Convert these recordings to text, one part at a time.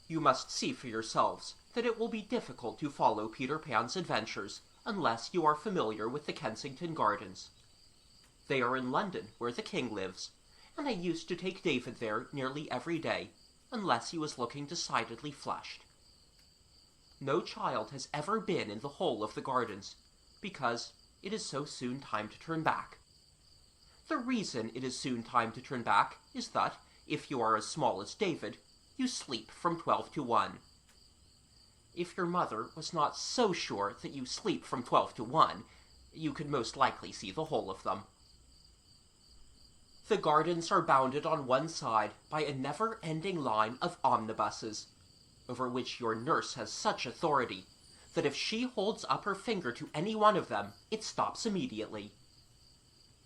You must see for yourselves that it will be difficult to follow Peter Pan's adventures unless you are familiar with the Kensington Gardens. They are in London, where the king lives, and I used to take David there nearly every day, unless he was looking decidedly flushed. No child has ever been in the whole of the gardens, because it is so soon time to turn back. The reason it is soon time to turn back is that, if you are as small as David, you sleep from 12 to 1. If your mother was not so sure that you sleep from 12 to 1, you could most likely see the whole of them. The gardens are bounded on one side by a never-ending line of omnibuses, over which your nurse has such authority that if she holds up her finger to any one of them, it stops immediately.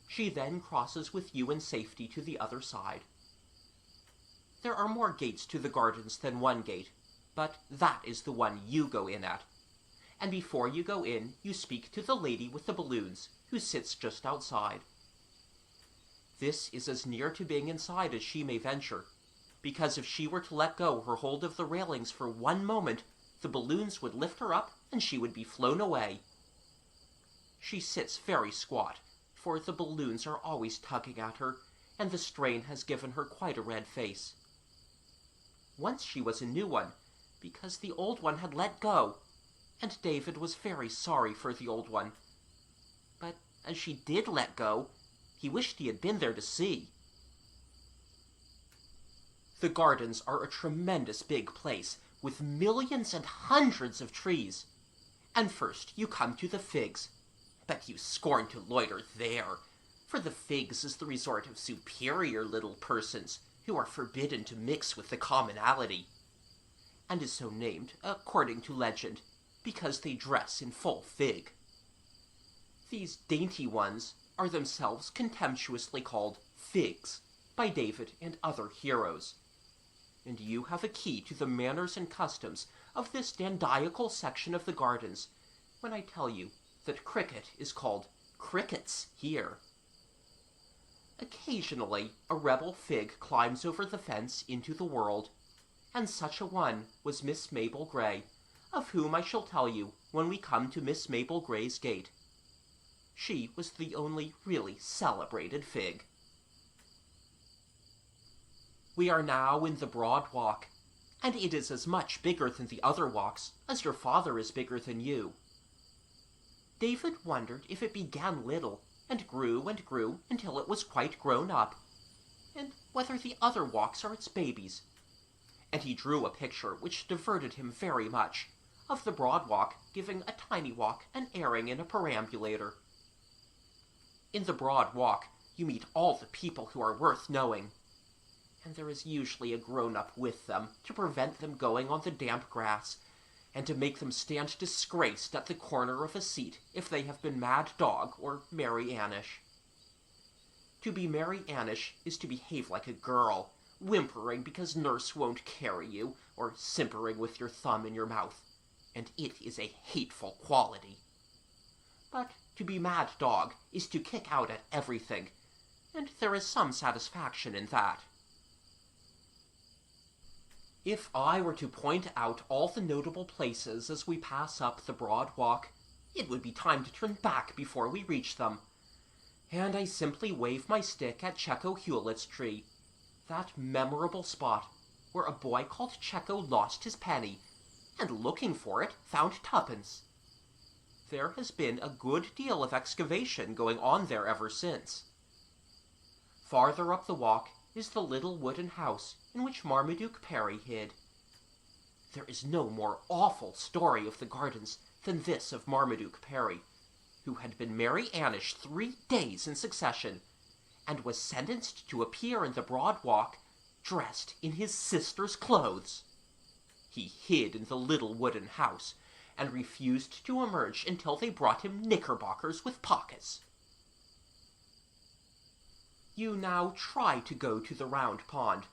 She then crosses with you in safety to the other side. There are more gates to the gardens than one gate, but that is the one you go in at. And before you go in, you speak to the lady with the balloons, who sits just outside. This is as near to being inside as she may venture, because if she were to let go her hold of the railings for one moment, the balloons would lift her up and she would be flown away. She sits very squat, for the balloons are always tugging at her, and the strain has given her quite a red face. Once she was a new one, because the old one had let go, and David was very sorry for the old one. But as she did let go, he wished he had been there to see. The gardens are a tremendous big place, with millions and hundreds of trees. And first you come to the figs. But you scorn to loiter there, for the figs is the resort of superior little persons, who are forbidden to mix with the commonalty, and is so named, according to legend, because they dress in full fig. These dainty ones are themselves contemptuously called figs by David and other heroes, and you have a key to the manners and customs of this dandiacal section of the gardens when I tell you that cricket is called crickets here. Occasionally a rebel fig climbs over the fence into the world, and such a one was Miss Mabel Grey, of whom I shall tell you when we come to Miss Mabel Grey's gate. She was the only really celebrated fig. We are now in the Broad Walk, and it is as much bigger than the other walks as your father is bigger than you. David wondered if it began little, and grew until it was quite grown up, and whether the other walks are its babies. And he drew a picture which diverted him very much, of the Broad Walk giving a tiny walk an airing in a perambulator. In the Broad Walk you meet all the people who are worth knowing, and there is usually a grown-up with them to prevent them going on the damp grass, and to make them stand disgraced at the corner of a seat if they have been Mad Dog or Mary Annish. To be Mary Annish is to behave like a girl, whimpering because nurse won't carry you, or simpering with your thumb in your mouth, and it is a hateful quality. But to be Mad Dog is to kick out at everything, and there is some satisfaction in that. If I were to point out all the notable places as we pass up the Broad Walk, it would be time to turn back before we reach them, and I simply wave my stick at Checo Hewlett's tree, that memorable spot where a boy called Checo lost his penny, and looking for it found tuppence. There has been a good deal of excavation going on there ever since. Farther up the walk is the little wooden house in which Marmaduke Perry hid. There is no more awful story of the gardens than this of Marmaduke Perry, who had been Mary Annish 3 days in succession, and was sentenced to appear in the Broad Walk dressed in his sister's clothes. He hid in the little wooden house, and refused to emerge until they brought him knickerbockers with pockets. You now try to go to the Round Pond,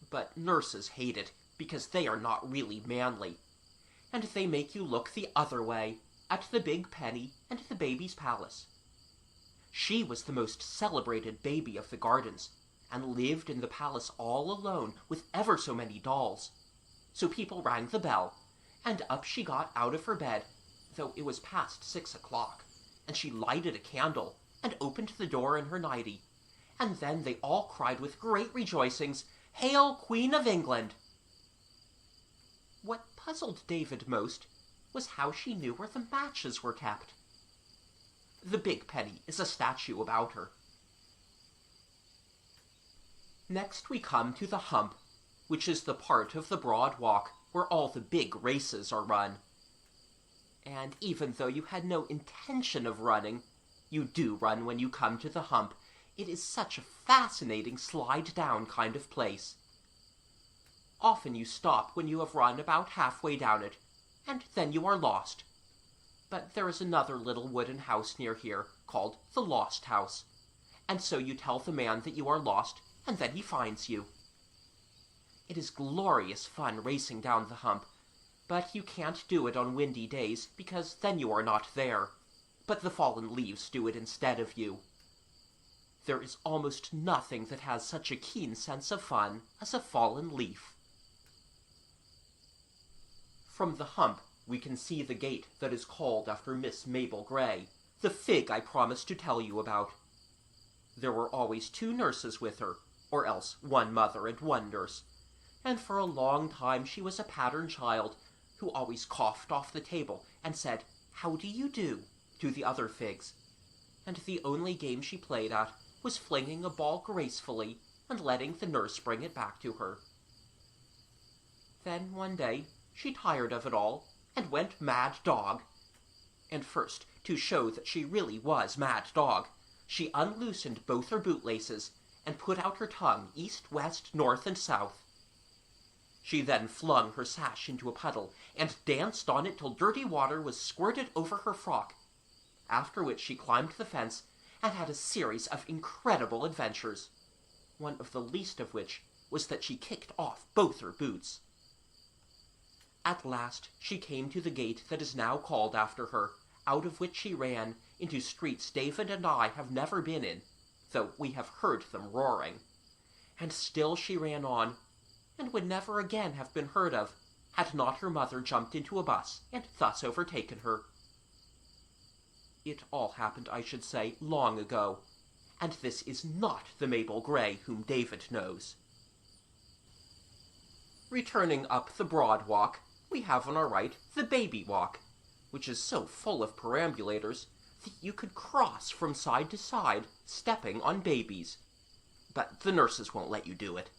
but nurses hate it because they are not really manly, and they make you look the other way, at the Big Penny and the Baby's Palace. She was the most celebrated baby of the gardens, and lived in the palace all alone with ever so many dolls, so people rang the bell, and up she got out of her bed, though it was past 6 o'clock, and she lighted a candle, and opened the door in her nightie, and then they all cried with great rejoicings, "Hail, Queen of England!" What puzzled David most was how she knew where the matches were kept. The big penny is a statue about her. Next we come to the Hump, which is the part of the Broad Walk where all the big races are run. And even though you had no intention of running, you do run when you come to the Hump. It is such a fascinating slide-down kind of place. Often you stop when you have run about halfway down it, and then you are lost. But there is another little wooden house near here, called the Lost House, and so you tell the man that you are lost, and then he finds you. It is glorious fun racing down the Hump, but you can't do it on windy days, because then you are not there, but the fallen leaves do it instead of you. There is almost nothing that has such a keen sense of fun as a fallen leaf. From the Hump we can see the gate that is called after Miss Mabel Grey, the fig I promised to tell you about. There were always 2 nurses with her, or else 1 mother and 1 nurse, and for a long time she was a pattern child, who always coughed off the table and said, "How do you do?" to the other figs, and the only game she played at was flinging a ball gracefully and letting the nurse bring it back to her. Then one day she tired of it all and went mad dog. And first, to show that she really was mad dog, she unloosened both her bootlaces and put out her tongue east, west, north, and south. She then flung her sash into a puddle and danced on it till dirty water was squirted over her frock, after which she climbed the fence and had a series of incredible adventures, one of the least of which was that she kicked off both her boots. At last she came to the gate that is now called after her, out of which she ran into streets David and I have never been in, though we have heard them roaring. And still she ran on, and would never again have been heard of, had not her mother jumped into a bus and thus overtaken her. It all happened, I should say, long ago, and this is not the Mabel Grey whom David knows. Returning up the Broad Walk, we have on our right the Baby Walk, which is so full of perambulators that you could cross from side to side, stepping on babies. But the nurses won't let you do it.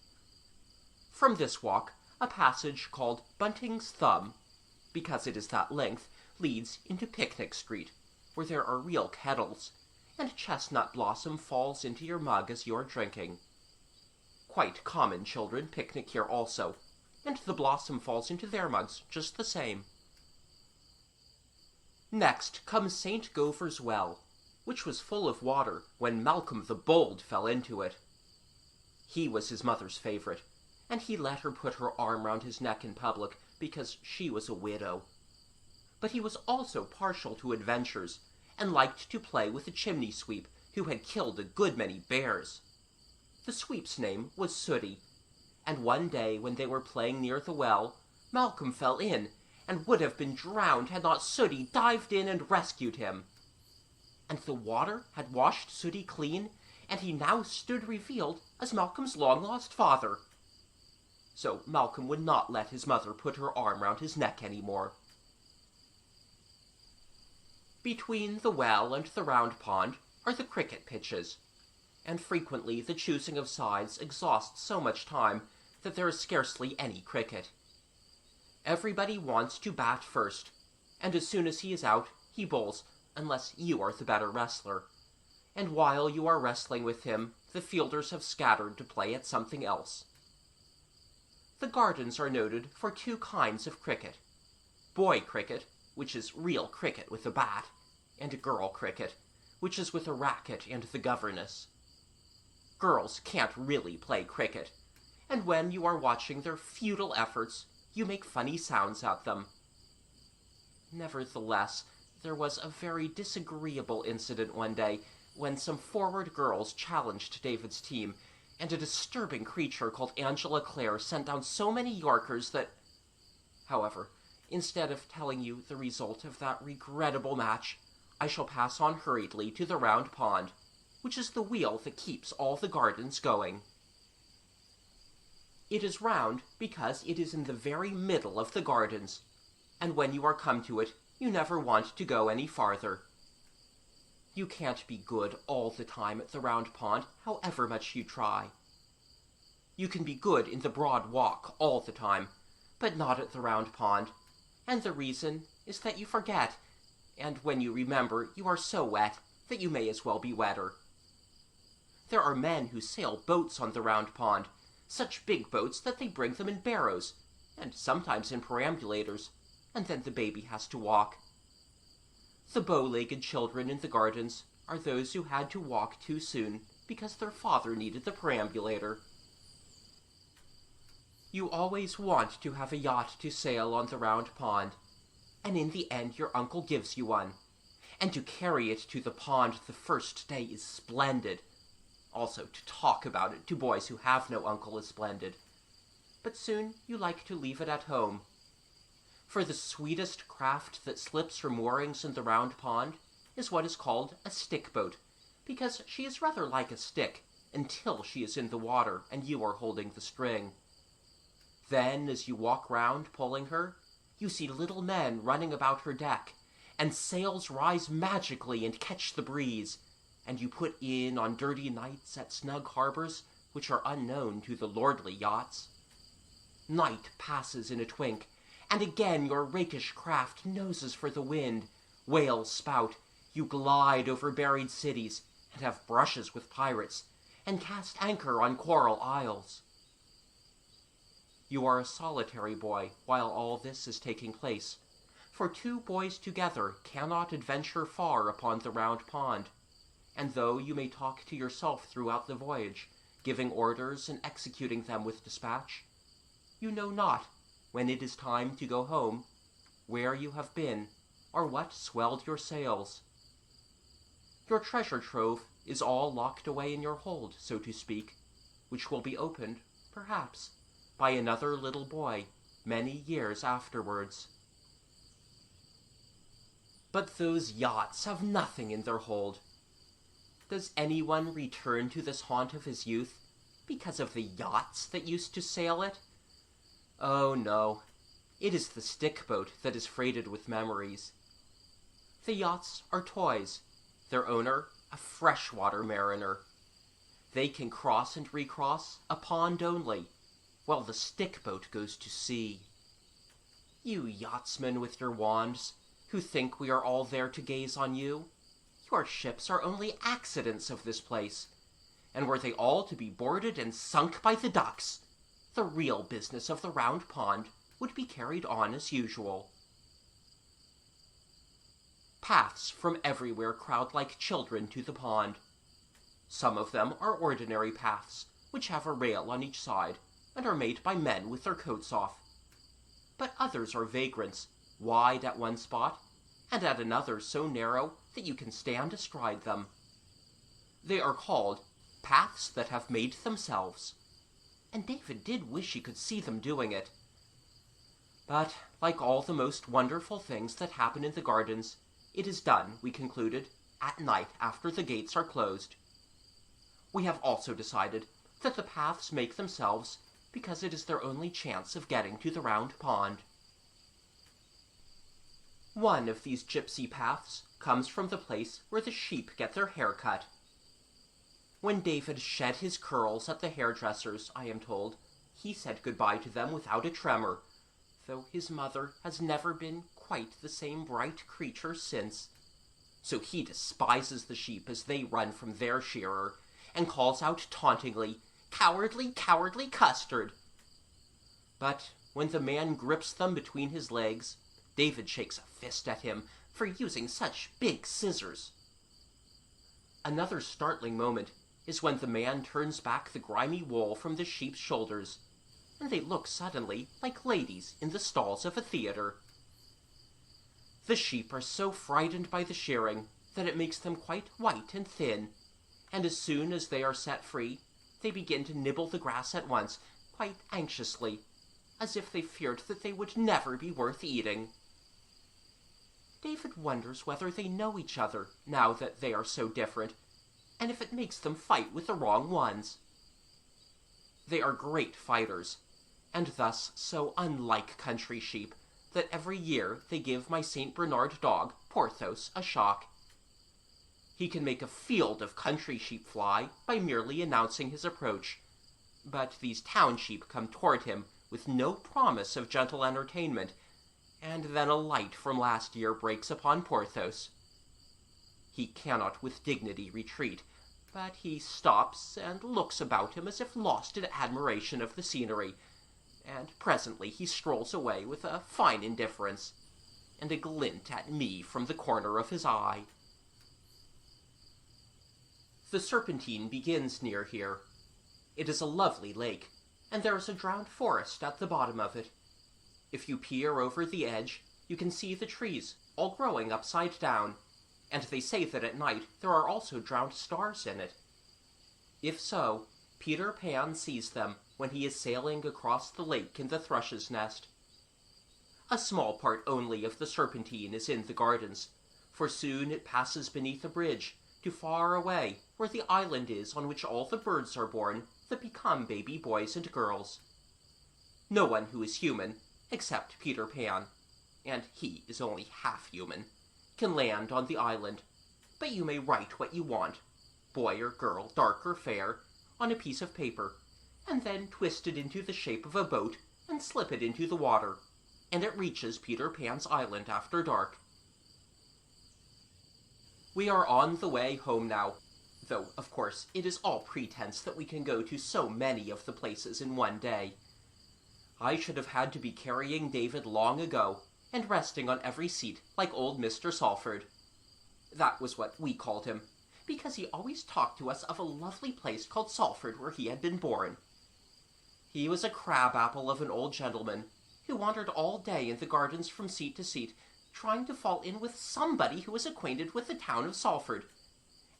From this walk, a passage called Bunting's Thumb, because it is that length, leads into Picnic Street, where there are real kettles, and chestnut blossom falls into your mug as you are drinking. Quite common children picnic here also, and the blossom falls into their mugs just the same. Next comes St. Gopher's Well, which was full of water when Malcolm the Bold fell into it. He was his mother's favourite, and he let her put her arm round his neck in public because she was a widow. But he was also partial to adventures, and liked to play with a chimney sweep who had killed a good many bears. The sweep's name was Sooty, and one day when they were playing near the well, Malcolm fell in, and would have been drowned had not Sooty dived in and rescued him. And the water had washed Sooty clean, and he now stood revealed as Malcolm's long-lost father. So Malcolm would not let his mother put her arm round his neck any more. Between the well and the round pond are the cricket pitches, and frequently the choosing of sides exhausts so much time that there is scarcely any cricket. Everybody wants to bat first, and as soon as he is out, he bowls, unless you are the better wrestler. And while you are wrestling with him, the fielders have scattered to play at something else. The gardens are noted for 2 kinds of cricket: boy cricket, which is real cricket with a bat, and girl cricket, which is with a racket and the governess. Girls can't really play cricket, and when you are watching their futile efforts, you make funny sounds at them. Nevertheless, there was a very disagreeable incident one day when some forward girls challenged David's team, and a disturbing creature called Angela Clare sent down so many Yorkers that, However, instead of telling you the result of that regrettable match, I shall pass on hurriedly to the round pond, which is the wheel that keeps all the gardens going. It is round because it is in the very middle of the gardens, and when you are come to it, you never want to go any farther. You can't be good all the time at the round pond, however much you try. You can be good in the broad walk all the time, but not at the round pond, and the reason is that you forget, and when you remember, you are so wet that you may as well be wetter. There are men who sail boats on the round pond, such big boats that they bring them in barrows, and sometimes in perambulators, and then the baby has to walk. The bow-legged children in the gardens are those who had to walk too soon because their father needed the perambulator. You always want to have a yacht to sail on the round pond, and in the end your uncle gives you one, and to carry it to the pond the first day is splendid. Also, to talk about it to boys who have no uncle is splendid. But soon you like to leave it at home. For the sweetest craft that slips her moorings in the round pond is what is called a stick boat, because she is rather like a stick until she is in the water and you are holding the string. Then, as you walk round pulling her, you see little men running about her deck, and sails rise magically and catch the breeze, and you put in on dirty nights at snug harbors which are unknown to the lordly yachts. Night passes in a twink, and again your rakish craft noses for the wind, whales spout, you glide over buried cities, and have brushes with pirates, and cast anchor on coral isles. You are a solitary boy while all this is taking place, for two boys together cannot adventure far upon the round pond, and though you may talk to yourself throughout the voyage, giving orders and executing them with dispatch, you know not, when it is time to go home, where you have been, or what swelled your sails. Your treasure trove is all locked away in your hold, so to speak, which will be opened, perhaps, by another little boy many years afterwards. But those yachts have nothing in their hold. Does anyone return to this haunt of his youth because of the yachts that used to sail it? Oh no, it is the stick boat that is freighted with memories. The yachts are toys, their owner a freshwater mariner. They can cross and recross a pond only, while the stick boat goes to sea. You yachtsmen with your wands, who think we are all there to gaze on you, your ships are only accidents of this place, and were they all to be boarded and sunk by the ducks, the real business of the round pond would be carried on as usual. Paths from everywhere crowd like children to the pond. Some of them are ordinary paths, which have a rail on each side, and are made by men with their coats off. But others are vagrants, wide at one spot, and at another so narrow that you can stand astride them. They are called paths that have made themselves, and David did wish he could see them doing it. But, like all the most wonderful things that happen in the gardens, it is done, we concluded, at night after the gates are closed. We have also decided that the paths make themselves because it is their only chance of getting to the round pond. One of these gypsy paths comes from the place where the sheep get their hair cut. When David shed his curls at the hairdresser's, I am told, he said goodbye to them without a tremor, though his mother has never been quite the same bright creature since. So he despises the sheep as they run from their shearer, and calls out tauntingly, "Cowardly, cowardly custard!" But when the man grips them between his legs, David shakes a fist at him for using such big scissors. Another startling moment is when the man turns back the grimy wool from the sheep's shoulders, and they look suddenly like ladies in the stalls of a theater. The sheep are so frightened by the shearing that it makes them quite white and thin, and as soon as they are set free, they begin to nibble the grass at once, quite anxiously, as if they feared that they would never be worth eating. David wonders whether they know each other, now that they are so different, and if it makes them fight with the wrong ones. They are great fighters, and thus so unlike country sheep that every year they give my St. Bernard dog, Porthos, a shock. He can make a field of country sheep fly by merely announcing his approach, but these town sheep come toward him with no promise of gentle entertainment, and then a light from last year breaks upon Porthos. He cannot with dignity retreat, but he stops and looks about him as if lost in admiration of the scenery, and presently he strolls away with a fine indifference, and a glint at me from the corner of his eye. The Serpentine begins near here. It is a lovely lake, and there is a drowned forest at the bottom of it. If you peer over the edge, you can see the trees, all growing upside down, and they say that at night there are also drowned stars in it. If so, Peter Pan sees them when he is sailing across the lake in the thrush's nest. A small part only of the Serpentine is in the gardens, for soon it passes beneath a bridge to far away, where the island is on which all the birds are born that become baby boys and girls. No one who is human, except Peter Pan, and he is only half human, can land on the island, but you may write what you want, boy or girl, dark or fair, on a piece of paper, and then twist it into the shape of a boat and slip it into the water, and it reaches Peter Pan's island after dark. We are on the way home now, though, of course, it is all pretense that we can go to so many of the places in one day. I should have had to be carrying David long ago, and resting on every seat like old Mr. Salford. That was what we called him, because he always talked to us of a lovely place called Salford where he had been born. He was a crab-apple of an old gentleman, who wandered all day in the gardens from seat to seat, trying to fall in with somebody who was acquainted with the town of Salford.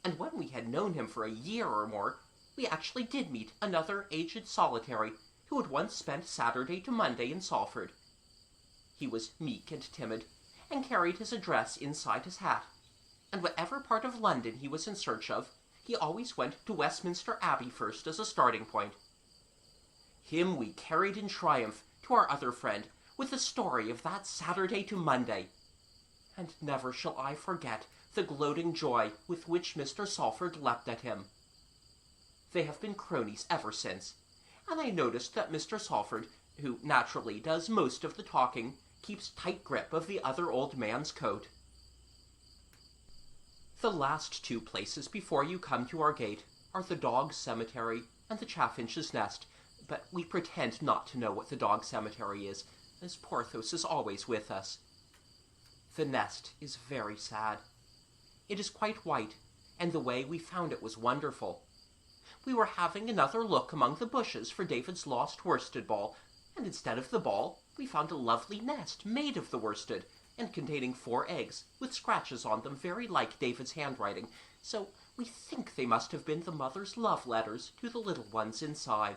And when we had known him for a year or more, we actually did meet another aged solitary who had once spent Saturday to Monday in Salford. He was meek and timid, and carried his address inside his hat, and whatever part of London he was in search of, he always went to Westminster Abbey first as a starting point. Him we carried in triumph to our other friend with the story of that Saturday to Monday, and never shall I forget the gloating joy with which Mr. Salford leapt at him. They have been cronies ever since, and I noticed that Mr. Salford, who naturally does most of the talking, keeps tight grip of the other old man's coat. The last two places before you come to our gate are the dog cemetery and the chaffinch's nest, but we pretend not to know what the dog cemetery is, as Porthos is always with us. The nest is very sad. It is quite white, and the way we found it was wonderful. We were having another look among the bushes for David's lost worsted ball, and instead of the ball, we found a lovely nest made of the worsted, and containing 4 eggs, with scratches on them very like David's handwriting, so we think they must have been the mother's love letters to the little ones inside.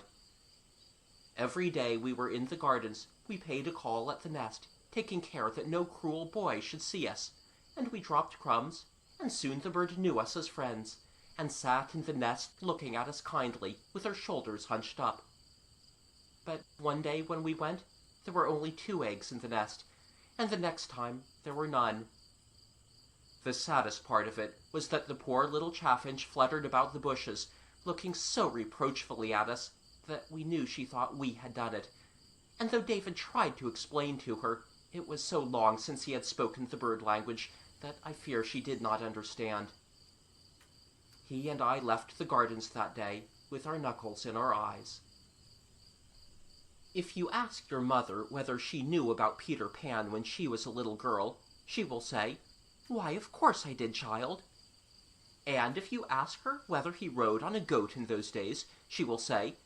Every day we were in the gardens, we paid a call at the nest, taking care that no cruel boy should see us, and we dropped crumbs, and soon the bird knew us as friends, and sat in the nest looking at us kindly, with her shoulders hunched up. But one day when we went, there were only 2 eggs in the nest, and the next time there were none. The saddest part of it was that the poor little chaffinch fluttered about the bushes, looking so reproachfully at us that we knew she thought we had done it, and though David tried to explain to her, it was so long since he had spoken the bird language that I fear she did not understand. He and I left the gardens that day with our knuckles in our eyes. If you ask your mother whether she knew about Peter Pan when she was a little girl, she will say, "Why, of course I did, child." And if you ask her whether he rode on a goat in those days, she will say,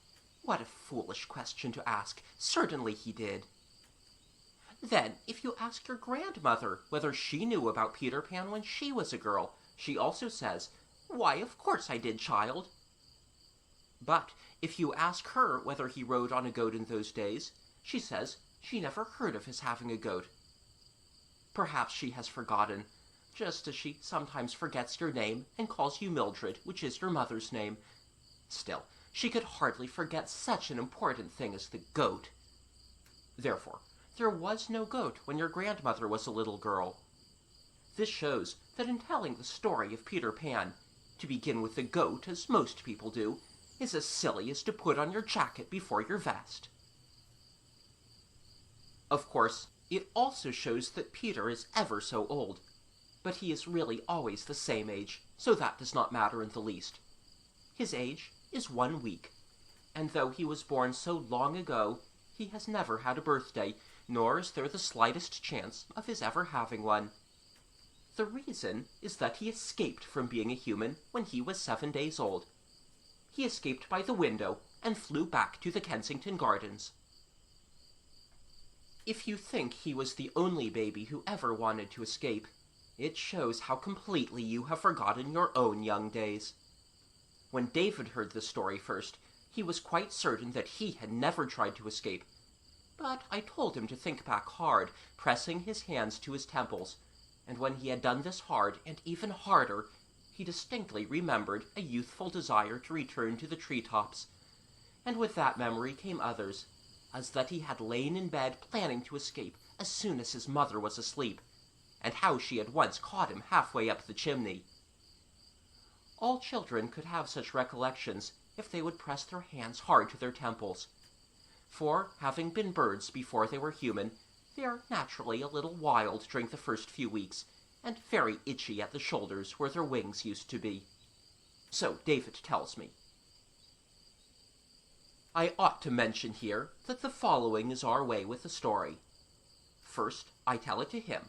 "What a foolish question to ask. Certainly he did." Then, if you ask your grandmother whether she knew about Peter Pan when she was a girl, she also says, "Why, of course I did, child." But if you ask her whether he rode on a goat in those days, She says she never heard of his having a goat. Perhaps she has forgotten, just as she sometimes forgets your name and calls you Mildred, which is your mother's name. Still, she could hardly forget such an important thing as the goat. Therefore, there was no goat when your grandmother was a little girl. This shows that in telling the story of Peter Pan, to begin with the goat, as most people do, is as silly as to put on your jacket before your vest. Of course, it also shows that Peter is ever so old, but he is really always the same age, so that does not matter in the least. His age is 1 week, and though he was born so long ago, he has never had a birthday, nor is there the slightest chance of his ever having one. The reason is that he escaped from being a human when he was 7 days old. He escaped by the window and flew back to the Kensington Gardens. If you think he was the only baby who ever wanted to escape, it shows how completely you have forgotten your own young days. When David heard the story first, he was quite certain that he had never tried to escape. But I told him to think back hard, pressing his hands to his temples, and when he had done this hard and even harder, he distinctly remembered a youthful desire to return to the treetops. And with that memory came others, as that he had lain in bed planning to escape as soon as his mother was asleep, and how she had once caught him halfway up the chimney. All children could have such recollections if they would press their hands hard to their temples. For, having been birds before they were human, they are naturally a little wild during the first few weeks, and very itchy at the shoulders where their wings used to be. So David tells me. I ought to mention here that the following is our way with the story. First, I tell it to him,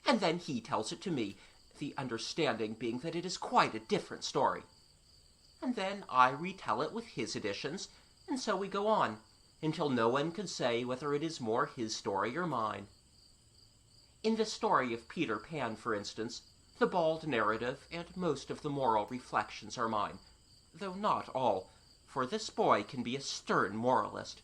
and then he tells it to me, the understanding being that it is quite a different story. And then I retell it with his additions, and so we go on, until no one can say whether it is more his story or mine. In the story of Peter Pan, for instance, the bald narrative and most of the moral reflections are mine, though not all, for this boy can be a stern moralist.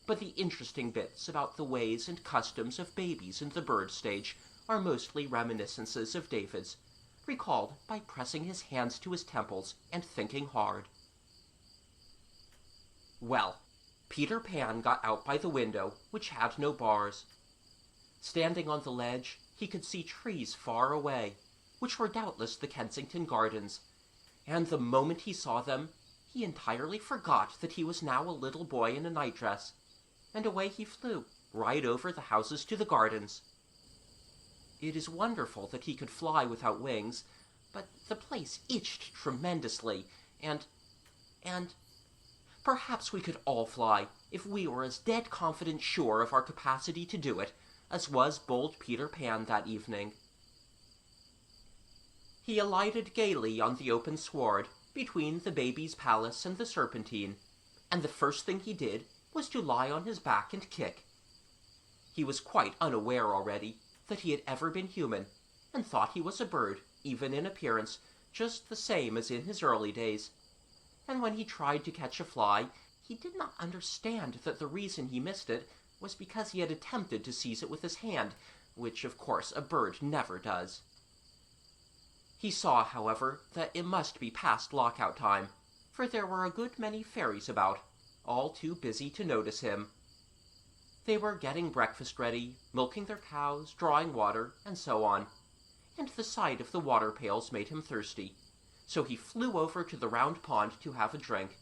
But the interesting bits about the ways and customs of babies in the bird stage are mostly reminiscences of David's, recalled by pressing his hands to his temples and thinking hard. Well, Peter Pan got out by the window, which had no bars. Standing on the ledge, he could see trees far away, which were doubtless the Kensington Gardens, and the moment he saw them, he entirely forgot that he was now a little boy in a nightdress, and away he flew, right over the houses to the gardens. It is wonderful that he could fly without wings, but the place itched tremendously, and perhaps we could all fly if we were as dead confident sure of our capacity to do it as was bold Peter Pan that evening. He alighted gaily on the open sward between the baby's palace and the Serpentine, and the first thing he did was to lie on his back and kick. He was quite unaware already that he had ever been human, and thought he was a bird, even in appearance, just the same as in his early days. And when he tried to catch a fly, he did not understand that the reason he missed it was because he had attempted to seize it with his hand, which, of course, a bird never does. He saw, however, that it must be past lockout time, for there were a good many fairies about, all too busy to notice him. They were getting breakfast ready, milking their cows, drawing water, and so on, and the sight of the water pails made him thirsty, so he flew over to the round pond to have a drink.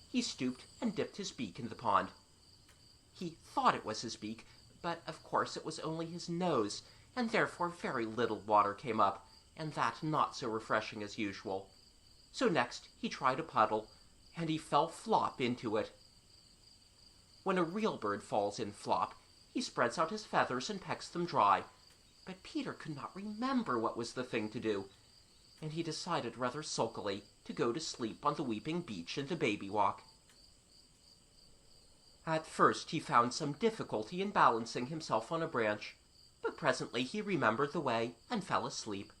He stooped and dipped his beak in the pond. He thought it was his beak, but of course it was only his nose, and therefore very little water came up, and that not so refreshing as usual. So next he tried a puddle, and he fell flop into it. When a real bird falls in flop, he spreads out his feathers and pecks them dry, but Peter could not remember what was the thing to do, and he decided rather sulkily to go to sleep on the weeping beech in the baby walk. At first he found some difficulty in balancing himself on a branch, but presently he remembered the way and fell asleep.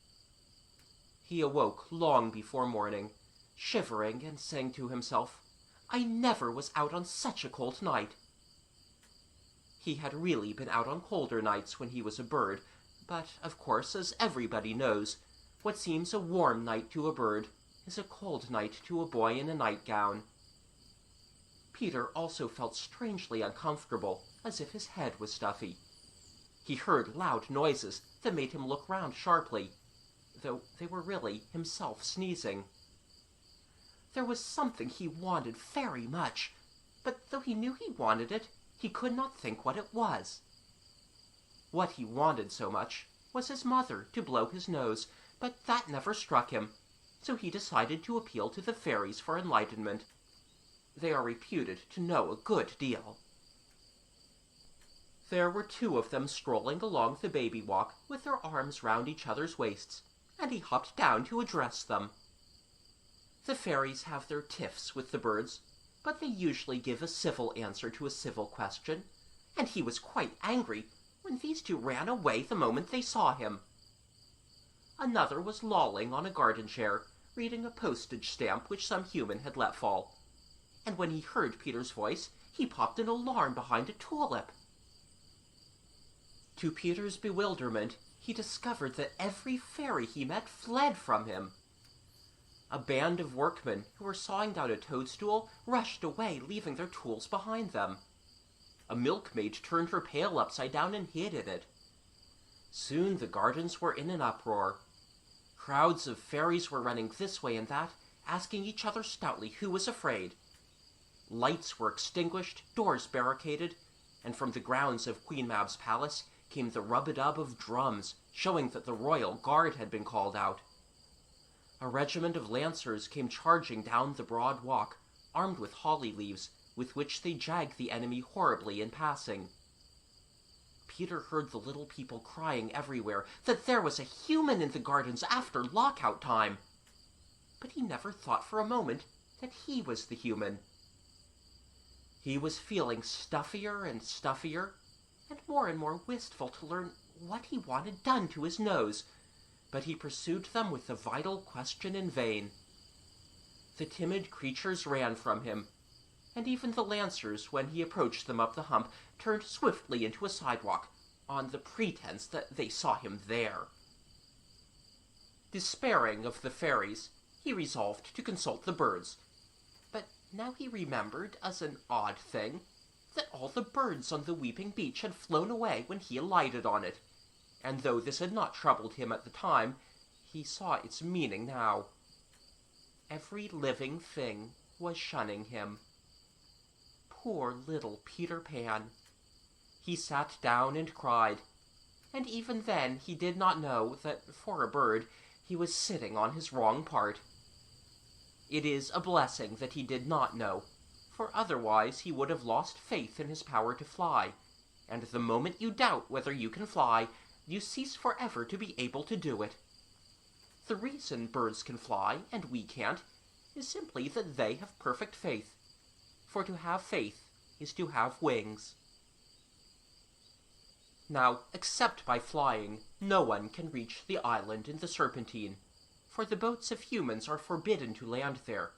He awoke long before morning, shivering and saying to himself, "I never was out on such a cold night." He had really been out on colder nights when he was a bird, but, of course, as everybody knows, what seems a warm night to a bird is a cold night to a boy in a nightgown. Peter also felt strangely uncomfortable, as if his head was stuffy. He heard loud noises that made him look round sharply, though they were really himself sneezing. There was something he wanted very much, but though he knew he wanted it, he could not think what it was. What he wanted so much was his mother to blow his nose, but that never struck him, so he decided to appeal to the fairies for enlightenment. They are reputed to know a good deal. There were 2 of them strolling along the baby walk with their arms round each other's waists, and he hopped down to address them. The fairies have their tiffs with the birds, but they usually give a civil answer to a civil question, and he was quite angry when these 2 ran away the moment they saw him. Another was lolling on a garden chair, reading a postage stamp which some human had let fall, and when he heard Peter's voice, he popped an alarm behind a tulip. To Peter's bewilderment, he discovered that every fairy he met fled from him. A band of workmen who were sawing down a toadstool rushed away, leaving their tools behind them. A milkmaid turned her pail upside down and hid in it. Soon the gardens were in an uproar. Crowds of fairies were running this way and that, asking each other stoutly who was afraid. Lights were extinguished, doors barricaded, and from the grounds of Queen Mab's palace came the rub-a-dub of drums, showing that the royal guard had been called out. A regiment of lancers came charging down the broad walk, armed with holly leaves, with which they jagged the enemy horribly in passing. Peter heard the little people crying everywhere that there was a human in the gardens after lockout time. But he never thought for a moment that he was the human. He was feeling stuffier and stuffier, and more wistful to learn what he wanted done to his nose, but he pursued them with the vital question in vain. The timid creatures ran from him, and even the lancers, when he approached them up the hump, turned swiftly into a sidewalk, on the pretense that they saw him there. Despairing of the fairies, he resolved to consult the birds, but now he remembered, as an odd thing, that all the birds on the weeping beech had flown away when he alighted on it, and though this had not troubled him at the time, he saw its meaning now. Every living thing was shunning him. Poor little Peter Pan. He sat down and cried, and even then he did not know that, for a bird, he was sitting on his wrong part. It is a blessing that he did not know, for otherwise he would have lost faith in his power to fly, and the moment you doubt whether you can fly, you cease forever to be able to do it. The reason birds can fly and we can't is simply that they have perfect faith, for to have faith is to have wings. Now, except by flying, no one can reach the island in the Serpentine, for the boats of humans are forbidden to land there,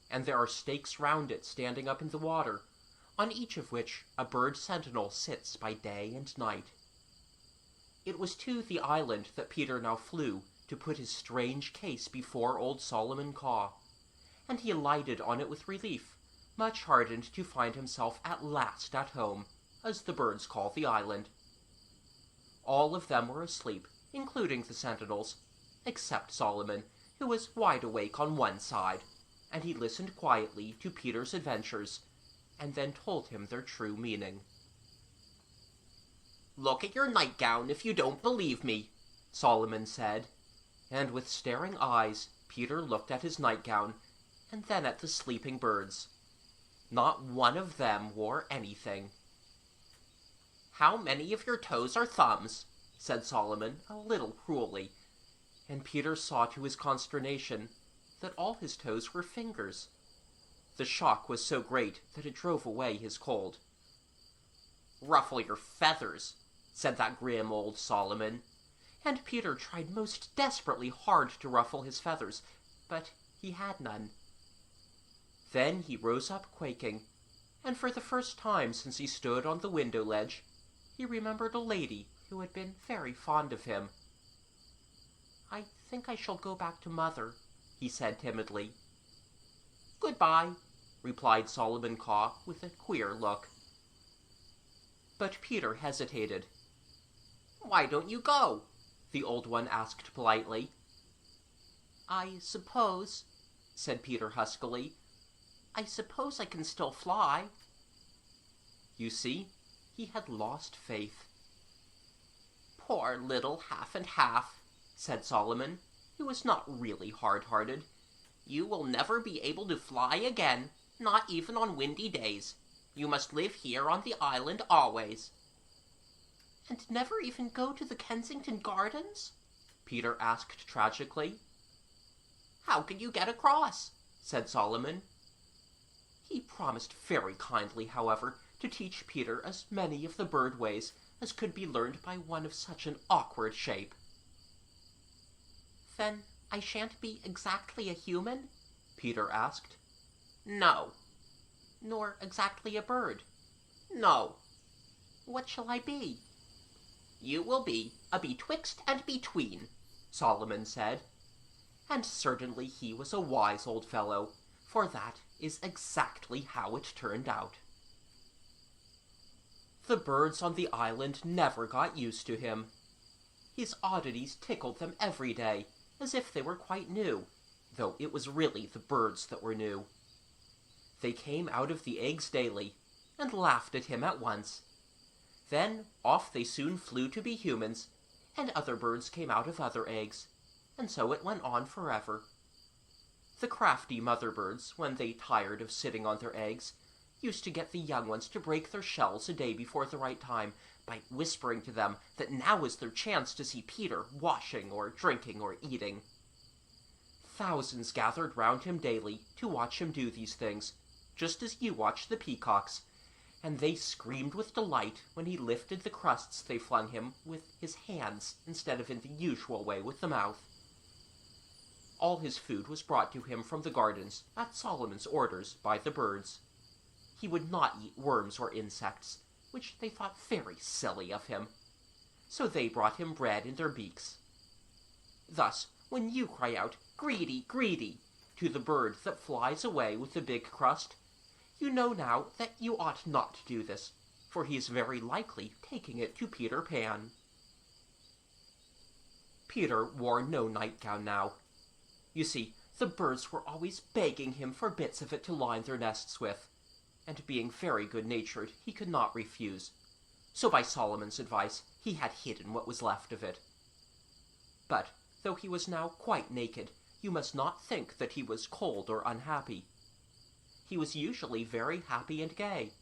and there are stakes round it standing up in the water, on each of which a bird sentinel sits by day and night. It was to the island that Peter now flew to put his strange case before old Solomon Caw, and he alighted on it with relief, much heartened to find himself at last at home, as the birds call the island. All of them were asleep, including the sentinels, except Solomon, who was wide awake on one side, and he listened quietly to Peter's adventures, and then told him their true meaning. "Look at your nightgown if you don't believe me," Solomon said, and with staring eyes Peter looked at his nightgown, and then at the sleeping birds. Not one of them wore anything. "How many of your toes are thumbs?" said Solomon, a little cruelly, and Peter saw to his consternation that all his toes were fingers. The shock was so great that it drove away his cold. "Ruffle your feathers," said that grim old Solomon, and Peter tried most desperately hard to ruffle his feathers, but he had none. Then he rose up quaking, and for the first time since he stood on the window ledge, he remembered a lady who had been very fond of him. "I think I shall go back to Mother," he said timidly. "Goodbye," replied Solomon Caw with a queer look. But Peter hesitated. "Why don't you go?" the old one asked politely. "I suppose," said Peter huskily, "I suppose I can still fly." You see, he had lost faith. "Poor little half and half," said Solomon, who was not really hard-hearted. "You will never be able to fly again, not even on windy days. You must live here on the island always." "And never even go to the Kensington Gardens?" Peter asked tragically. "How can you get across?" said Solomon. He promised very kindly, however, to teach Peter as many of the bird ways as could be learned by one of such an awkward shape. "Then I shan't be exactly a human?" Peter asked. "No." "Nor exactly a bird?" "No." "What shall I be?" "You will be a betwixt and between," Solomon said. And certainly he was a wise old fellow, for that is exactly how it turned out. The birds on the island never got used to him. His oddities tickled them every day, as if they were quite new, though it was really the birds that were new. They came out of the eggs daily, and laughed at him at once. Then off they soon flew to be humans, and other birds came out of other eggs, and so it went on forever. The crafty mother birds, when they tired of sitting on their eggs, used to get the young ones to break their shells a day before the right time by whispering to them that now was their chance to see Peter washing or drinking or eating. Thousands gathered round him daily to watch him do these things, just as you watch the peacocks, and they screamed with delight when he lifted the crusts they flung him with his hands instead of in the usual way with the mouth. All his food was brought to him from the gardens, at Solomon's orders, by the birds. He would not eat worms or insects, which they thought very silly of him. So they brought him bread in their beaks. Thus, when you cry out, "Greedy, greedy," to the bird that flies away with the big crust, you know now that you ought not to do this, for he is very likely taking it to Peter Pan. Peter wore no nightgown now. You see, the birds were always begging him for bits of it to line their nests with, and being very good-natured, he could not refuse. So by Solomon's advice, he had hidden what was left of it. But, though he was now quite naked, you must not think that he was cold or unhappy. He was usually very happy and gay,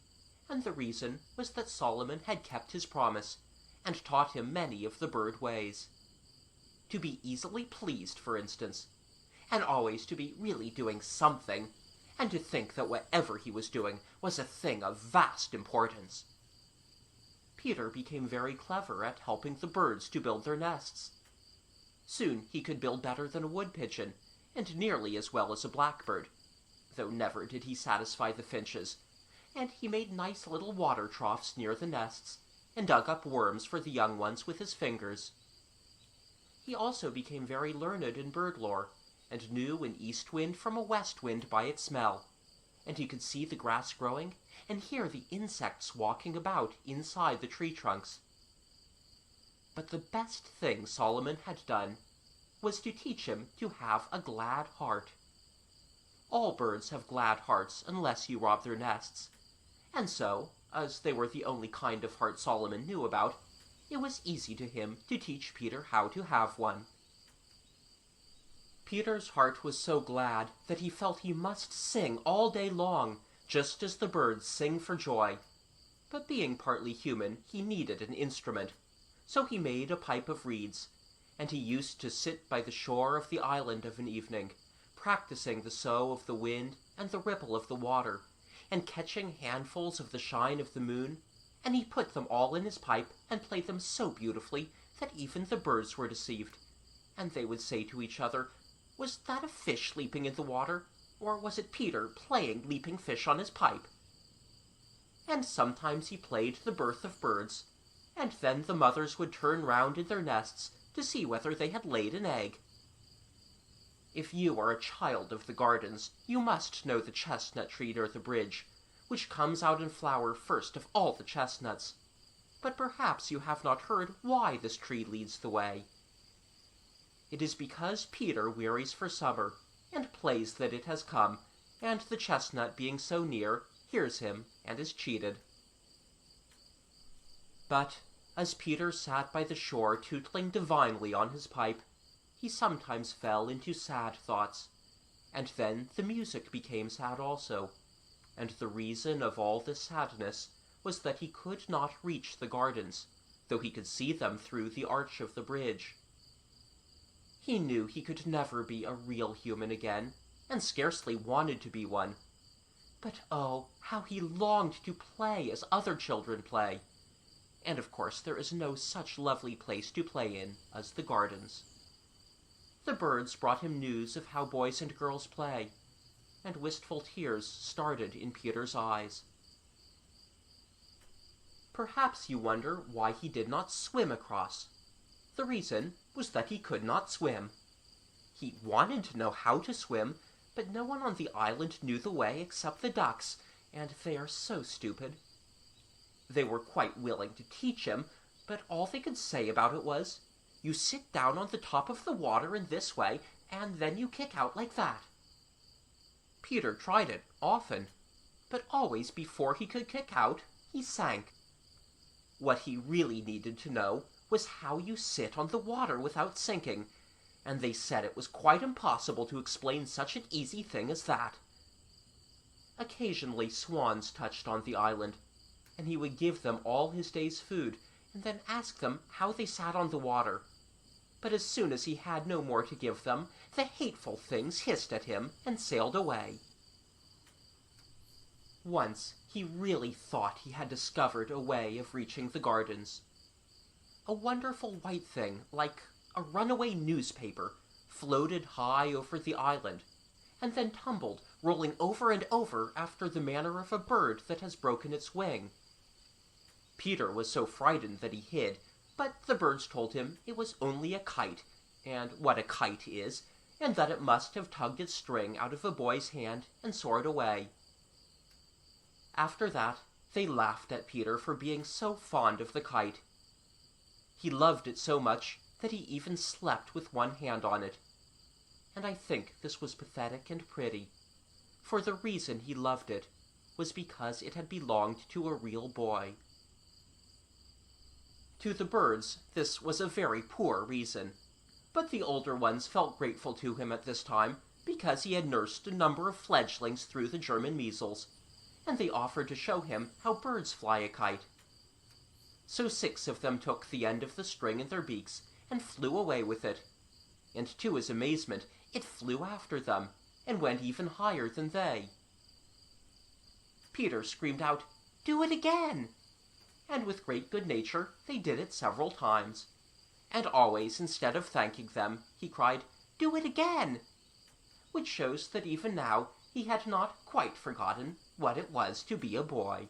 and the reason was that Solomon had kept his promise, and taught him many of the bird ways. To be easily pleased, for instance, and always to be really doing something, and to think that whatever he was doing was a thing of vast importance. Peter became very clever at helping the birds to build their nests. Soon he could build better than a wood-pigeon, and nearly as well as a blackbird, though never did he satisfy the finches, and he made nice little water troughs near the nests, and dug up worms for the young ones with his fingers. He also became very learned in bird lore, and knew an east wind from a west wind by its smell, and he could see the grass growing and hear the insects walking about inside the tree trunks. But the best thing Solomon had done was to teach him to have a glad heart. All birds have glad hearts unless you rob their nests, and so, as they were the only kind of heart Solomon knew about, it was easy to him to teach Peter how to have one. Peter's heart was so glad that he felt he must sing all day long, just as the birds sing for joy. But being partly human, he needed an instrument, so he made a pipe of reeds, and he used to sit by the shore of the island of an evening, practicing the sough of the wind and the ripple of the water, and catching handfuls of the shine of the moon, and he put them all in his pipe and played them so beautifully that even the birds were deceived, and they would say to each other, "Was that a fish leaping in the water, or was it Peter playing leaping fish on his pipe?" And sometimes he played the Birth of Birds, and then the mothers would turn round in their nests to see whether they had laid an egg. If you are a child of the gardens, you must know the chestnut tree near the bridge, which comes out in flower first of all the chestnuts. But perhaps you have not heard why this tree leads the way. It is because Peter wearies for summer, and plays that it has come, and the chestnut being so near, hears him and is cheated. But as Peter sat by the shore tootling divinely on his pipe, he sometimes fell into sad thoughts, and then the music became sad also, and the reason of all this sadness was that he could not reach the gardens, though he could see them through the arch of the bridge. He knew he could never be a real human again, and scarcely wanted to be one. But oh, how he longed to play as other children play! And of course there is no such lovely place to play in as the gardens. The birds brought him news of how boys and girls play, and wistful tears started in Peter's eyes. Perhaps you wonder why he did not swim across. The reason was that he could not swim. He wanted to know how to swim, but no one on the island knew the way except the ducks, and they are so stupid. They were quite willing to teach him, but all they could say about it was, "You sit down on the top of the water in this way, and then you kick out like that." Peter tried it often, but always before he could kick out, he sank. What he really needed to know was how you sit on the water without sinking, and they said it was quite impossible to explain such an easy thing as that. Occasionally swans touched on the island, and he would give them all his day's food, and then ask them how they sat on the water. But as soon as he had no more to give them, the hateful things hissed at him and sailed away. Once he really thought he had discovered a way of reaching the gardens. A wonderful white thing, like a runaway newspaper, floated high over the island, and then tumbled, rolling over and over after the manner of a bird that has broken its wing. Peter was so frightened that he hid, but the birds told him it was only a kite, and what a kite is, and that it must have tugged its string out of a boy's hand and soared away. After that, they laughed at Peter for being so fond of the kite. He loved it so much that he even slept with one hand on it. And I think this was pathetic and pretty, for the reason he loved it was because it had belonged to a real boy. To the birds, this was a very poor reason, but the older ones felt grateful to him at this time because he had nursed a number of fledglings through the German measles, and they offered to show him how birds fly a kite. So 6 of them took the end of the string in their beaks and flew away with it, and to his amazement it flew after them, and went even higher than they. Peter screamed out, "Do it again!" And with great good nature they did it several times, and always instead of thanking them he cried, "Do it again!" which shows that even now he had not quite forgotten what it was to be a boy.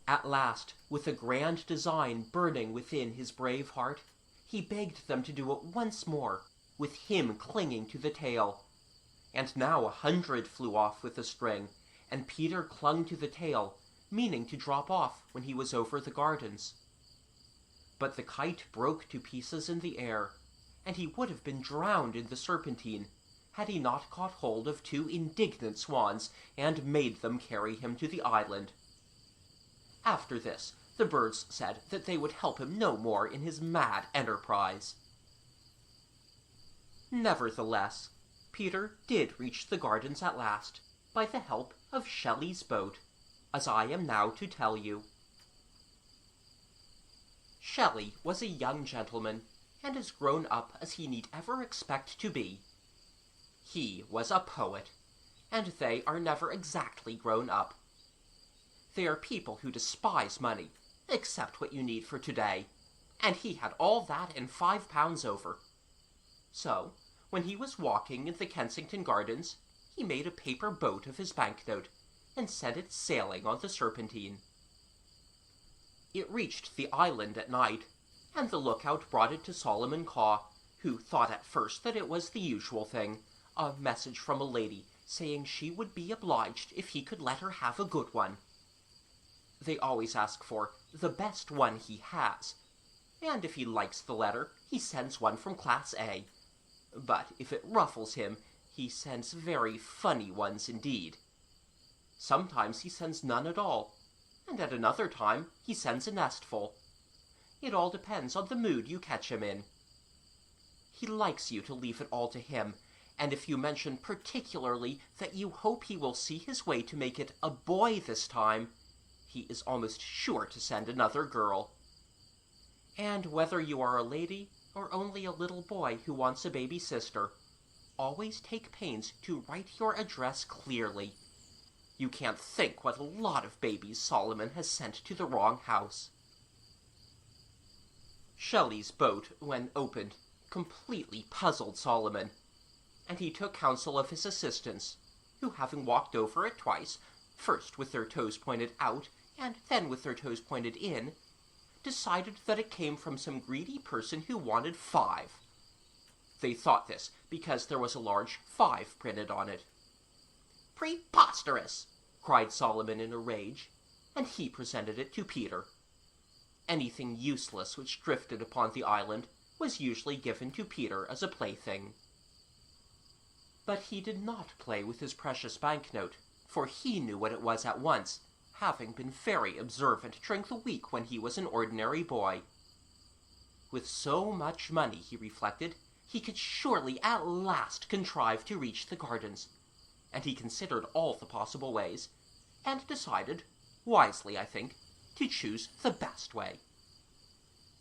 At last, with a grand design burning within his brave heart, he begged them to do it once more, with him clinging to the tail. And now 100 flew off with the string, and Peter clung to the tail, meaning to drop off when he was over the gardens. But the kite broke to pieces in the air, and he would have been drowned in the Serpentine, had he not caught hold of 2 indignant swans and made them carry him to the island. After this, the birds said that they would help him no more in his mad enterprise. Nevertheless, Peter did reach the gardens at last, by the help of Shelley's boat, as I am now to tell you. Shelley was a young gentleman, and as grown up as he need ever expect to be. He was a poet, and they are never exactly grown up. They are people who despise money, except what you need for today, and he had all that and £5 over. So, when he was walking in the Kensington Gardens, he made a paper boat of his banknote, and sent it sailing on the Serpentine. It reached the island at night, and the lookout brought it to Solomon Caw, who thought at first that it was the usual thing, a message from a lady saying she would be obliged if he could let her have a good one. They always ask for the best one he has, and if he likes the letter, he sends one from Class A. But if it ruffles him, he sends very funny ones indeed. Sometimes he sends none at all, and at another time he sends a nestful. It all depends on the mood you catch him in. He likes you to leave it all to him, and if you mention particularly that you hope he will see his way to make it a boy this time, he is almost sure to send another girl. And whether you are a lady or only a little boy who wants a baby sister, always take pains to write your address clearly. You can't think what a lot of babies Solomon has sent to the wrong house. Shelley's boat, when opened, completely puzzled Solomon, and he took counsel of his assistants, who, having walked over it twice, first with their toes pointed out and then with their toes pointed in, decided that it came from some greedy person who wanted 5. They thought this because there was a large 5 printed on it. "Preposterous!" cried Solomon in a rage, and he presented it to Peter. Anything useless which drifted upon the island was usually given to Peter as a plaything. But he did not play with his precious banknote, for he knew what it was at once, having been very observant during the week when he was an ordinary boy. With so much money, he reflected, he could surely at last contrive to reach the gardens, and he considered all the possible ways, and decided, wisely I think, to choose the best way.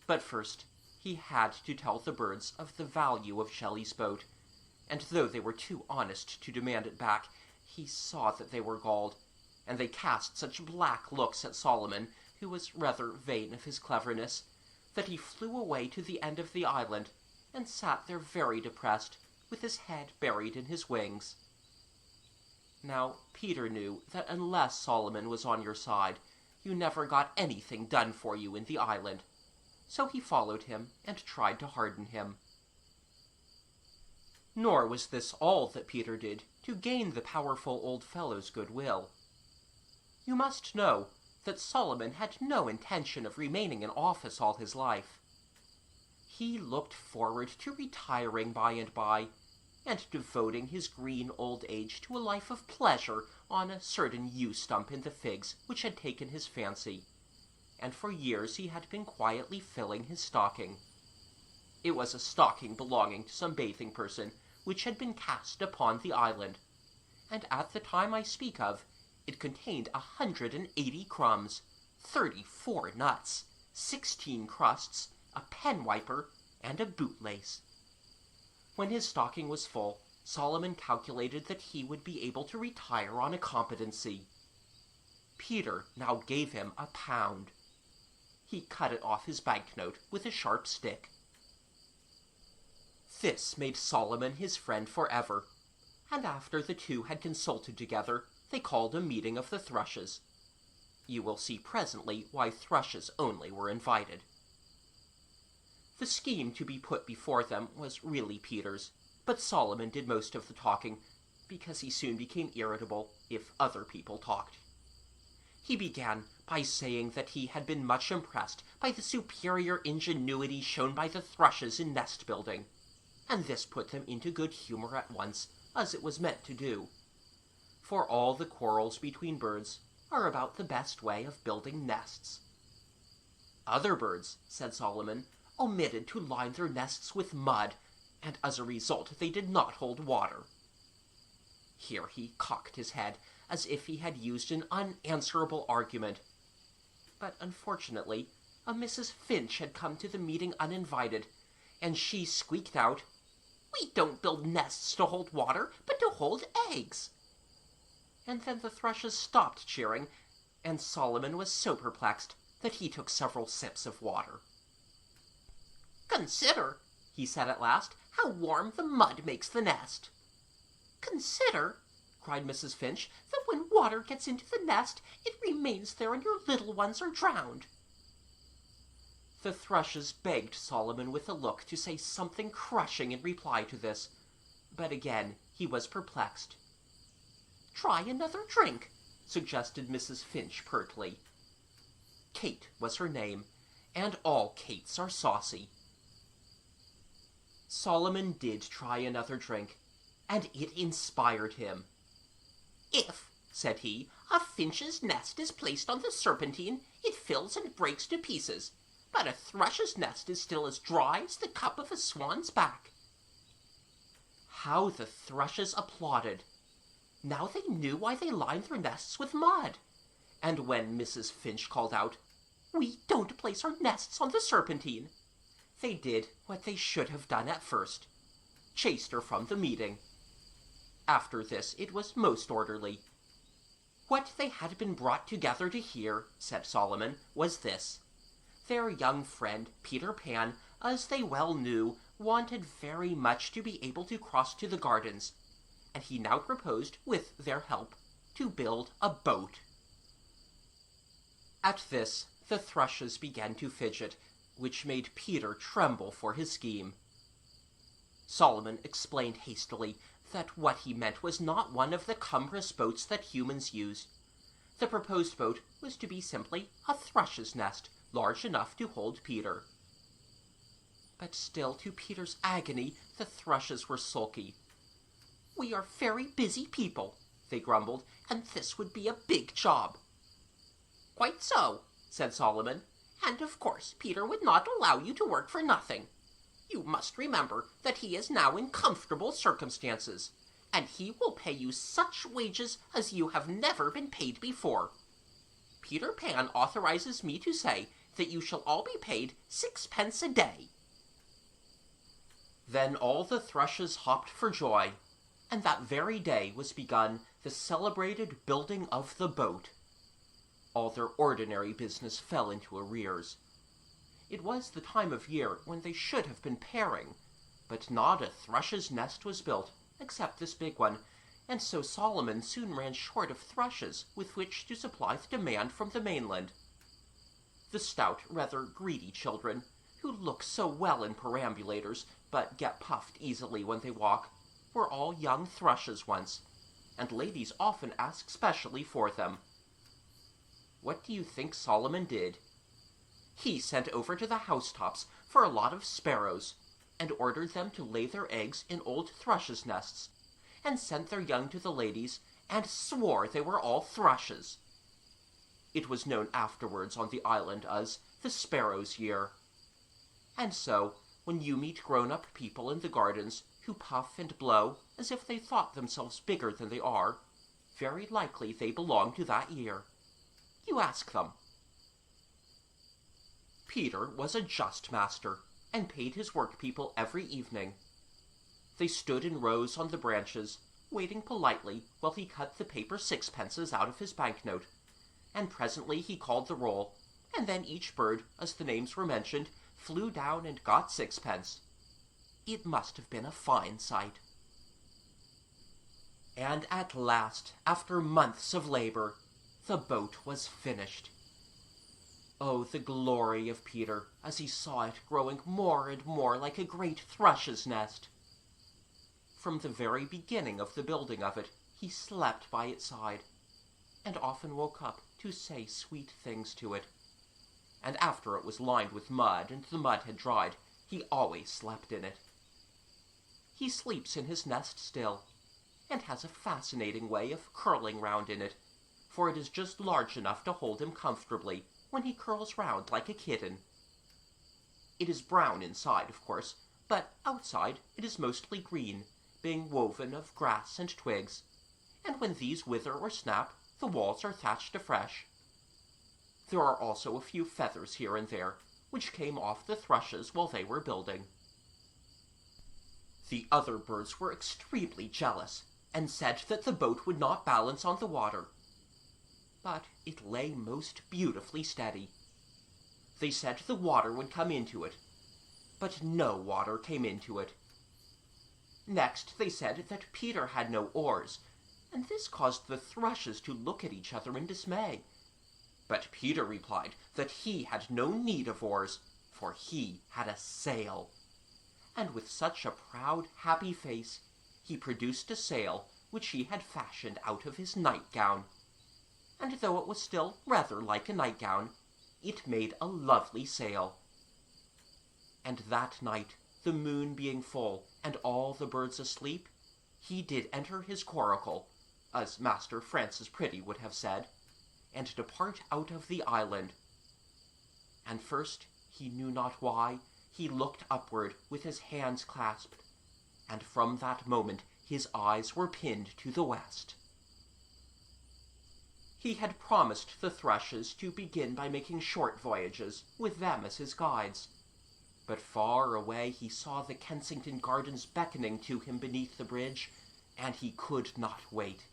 But first he had to tell the birds of the value of Shelley's boat, and though they were too honest to demand it back, he saw that they were galled, and they cast such black looks at Solomon, who was rather vain of his cleverness, that he flew away to the end of the island, and sat there very depressed, with his head buried in his wings. Now, Peter knew that unless Solomon was on your side, you never got anything done for you in the island, so he followed him and tried to harden him. Nor was this all that Peter did to gain the powerful old fellow's goodwill. You must know that Solomon had no intention of remaining in office all his life. He looked forward to retiring by and by, and devoting his green old age to a life of pleasure on a certain yew stump in the figs which had taken his fancy, and for years he had been quietly filling his stocking. It was a stocking belonging to some bathing person, which had been cast upon the island, and at the time I speak of, it contained 180 crumbs, 34 nuts, 16 crusts, a pen wiper, and a bootlace. When his stocking was full, Solomon calculated that he would be able to retire on a competency. Peter now gave him £1. He cut it off his banknote with a sharp stick. This made Solomon his friend forever, and after the two had consulted together, they called a meeting of the thrushes. You will see presently why thrushes only were invited. The scheme to be put before them was really Peter's, but Solomon did most of the talking, because he soon became irritable if other people talked. He began by saying that he had been much impressed by the superior ingenuity shown by the thrushes in nest building, and this put them into good humor at once, as it was meant to do. For all the quarrels between birds are about the best way of building nests. Other birds, said Solomon, omitted to line their nests with mud, and as a result they did not hold water. Here he cocked his head, as if he had used an unanswerable argument. But unfortunately, a Mrs. Finch had come to the meeting uninvited, and she squeaked out, "We don't build nests to hold water, but to hold eggs." And then the thrushes stopped cheering, and Solomon was so perplexed that he took several sips of water. "Consider," he said at last, "how warm the mud makes the nest." "Consider," cried Mrs. Finch, "that when water gets into the nest, it remains there and your little ones are drowned." The thrushes begged Solomon with a look to say something crushing in reply to this, but again he was perplexed. "Try another drink," suggested Mrs. Finch pertly. Kate was her name, and all Kates are saucy. Solomon did try another drink, and it inspired him. "If," said he, "a finch's nest is placed on the Serpentine, it fills and breaks to pieces, but a thrush's nest is still as dry as the cup of a swan's back." How the thrushes applauded! Now they knew why they lined their nests with mud. And when Mrs. Finch called out, "We don't place our nests on the Serpentine," they did what they should have done at first, chased her from the meeting. After this it was most orderly. What they had been brought together to hear, said Solomon, was this. Their young friend, Peter Pan, as they well knew, wanted very much to be able to cross to the gardens, and he now proposed, with their help, to build a boat. At this, the thrushes began to fidget, which made Peter tremble for his scheme. Solomon explained hastily that what he meant was not one of the cumbrous boats that humans use. The proposed boat was to be simply a thrush's nest, large enough to hold Peter. But still, to Peter's agony, the thrushes were sulky. "We are very busy people," they grumbled, "and this would be a big job." "Quite so," said Solomon, "and of course Peter would not allow you to work for nothing. You must remember that he is now in comfortable circumstances, and he will pay you such wages as you have never been paid before. Peter Pan authorizes me to say that you shall all be paid 6 pence a day." Then all the thrushes hopped for joy, and that very day was begun the celebrated building of the boat. All their ordinary business fell into arrears. It was the time of year when they should have been pairing, but not a thrush's nest was built, except this big one, and so Solomon soon ran short of thrushes with which to supply the demand from the mainland. The stout, rather greedy children, who look so well in perambulators, but get puffed easily when they walk, were all young thrushes once, and ladies often ask specially for them. What do you think Solomon did? He sent over to the housetops for a lot of sparrows, and ordered them to lay their eggs in old thrushes' nests, and sent their young to the ladies, and swore they were all thrushes. It was known afterwards on the island as the Sparrow's Year. And so, when you meet grown-up people in the gardens who puff and blow as if they thought themselves bigger than they are, very likely they belong to that year. You ask them. Peter was a just master, and paid his workpeople every evening. They stood in rows on the branches, waiting politely while he cut the paper sixpences out of his banknote, and presently he called the roll, and then each bird, as the names were mentioned, flew down and got 6 pence. It must have been a fine sight. And at last, after months of labor, the boat was finished. Oh, the glory of Peter, as he saw it growing more and more like a great thrush's nest. From the very beginning of the building of it, he slept by its side, and often woke up to say sweet things to it. And after it was lined with mud and the mud had dried, he always slept in it. He sleeps in his nest still, and has a fascinating way of curling round in it, for it is just large enough to hold him comfortably when he curls round like a kitten. It is brown inside, of course, but outside it is mostly green, being woven of grass and twigs, and when these wither or snap, the walls are thatched afresh. There are also a few feathers here and there, which came off the thrushes while they were building. The other birds were extremely jealous, and said that the boat would not balance on the water. But it lay most beautifully steady. They said the water would come into it, but no water came into it. Next they said that Peter had no oars, and this caused the thrushes to look at each other in dismay. But Peter replied that he had no need of oars, for he had a sail. And with such a proud, happy face, he produced a sail which he had fashioned out of his nightgown. And though it was still rather like a nightgown, it made a lovely sail. And that night, the moon being full, and all the birds asleep, he did enter his coracle, as Master Francis Pretty would have said, and depart out of the island. And first, he knew not why, he looked upward with his hands clasped, and from that moment his eyes were pinned to the west. He had promised the thrushes to begin by making short voyages, with them as his guides. But far away he saw the Kensington Gardens beckoning to him beneath the bridge, and he could not wait.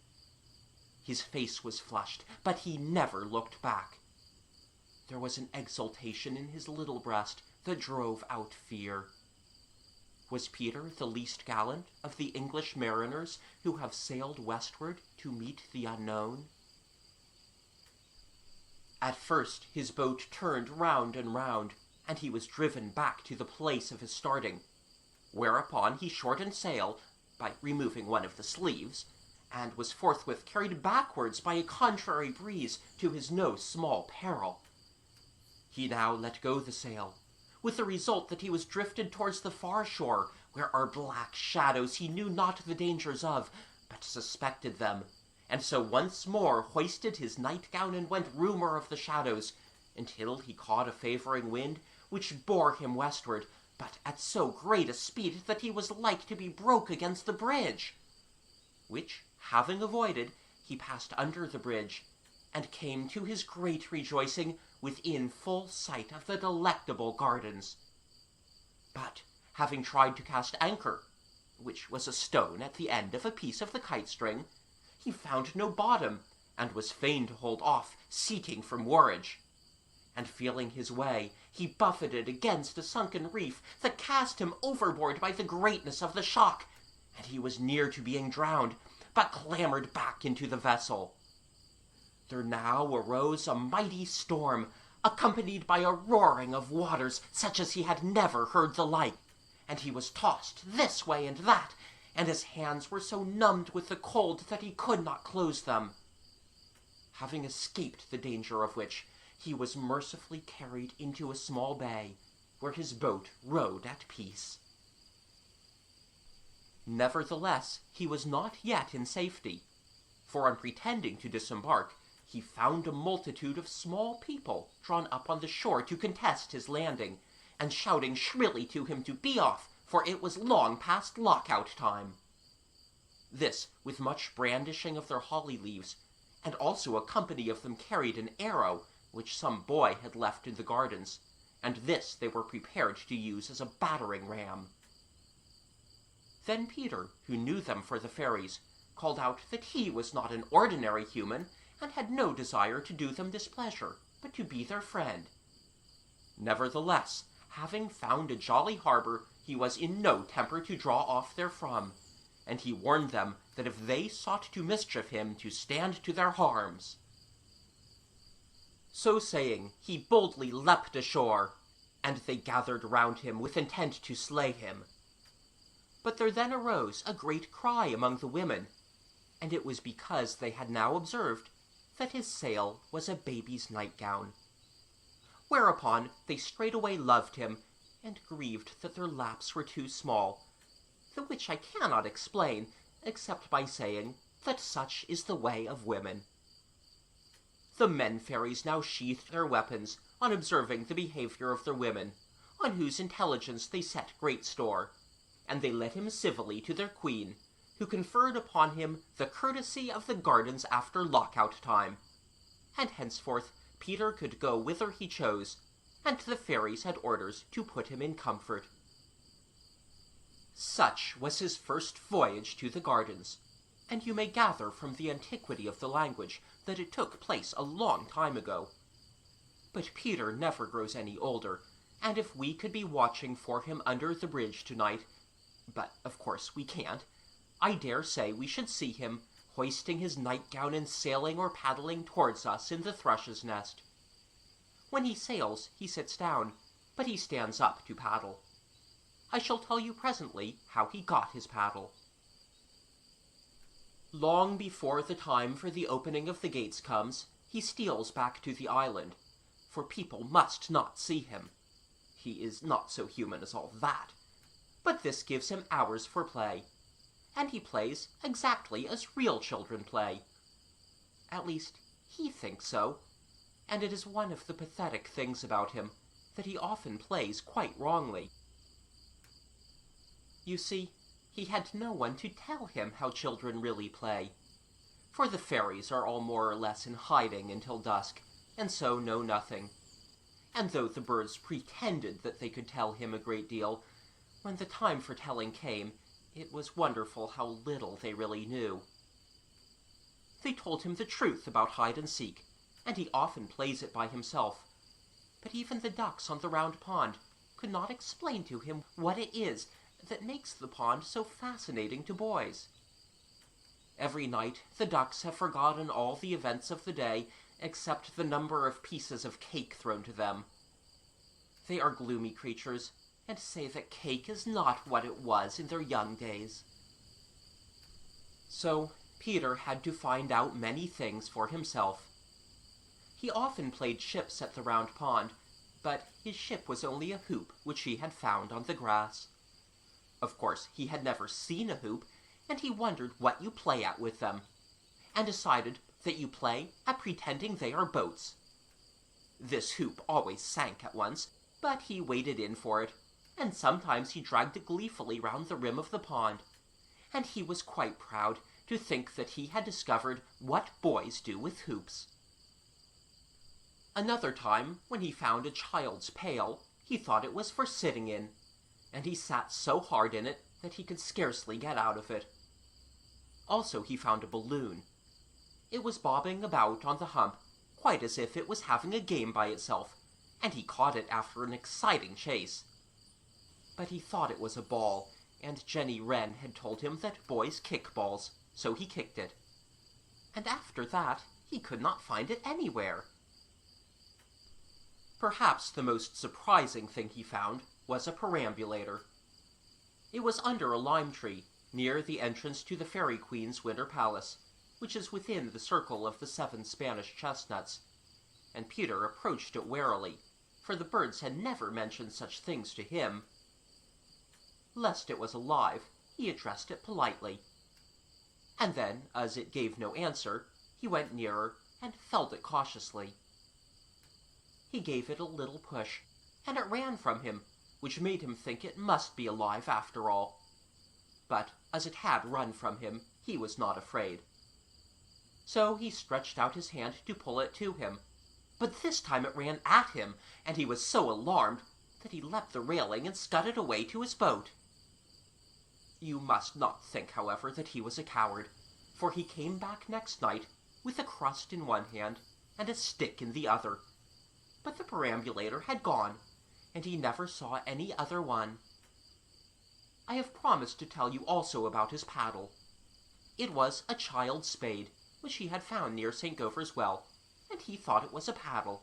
His face was flushed, but he never looked back. There was an exultation in his little breast that drove out fear. Was Peter the least gallant of the English mariners who have sailed westward to meet the unknown? At first his boat turned round and round, and he was driven back to the place of his starting, whereupon he shortened sail by removing one of the sleeves, and was forthwith carried backwards by a contrary breeze to his no small peril. He now let go the sail, with the result that he was drifted towards the far shore, where are black shadows he knew not the dangers of, but suspected them, and so once more hoisted his nightgown and went rumour of the shadows, until he caught a favouring wind, which bore him westward, but at so great a speed that he was like to be broke against the bridge, which, having avoided, he passed under the bridge, and came to his great rejoicing within full sight of the delectable gardens. But, having tried to cast anchor, which was a stone at the end of a piece of the kite-string, he found no bottom, and was fain to hold off, seeking for moorage. And feeling his way, he buffeted against a sunken reef that cast him overboard by the greatness of the shock, and he was near to being drowned, but clambered back into the vessel. There now arose a mighty storm, accompanied by a roaring of waters such as he had never heard the like, and he was tossed this way and that, and his hands were so numbed with the cold that he could not close them. Having escaped the danger of which, he was mercifully carried into a small bay, where his boat rode at peace. Nevertheless, he was not yet in safety, for on pretending to disembark, he found a multitude of small people drawn up on the shore to contest his landing, and shouting shrilly to him to be off, for it was long past lockout time. This, with much brandishing of their holly leaves, and also a company of them carried an arrow, which some boy had left in the gardens, and this they were prepared to use as a battering ram. Then Peter, who knew them for the fairies, called out that he was not an ordinary human, and had no desire to do them displeasure, but to be their friend. Nevertheless, having found a jolly harbour, he was in no temper to draw off therefrom, and he warned them that if they sought to mischief him, to stand to their harms. So saying, he boldly leapt ashore, and they gathered round him with intent to slay him. But there then arose a great cry among the women, and it was because they had now observed that his sail was a baby's nightgown. Whereupon they straightway loved him, and grieved that their laps were too small, the which I cannot explain, except by saying that such is the way of women. The men-fairies now sheathed their weapons on observing the behaviour of their women, on whose intelligence they set great store, and they led him civilly to their queen, who conferred upon him the courtesy of the gardens after lockout time, and henceforth Peter could go whither he chose, and the fairies had orders to put him in comfort. Such was his first voyage to the gardens, and you may gather from the antiquity of the language that it took place a long time ago. But Peter never grows any older, and if we could be watching for him under the bridge tonight, but of course we can't, I dare say we should see him hoisting his nightgown and sailing or paddling towards us in the thrush's nest. When he sails, he sits down, but he stands up to paddle. I shall tell you presently how he got his paddle. Long before the time for the opening of the gates comes, he steals back to the island, for people must not see him. He is not so human as all that, but this gives him hours for play, and he plays exactly as real children play. At least, he thinks so, and it is one of the pathetic things about him that he often plays quite wrongly. You see, he had no one to tell him how children really play, for the fairies are all more or less in hiding until dusk, and so know nothing. And though the birds pretended that they could tell him a great deal, when the time for telling came, it was wonderful how little they really knew. They told him the truth about hide-and-seek, and he often plays it by himself. But even the ducks on the round pond could not explain to him what it is that makes the pond so fascinating to boys. Every night the ducks have forgotten all the events of the day except the number of pieces of cake thrown to them. They are gloomy creatures, and say that cake is not what it was in their young days. So Peter had to find out many things for himself. He often played ships at the round pond, but his ship was only a hoop which he had found on the grass. Of course, he had never seen a hoop, and he wondered what you play at with them, and decided that you play at pretending they are boats. This hoop always sank at once, but he waded in for it, and sometimes he dragged it gleefully round the rim of the pond, and he was quite proud to think that he had discovered what boys do with hoops. Another time, when he found a child's pail, he thought it was for sitting in, and he sat so hard in it that he could scarcely get out of it. Also he found a balloon. It was bobbing about on the hump, quite as if it was having a game by itself, and he caught it after an exciting chase. But he thought it was a ball, and Jenny Wren had told him that boys kick balls, so he kicked it. And after that, he could not find it anywhere. Perhaps the most surprising thing he found was a perambulator. It was under a lime tree, near the entrance to the Fairy Queen's winter palace, which is within the circle of the 7 Spanish chestnuts, and Peter approached it warily, for the birds had never mentioned such things to him. Lest it was alive, he addressed it politely. And then, as it gave no answer, he went nearer and felt it cautiously. He gave it a little push, and it ran from him, which made him think it must be alive after all. But as it had run from him, he was not afraid. So he stretched out his hand to pull it to him, but this time it ran at him, and he was so alarmed that he leapt the railing and scudded away to his boat. You must not think, however, that he was a coward, for he came back next night with a crust in one hand and a stick in the other. But the perambulator had gone, and he never saw any other one. I have promised to tell you also about his paddle. It was a child's spade, which he had found near St. Gopher's Well, and he thought it was a paddle.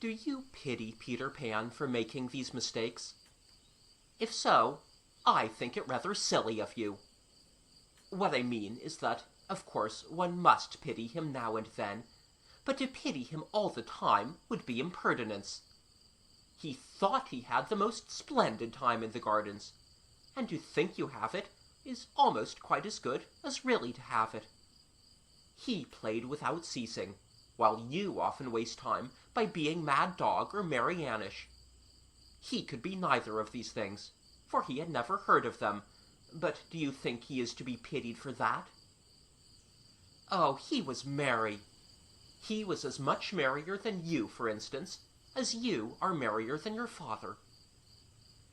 Do you pity Peter Pan for making these mistakes? If so, I think it rather silly of you. What I mean is that, of course, one must pity him now and then, but to pity him all the time would be impertinence. He thought he had the most splendid time in the gardens, and to think you have it is almost quite as good as really to have it. He played without ceasing, while you often waste time by being Mad Dog or Mary Annish. He could be neither of these things, for he had never heard of them, but do you think he is to be pitied for that? Oh, he was merry. He was as much merrier than you, for instance, as you are merrier than your father.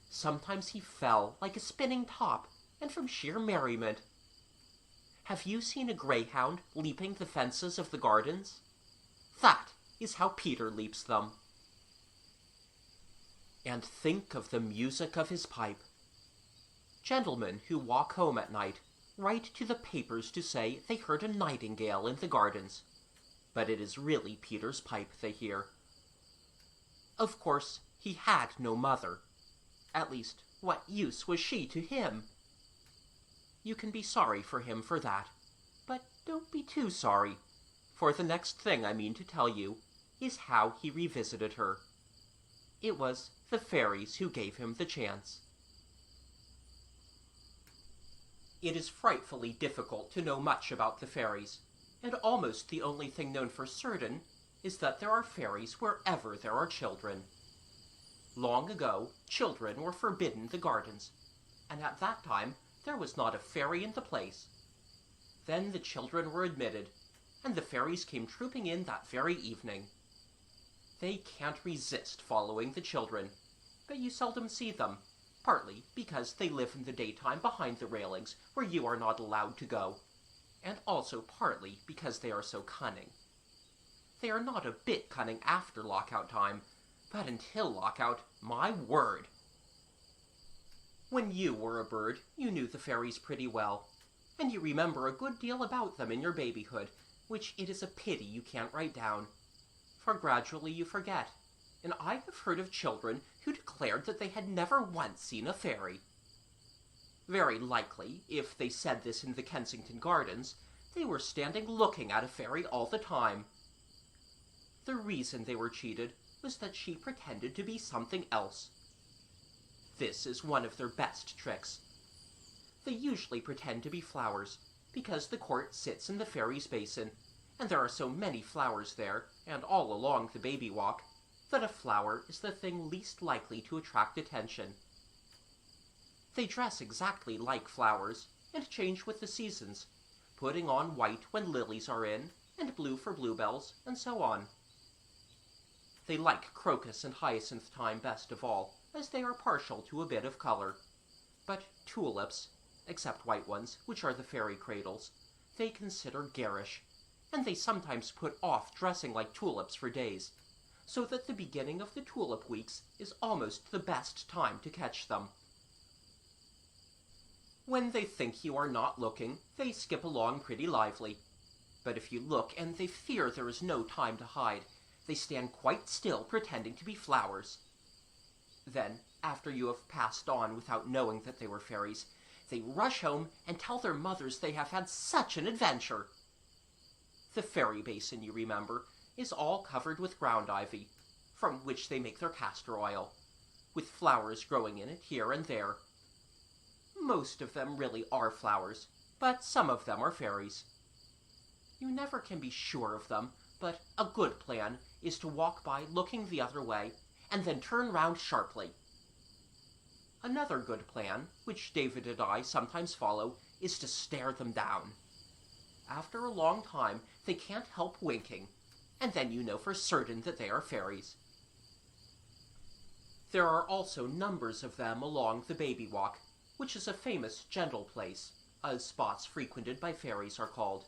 Sometimes he fell like a spinning top, and from sheer merriment. Have you seen a greyhound leaping the fences of the gardens? That is how Peter leaps them. And think of the music of his pipe. Gentlemen who walk home at night write to the papers to say they heard a nightingale in the gardens, but it is really Peter's pipe they hear. Of course, he had no mother. At least, what use was she to him? You can be sorry for him for that, but don't be too sorry, for the next thing I mean to tell you is how he revisited her. It was the fairies who gave him the chance. It is frightfully difficult to know much about the fairies, and almost the only thing known for certain is that there are fairies wherever there are children. Long ago, children were forbidden the gardens, and at that time there was not a fairy in the place. Then the children were admitted, and the fairies came trooping in that very evening. They can't resist following the children, but you seldom see them, partly because they live in the daytime behind the railings where you are not allowed to go, and also partly because they are so cunning. They are not a bit cunning after lockout time, but until lockout, my word! When you were a bird, you knew the fairies pretty well, and you remember a good deal about them in your babyhood, which it is a pity you can't write down, for gradually you forget, and I have heard of children who declared that they had never once seen a fairy. Very likely, if they said this in the Kensington Gardens, they were standing looking at a fairy all the time. The reason they were cheated was that she pretended to be something else. This is one of their best tricks. They usually pretend to be flowers, because the court sits in the fairies' basin, and there are so many flowers there, and all along the baby walk, that a flower is the thing least likely to attract attention. They dress exactly like flowers, and change with the seasons, putting on white when lilies are in, and blue for bluebells, and so on. They like crocus and hyacinth time best of all, as they are partial to a bit of color. But tulips, except white ones, which are the fairy cradles, they consider garish, and they sometimes put off dressing like tulips for days, so that the beginning of the tulip weeks is almost the best time to catch them. When they think you are not looking, they skip along pretty lively. But if you look and they fear there is no time to hide, they stand quite still pretending to be flowers. Then, after you have passed on without knowing that they were fairies, they rush home and tell their mothers they have had such an adventure. The fairy basin, you remember, is all covered with ground ivy, from which they make their castor oil, with flowers growing in it here and there. Most of them really are flowers, but some of them are fairies. You never can be sure of them, but a good plan is to walk by looking the other way, and then turn round sharply. Another good plan, which David and I sometimes follow, is to stare them down. After a long time, they can't help winking, and then you know for certain that they are fairies. There are also numbers of them along the baby walk, which is a famous gentle place, as spots frequented by fairies are called.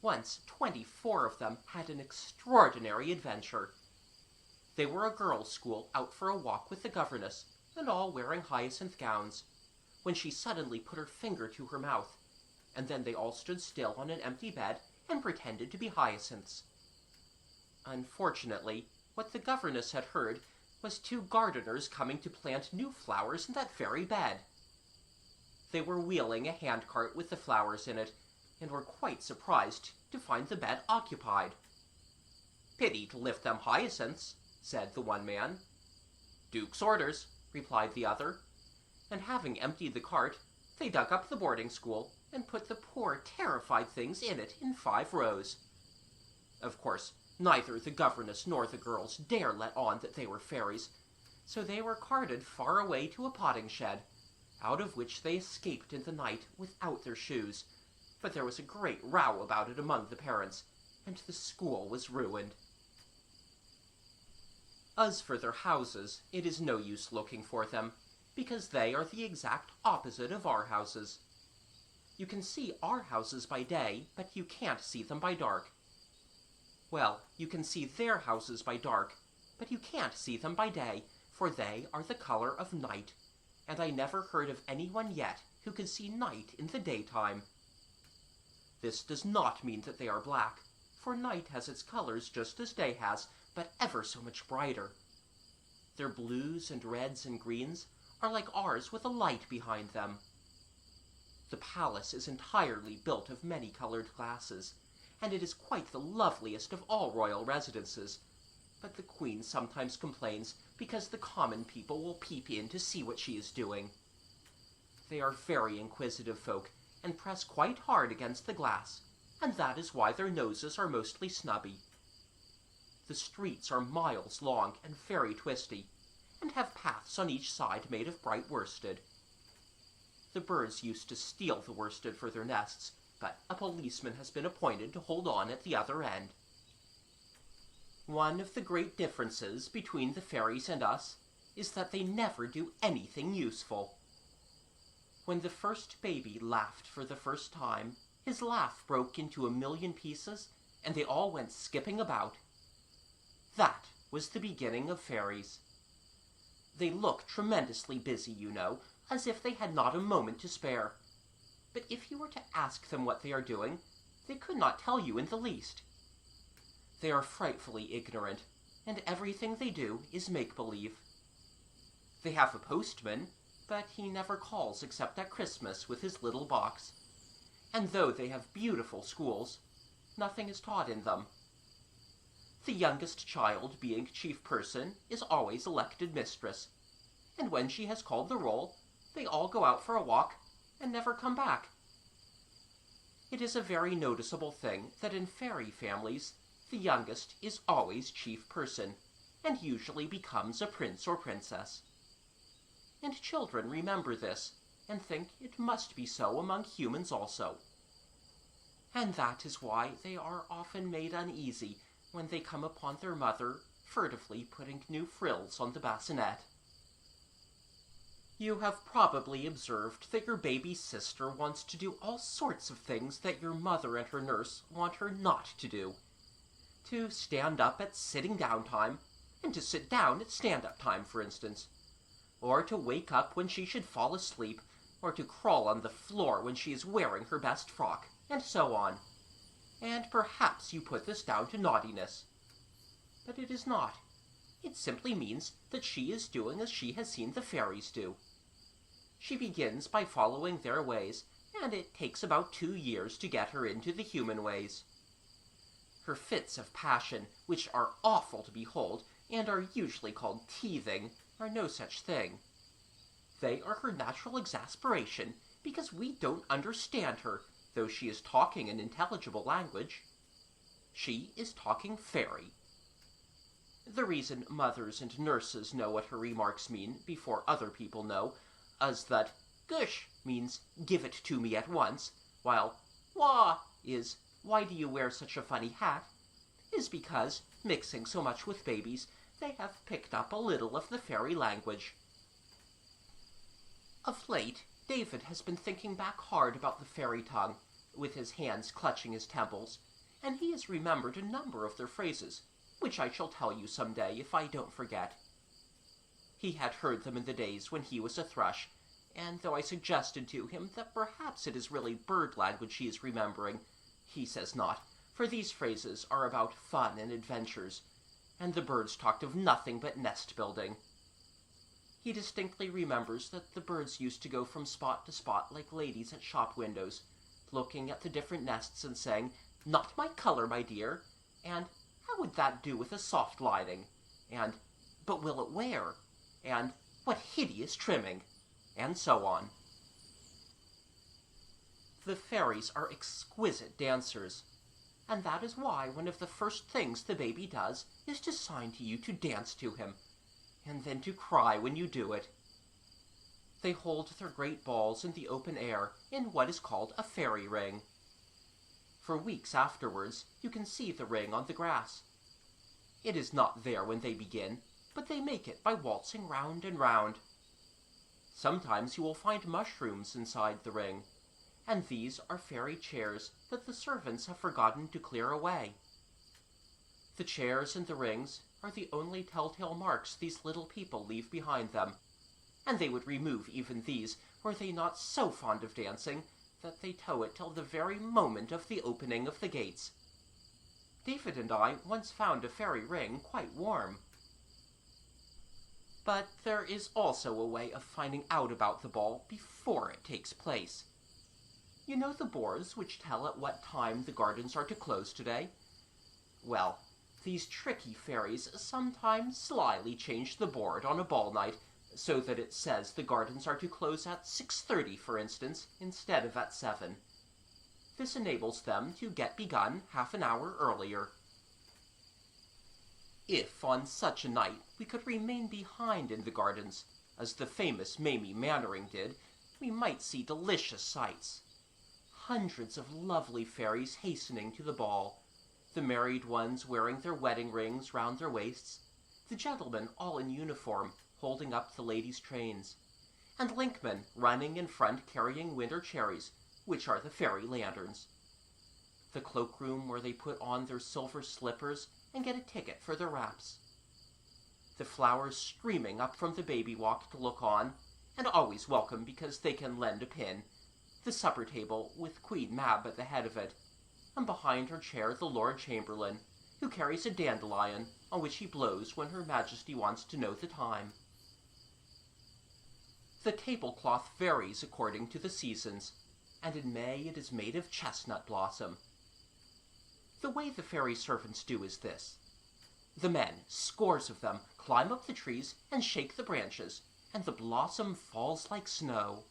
Once 24 of them had an extraordinary adventure. They were a girls' school out for a walk with the governess, and all wearing hyacinth gowns, when she suddenly put her finger to her mouth, and then they all stood still on an empty bed and pretended to be hyacinths. Unfortunately, what the governess had heard was 2 gardeners coming to plant new flowers in that very bed. They were wheeling a handcart with the flowers in it, and were quite surprised to find the bed occupied. "Pity to lift them hyacinths," said the one man. "Duke's orders," replied the other, and having emptied the cart, they dug up the boarding school and put the poor terrified things in it in 5 rows. Of course, neither the governess nor the girls dare let on that they were fairies, so they were carted far away to a potting shed, out of which they escaped in the night without their shoes, but there was a great row about it among the parents, and the school was ruined. As for their houses, it is no use looking for them, because they are the exact opposite of our houses. You can see our houses by day, but you can't see them by dark. Well, you can see their houses by dark, but you can't see them by day, for they are the color of night, and I never heard of anyone yet who could see night in the daytime. This does not mean that they are black, for night has its colors just as day has, but ever so much brighter, Their blues and reds and greens are like ours with a light behind them. The palace is entirely built of many-colored glasses, and it is quite the loveliest of all royal residences, but the Queen sometimes complains because the common people will peep in to see what she is doing. They are very inquisitive folk, and press quite hard against the glass, and that is why their noses are mostly snubby. The streets are miles long and very twisty, and have paths on each side made of bright worsted. The birds used to steal the worsted for their nests, but a policeman has been appointed to hold on at the other end. One of the great differences between the fairies and us is that they never do anything useful. When the first baby laughed for the first time, his laugh broke into 1,000,000 pieces, and they all went skipping about. That was the beginning of fairies. They look tremendously busy, you know, as if they had not a moment to spare. But if you were to ask them what they are doing, they could not tell you in the least. They are frightfully ignorant, and everything they do is make-believe. They have a postman, but he never calls except at Christmas with his little box. And though they have beautiful schools, nothing is taught in them. The youngest child, being chief person, is always elected mistress, and when she has called the roll, they all go out for a walk and never come back. It is a very noticeable thing that in fairy families the youngest is always chief person, and usually becomes a prince or princess. And children remember this, and think it must be so among humans also. And that is why they are often made uneasy when they come upon their mother furtively putting new frills on the bassinet. You have probably observed that your baby sister wants to do all sorts of things that your mother and her nurse want her not to do. To stand up at sitting down time, and to sit down at stand-up time, for instance. Or to wake up when she should fall asleep, or to crawl on the floor when she is wearing her best frock, and so on. And perhaps you put this down to naughtiness. But it is not. It simply means that she is doing as she has seen the fairies do. She begins by following their ways, and it takes about 2 years to get her into the human ways. Her fits of passion, which are awful to behold, and are usually called teething, are no such thing. They are her natural exasperation, because we don't understand her, though she is talking an intelligible language. She is talking fairy. The reason mothers and nurses know what her remarks mean before other people know is that gush means give it to me at once, while wah is why do you wear such a funny hat, is because, mixing so much with babies, they have picked up a little of the fairy language. Of late, David has been thinking back hard about the fairy tongue, with his hands clutching his temples, and he has remembered a number of their phrases, which I shall tell you some day if I don't forget. He had heard them in the days when he was a thrush, and though I suggested to him that perhaps it is really bird language he is remembering, he says not, for these phrases are about fun and adventures, and the birds talked of nothing but nest-building. He distinctly remembers that the birds used to go from spot to spot like ladies at shop windows, looking at the different nests and saying, "Not my color, my dear," and "How would that do with a soft lining?" and "But will it wear?" and "What hideous trimming?" and so on. The fairies are exquisite dancers, and that is why one of the first things the baby does is to sign to you to dance to him, and then to cry when you do it. They hold their great balls in the open air in what is called a fairy ring. For weeks afterwards you can see the ring on the grass. It is not there when they begin, but they make it by waltzing round and round. Sometimes you will find mushrooms inside the ring, and these are fairy chairs that the servants have forgotten to clear away. The chairs and the rings are the only telltale marks these little people leave behind them, and they would remove even these were they not so fond of dancing that they tow it till the very moment of the opening of the gates. David and I once found a fairy ring quite warm. But there is also a way of finding out about the ball before it takes place. You know the boards which tell at what time the gardens are to close today? Well, these tricky fairies sometimes slyly change the board on a ball night so that it says the gardens are to close at 6:30, for instance, instead of at 7. This enables them to get begun half an hour earlier. If on such a night we could remain behind in the gardens, as the famous Mamie Mannering did, we might see delicious sights. Hundreds of lovely fairies hastening to the ball, the married ones wearing their wedding rings round their waists, the gentlemen all in uniform holding up the ladies' trains, and linkmen running in front carrying winter cherries, which are the fairy lanterns. The cloakroom where they put on their silver slippers and get a ticket for their wraps. The flowers streaming up from the baby walk to look on, and always welcome because they can lend a pin. The supper table with Queen Mab at the head of it, and behind her chair the Lord Chamberlain, who carries a dandelion on which he blows when Her Majesty wants to know the time. The tablecloth varies according to the seasons, and in May it is made of chestnut blossom. The way the fairy servants do is this. The men, scores of them, climb up the trees and shake the branches, and the blossom falls like snow.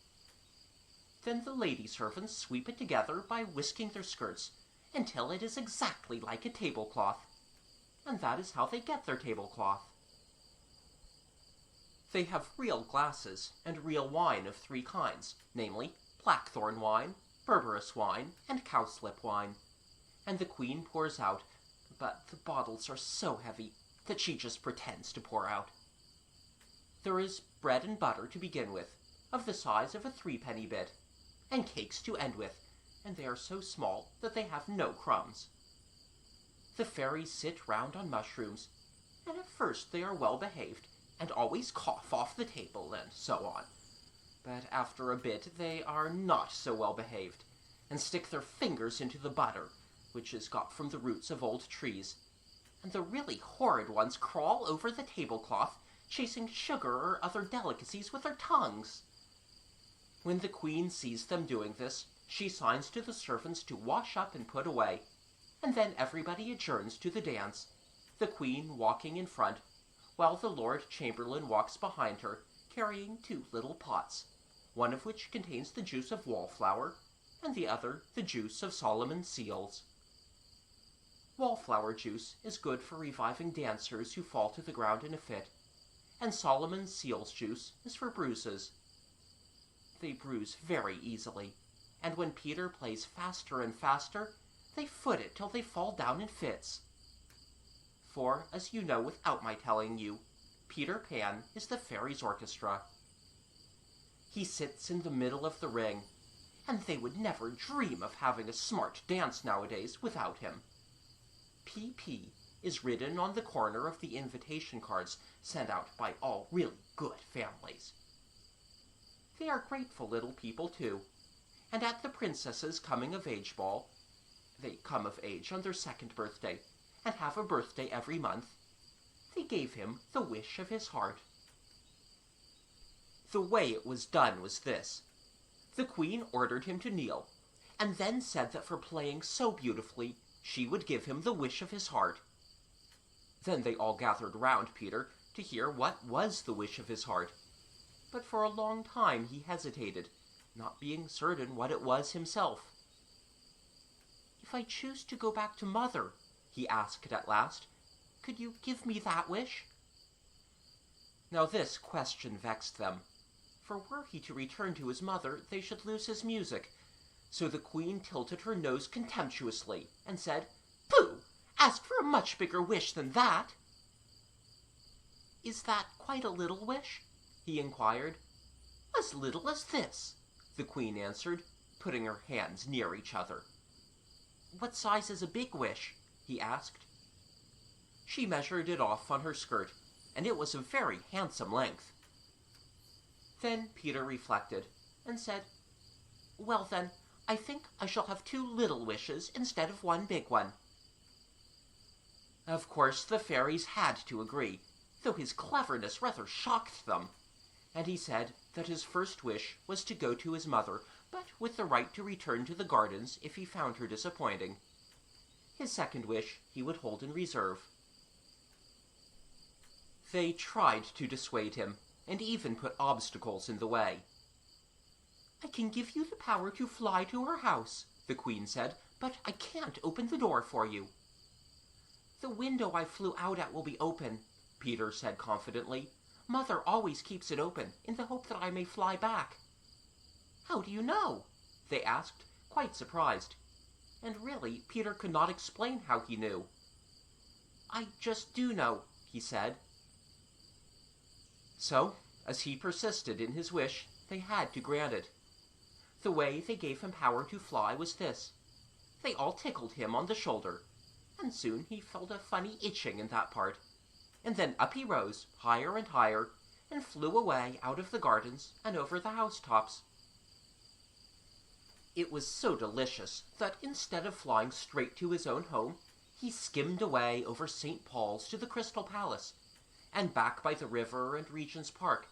Then the lady servants sweep it together by whisking their skirts until it is exactly like a tablecloth, and that is how they get their tablecloth. They have real glasses and real wine of 3 kinds, namely blackthorn wine, berberis wine, and cowslip wine, and the queen pours out, but the bottles are so heavy that she just pretends to pour out. There is bread and butter to begin with, of the size of a 3-penny bit, and cakes to end with, and they are so small that they have no crumbs. The fairies sit round on mushrooms, and at first they are well behaved, and always cough off the table, and so on. But after a bit they are not so well behaved, and stick their fingers into the butter, which is got from the roots of old trees, and the really horrid ones crawl over the tablecloth, chasing sugar or other delicacies with their tongues. When the queen sees them doing this, she signs to the servants to wash up and put away, and then everybody adjourns to the dance, the queen walking in front, while the Lord Chamberlain walks behind her, carrying 2 little pots, one of which contains the juice of wallflower, and the other the juice of Solomon's seals. Wallflower juice is good for reviving dancers who fall to the ground in a fit, and Solomon's seals juice is for bruises. They bruise very easily, and when Peter plays faster and faster, they foot it till they fall down in fits. For, as you know without my telling you, Peter Pan is the fairies' orchestra. He sits in the middle of the ring, and they would never dream of having a smart dance nowadays without him. P.P. is written on the corner of the invitation cards sent out by all really good families. They are grateful little people, too, and at the princess's coming-of-age ball, they come of age on their 2nd birthday, and have a birthday every month, they gave him the wish of his heart. The way it was done was this. The queen ordered him to kneel, and then said that for playing so beautifully, she would give him the wish of his heart. Then they all gathered round Peter to hear what was the wish of his heart, but for a long time he hesitated, not being certain what it was himself. "If I choose to go back to Mother," he asked at last, "could you give me that wish?" Now this question vexed them, for were he to return to his mother, they should lose his music. So the queen tilted her nose contemptuously, and said, "Pooh! Ask for a much bigger wish than that." "Is that quite a little wish?" he inquired. "As little as this," the queen answered, putting her hands near each other. "What size is a big wish?" he asked. She measured it off on her skirt, and it was a very handsome length. Then Peter reflected, and said, "Well then, I think I shall have 2 little wishes instead of 1 big one." Of course the fairies had to agree, though his cleverness rather shocked them, and he said that his first wish was to go to his mother, but with the right to return to the gardens if he found her disappointing. His second wish he would hold in reserve. They tried to dissuade him, and even put obstacles in the way. "I can give you the power to fly to her house," the Queen said, "but I can't open the door for you." "The window I flew out at will be open," Peter said confidently. "Mother always keeps it open, in the hope that I may fly back." "How do you know?" they asked, quite surprised. And really, Peter could not explain how he knew. "I just do know," he said. So, as he persisted in his wish, they had to grant it. The way they gave him power to fly was this. They all tickled him on the shoulder, and soon he felt a funny itching in that part. And then up he rose, higher and higher, and flew away out of the gardens and over the housetops. It was so delicious that instead of flying straight to his own home, he skimmed away over St. Paul's to the Crystal Palace, and back by the river and Regent's Park.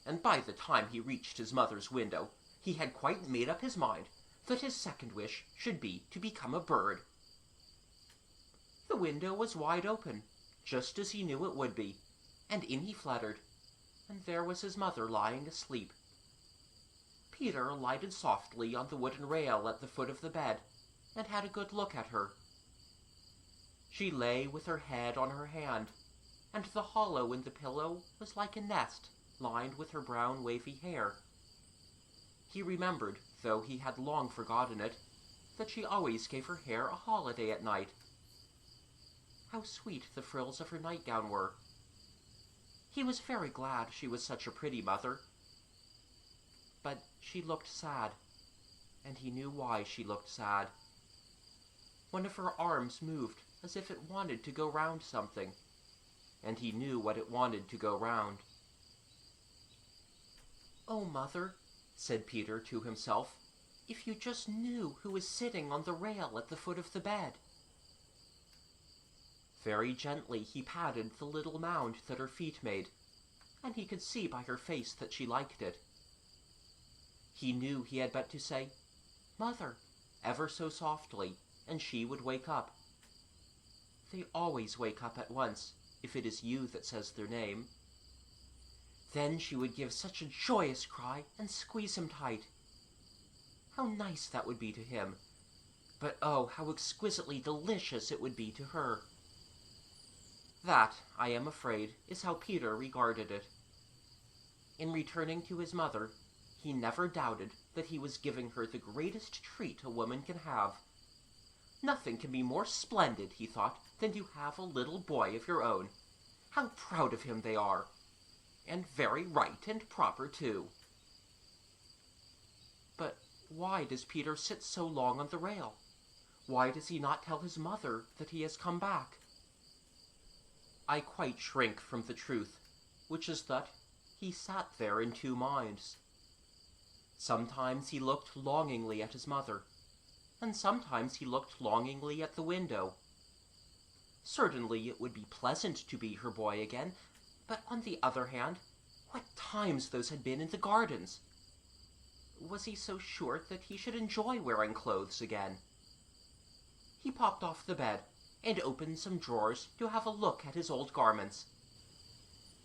And by the time he reached his mother's window, he had quite made up his mind that his second wish should be to become a bird. The window was wide open, just as he knew it would be, and in he fluttered, and there was his mother lying asleep. Peter alighted softly on the wooden rail at the foot of the bed, and had a good look at her. She lay with her head on her hand, and the hollow in the pillow was like a nest lined with her brown wavy hair. He remembered, though he had long forgotten it, that she always gave her hair a holiday at night. How sweet the frills of her nightgown were. He was very glad she was such a pretty mother. But she looked sad, and he knew why she looked sad. One of her arms moved as if it wanted to go round something, and he knew what it wanted to go round. "Oh, Mother," said Peter to himself, "if you just knew who was sitting on the rail at the foot of the bed." Very gently he patted the little mound that her feet made, and he could see by her face that she liked it. He knew he had but to say, "Mother," ever so softly, and she would wake up. They always wake up at once, if it is you that says their name. Then she would give such a joyous cry and squeeze him tight. How nice that would be to him, but oh, how exquisitely delicious it would be to her. That, I am afraid, is how Peter regarded it. In returning to his mother, he never doubted that he was giving her the greatest treat a woman can have. Nothing can be more splendid, he thought, than to have a little boy of your own. How proud of him they are! And very right and proper, too. But why does Peter sit so long on the rail? Why does he not tell his mother that he has come back? I quite shrink from the truth, which is that he sat there in two minds. Sometimes he looked longingly at his mother, and sometimes he looked longingly at the window. Certainly it would be pleasant to be her boy again, but on the other hand, what times those had been in the gardens! Was he so sure that he should enjoy wearing clothes again? He popped off the bed and opened some drawers to have a look at his old garments.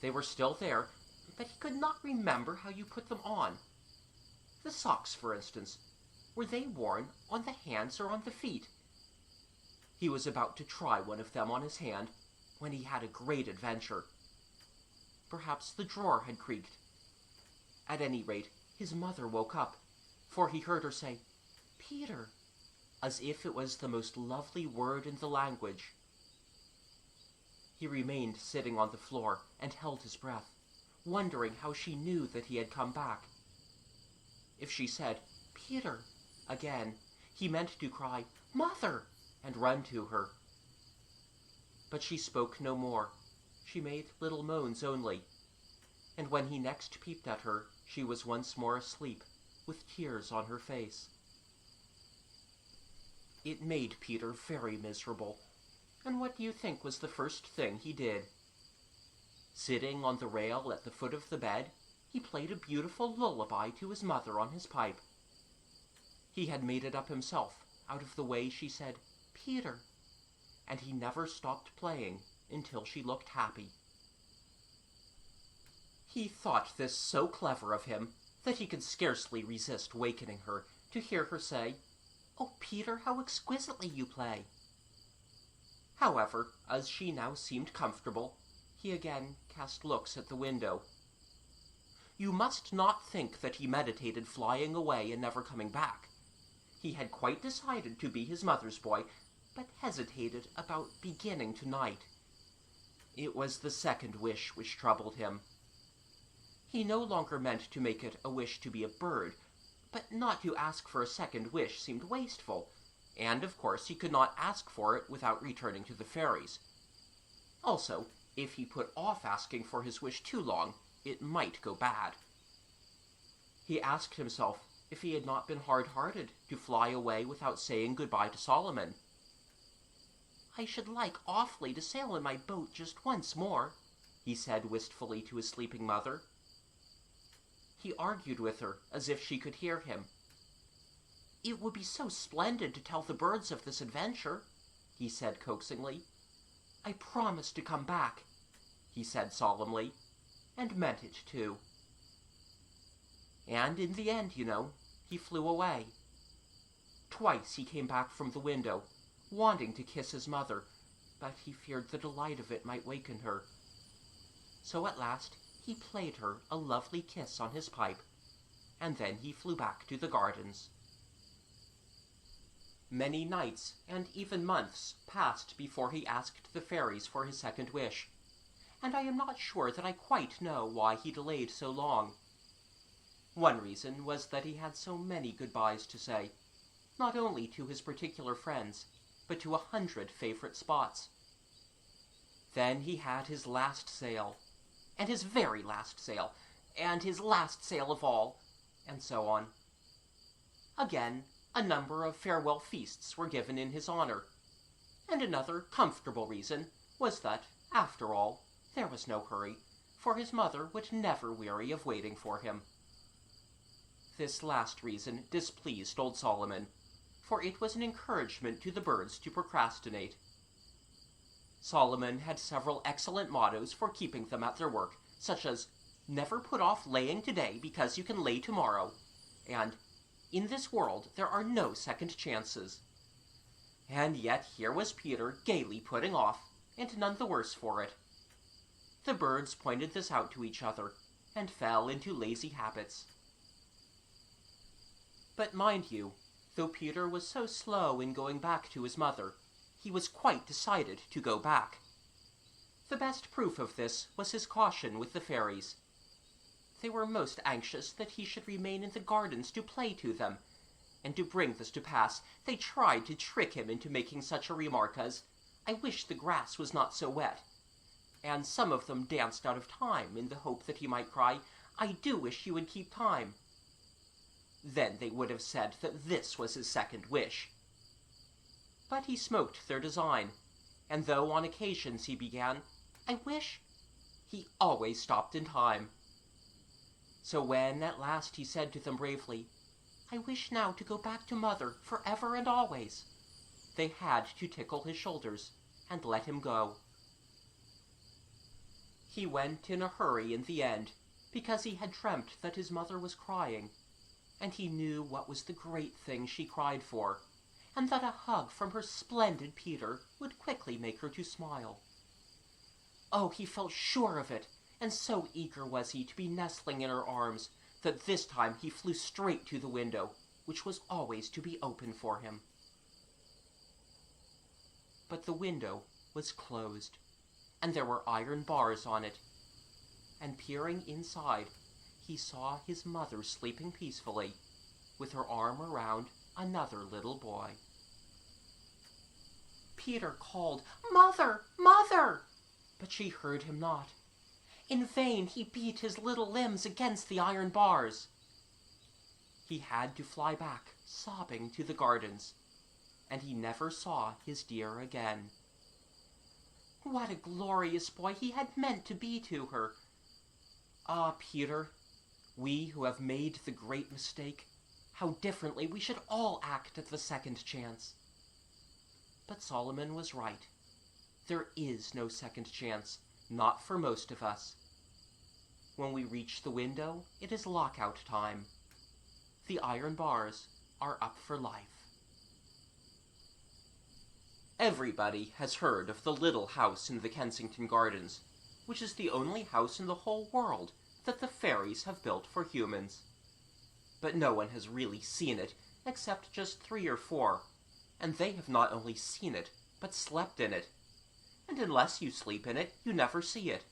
They were still there, but he could not remember how you put them on. The socks, for instance, were they worn on the hands or on the feet? He was about to try one of them on his hand when he had a great adventure. Perhaps the drawer had creaked. At any rate, his mother woke up, for he heard her say, "Peter," as if it was the most lovely word in the language. He remained sitting on the floor and held his breath, wondering how she knew that he had come back. If she said, "Peter," again, he meant to cry, "Mother," and run to her. But she spoke no more. She made little moans only, and when he next peeped at her, she was once more asleep, with tears on her face. It made Peter very miserable, and what do you think was the first thing he did? Sitting on the rail at the foot of the bed, he played a beautiful lullaby to his mother on his pipe. He had made it up himself, out of the way she said, "Peter," and he never stopped playing until she looked happy. He thought this so clever of him that he could scarcely resist wakening her to hear her say, "Oh, Peter, how exquisitely you play." However, as she now seemed comfortable, he again cast looks at the window. You must not think that he meditated flying away and never coming back. He had quite decided to be his mother's boy, but hesitated about beginning tonight. It was the second wish which troubled him. He no longer meant to make it a wish to be a bird, but not to ask for a second wish seemed wasteful, and of course he could not ask for it without returning to the fairies. Also, if he put off asking for his wish too long, it might go bad. He asked himself if he had not been hard-hearted to fly away without saying goodbye to Solomon. "I should like awfully to sail in my boat just once more," he said wistfully to his sleeping mother. He argued with her as if she could hear him. "It would be so splendid to tell the birds of this adventure," he said coaxingly. "I promise to come back," he said solemnly, and meant it too. And in the end, he flew away. Twice he came back from the window, wanting to kiss his mother, but he feared the delight of it might waken her. So at last he played her a lovely kiss on his pipe, and then he flew back to the gardens. Many nights, and even months, passed before he asked the fairies for his second wish, and I am not sure that I quite know why he delayed so long. One reason was that he had so many goodbyes to say, not only to his particular friends, but to 100 favorite spots. Then he had his last sail, and his very last sail, and his last sail of all, and so on. Again, a number of farewell feasts were given in his honor, and another comfortable reason was that, after all, there was no hurry, for his mother would never weary of waiting for him. This last reason displeased old Solomon, for it was an encouragement to the birds to procrastinate. Solomon had several excellent mottos for keeping them at their work, such as, "Never put off laying today because you can lay tomorrow," and "In this world there are no second chances." And yet here was Peter gaily putting off, and none the worse for it. The birds pointed this out to each other, and fell into lazy habits. But mind you, though Peter was so slow in going back to his mother, he was quite decided to go back. The best proof of this was his caution with the fairies. They were most anxious that he should remain in the gardens to play to them, and to bring this to pass, they tried to trick him into making such a remark as, "I wish the grass was not so wet," and some of them danced out of time in the hope that he might cry, "I do wish you would keep time." Then they would have said that this was his second wish. But he smoked their design, and though on occasions he began, "I wish," he always stopped in time. So when at last he said to them bravely, "I wish now to go back to Mother forever and always," they had to tickle his shoulders and let him go. He went in a hurry in the end, because he had dreamt that his mother was crying, and he knew what was the great thing she cried for, and that a hug from her splendid Peter would quickly make her to smile. Oh, he felt sure of it, and so eager was he to be nestling in her arms, that this time he flew straight to the window, which was always to be open for him. But the window was closed, and there were iron bars on it, and peering inside, he saw his mother sleeping peacefully, with her arm around another little boy. Peter called, "Mother! Mother!" but she heard him not. In vain he beat his little limbs against the iron bars. He had to fly back, sobbing, to the gardens, and he never saw his dear again. What a glorious boy he had meant to be to her! Ah, Peter, we who have made the great mistake, how differently we should all act at the second chance. But Solomon was right. There is no second chance, not for most of us. When we reach the window, it is lockout time. The iron bars are up for life. Everybody has heard of the little house in the Kensington Gardens, which is the only house in the whole world that the fairies have built for humans. But no one has really seen it, except just 3 or 4, and they have not only seen it, but slept in it. And unless you sleep in it, you never see it.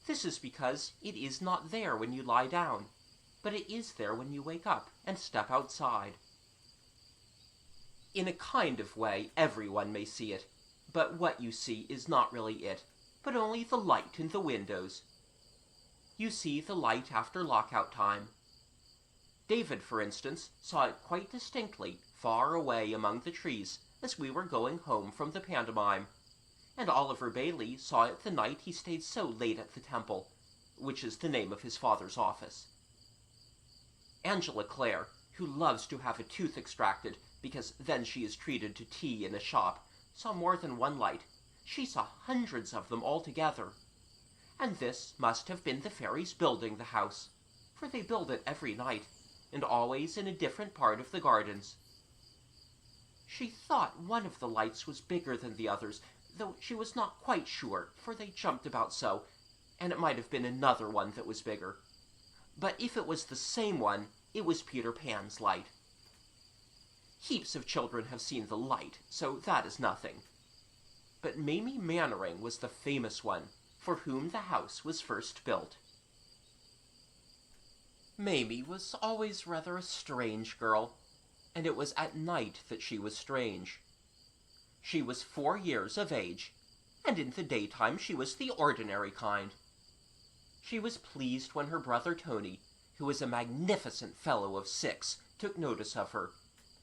This is because it is not there when you lie down, but it is there when you wake up and step outside. In a kind of way, everyone may see it, but what you see is not really it, but only the light in the windows. You see the light after lockout time. David, for instance, saw it quite distinctly, far away among the trees, as we were going home from the pantomime, and Oliver Bailey saw it the night he stayed so late at the Temple, which is the name of his father's office. Angela Clare, who loves to have a tooth extracted, because then she is treated to tea in a shop, saw more than one light. She saw hundreds of them altogether. And this must have been the fairies building the house, for they build it every night, and always in a different part of the gardens. She thought one of the lights was bigger than the others, though she was not quite sure, for they jumped about so, and it might have been another one that was bigger. But if it was the same one, it was Peter Pan's light. Heaps of children have seen the light, so that is nothing. But Mamie Mannering was the famous one, for whom the house was first built. Mamie was always rather a strange girl, and it was at night that she was strange. She was 4 years of age, and in the daytime she was the ordinary kind. She was pleased when her brother Tony, who was a magnificent fellow of 6, took notice of her,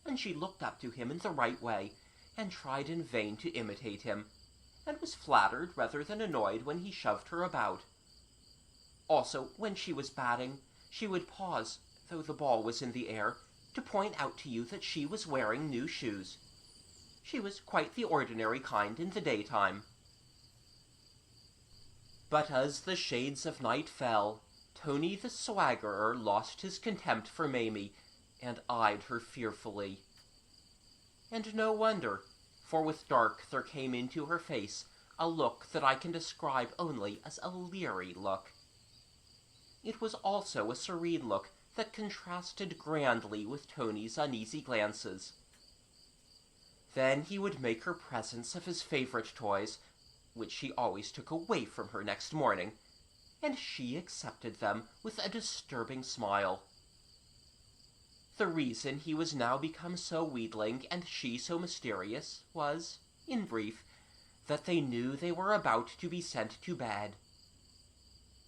and she looked up to him in the right way, and tried in vain to imitate him, and was flattered rather than annoyed when he shoved her about. Also, when she was batting, she would pause, though the ball was in the air, to point out to you that she was wearing new shoes. She was quite the ordinary kind in the daytime. But as the shades of night fell, Tony the swaggerer lost his contempt for Mamie, and eyed her fearfully. And no wonder, for with dark there came into her face a look that I can describe only as a leery look. It was also a serene look that contrasted grandly with Tony's uneasy glances. Then he would make her presents of his favorite toys, which she always took away from her next morning, and she accepted them with a disturbing smile. The reason he was now become so wheedling and she so mysterious was, in brief, that they knew they were about to be sent to bed.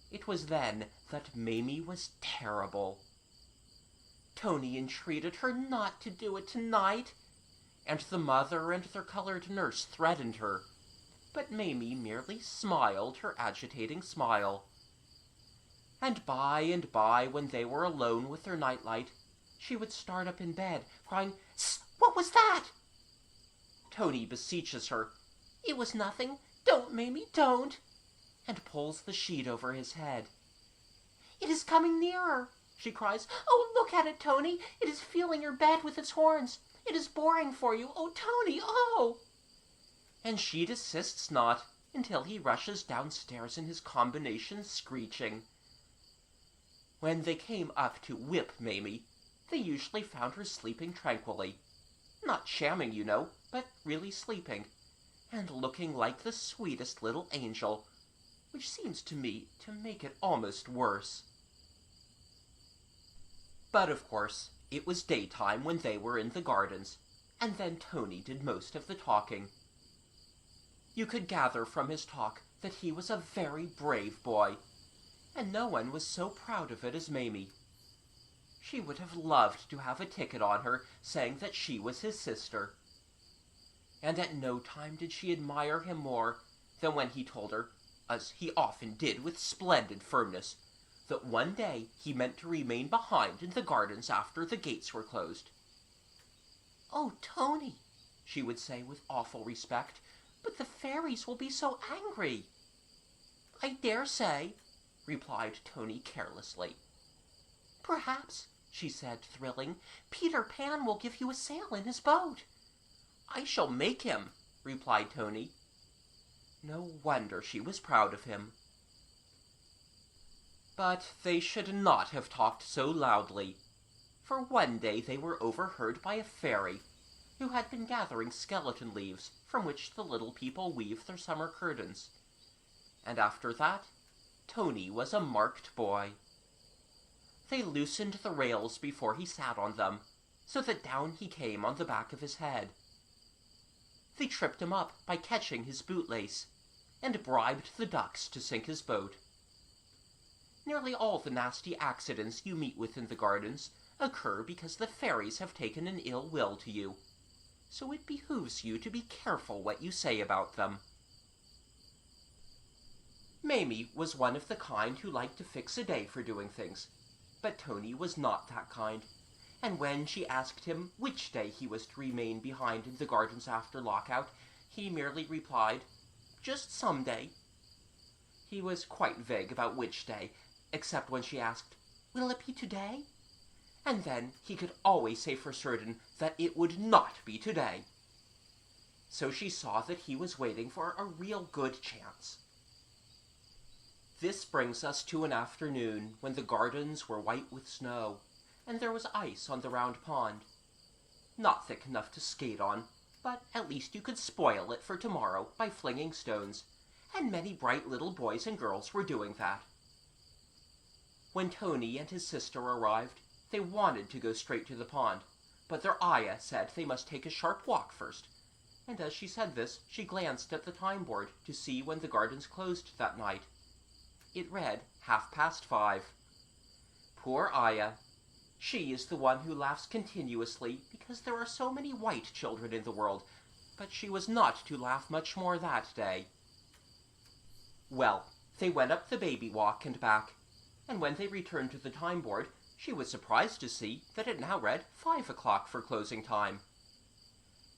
It was then that Mamie was terrible. Tony entreated her not to do it tonight, and the mother and their colored nurse threatened her, but Mamie merely smiled her agitating smile. And by, when they were alone with their nightlight, she would start up in bed, crying, "Sst! What was that?" Tony beseeches her, "It was nothing. Don't, Mamie, don't," and pulls the sheet over his head. "It is coming nearer," she cries. "Oh, look at it, Tony. It is feeling your bed with its horns. It is boring for you. Oh, Tony, oh!" And she desists not until he rushes downstairs in his combination screeching. When they came up to whip Mamie, they usually found her sleeping tranquilly. Not shamming, you know, but really sleeping, and looking like the sweetest little angel, which seems to me to make it almost worse. But, of course, it was daytime when they were in the gardens, and then Tony did most of the talking. You could gather from his talk that he was a very brave boy, and no one was so proud of it as Mamie. She would have loved to have a ticket on her saying that she was his sister. And at no time did she admire him more than when he told her, as he often did with splendid firmness, that one day he meant to remain behind in the gardens after the gates were closed. "Oh, Tony," she would say with awful respect, "but the fairies will be so angry." "I dare say," replied Tony carelessly. "Perhaps," she said, thrilling, "Peter Pan will give you a sail in his boat." "I shall make him," replied Tony. No wonder she was proud of him. But they should not have talked so loudly, for one day they were overheard by a fairy who had been gathering skeleton leaves from which the little people weave their summer curtains. And after that, Tony was a marked boy. They loosened the rails before he sat on them, so that down he came on the back of his head. They tripped him up by catching his bootlace, and bribed the ducks to sink his boat. Nearly all the nasty accidents you meet with in the gardens occur because the fairies have taken an ill will to you, so it behooves you to be careful what you say about them. Mamie was one of the kind who liked to fix a day for doing things, but Tony was not that kind, and when she asked him which day he was to remain behind in the gardens after lockout, he merely replied, "Just some day." He was quite vague about which day, except when she asked, "Will it be today?" And then he could always say for certain that it would not be today. So she saw that he was waiting for a real good chance. This brings us to an afternoon when the gardens were white with snow, and there was ice on the round pond. Not thick enough to skate on, but at least you could spoil it for tomorrow by flinging stones, and many bright little boys and girls were doing that. When Tony and his sister arrived, they wanted to go straight to the pond, but their ayah said they must take a sharp walk first, and as she said this, she glanced at the time board to see when the gardens closed that night. It read 5:30. Poor ayah! She is the one who laughs continuously because there are so many white children in the world, but she was not to laugh much more that day. Well, they went up the baby walk and back, and when they returned to the time board, she was surprised to see that it now read 5 o'clock for closing time.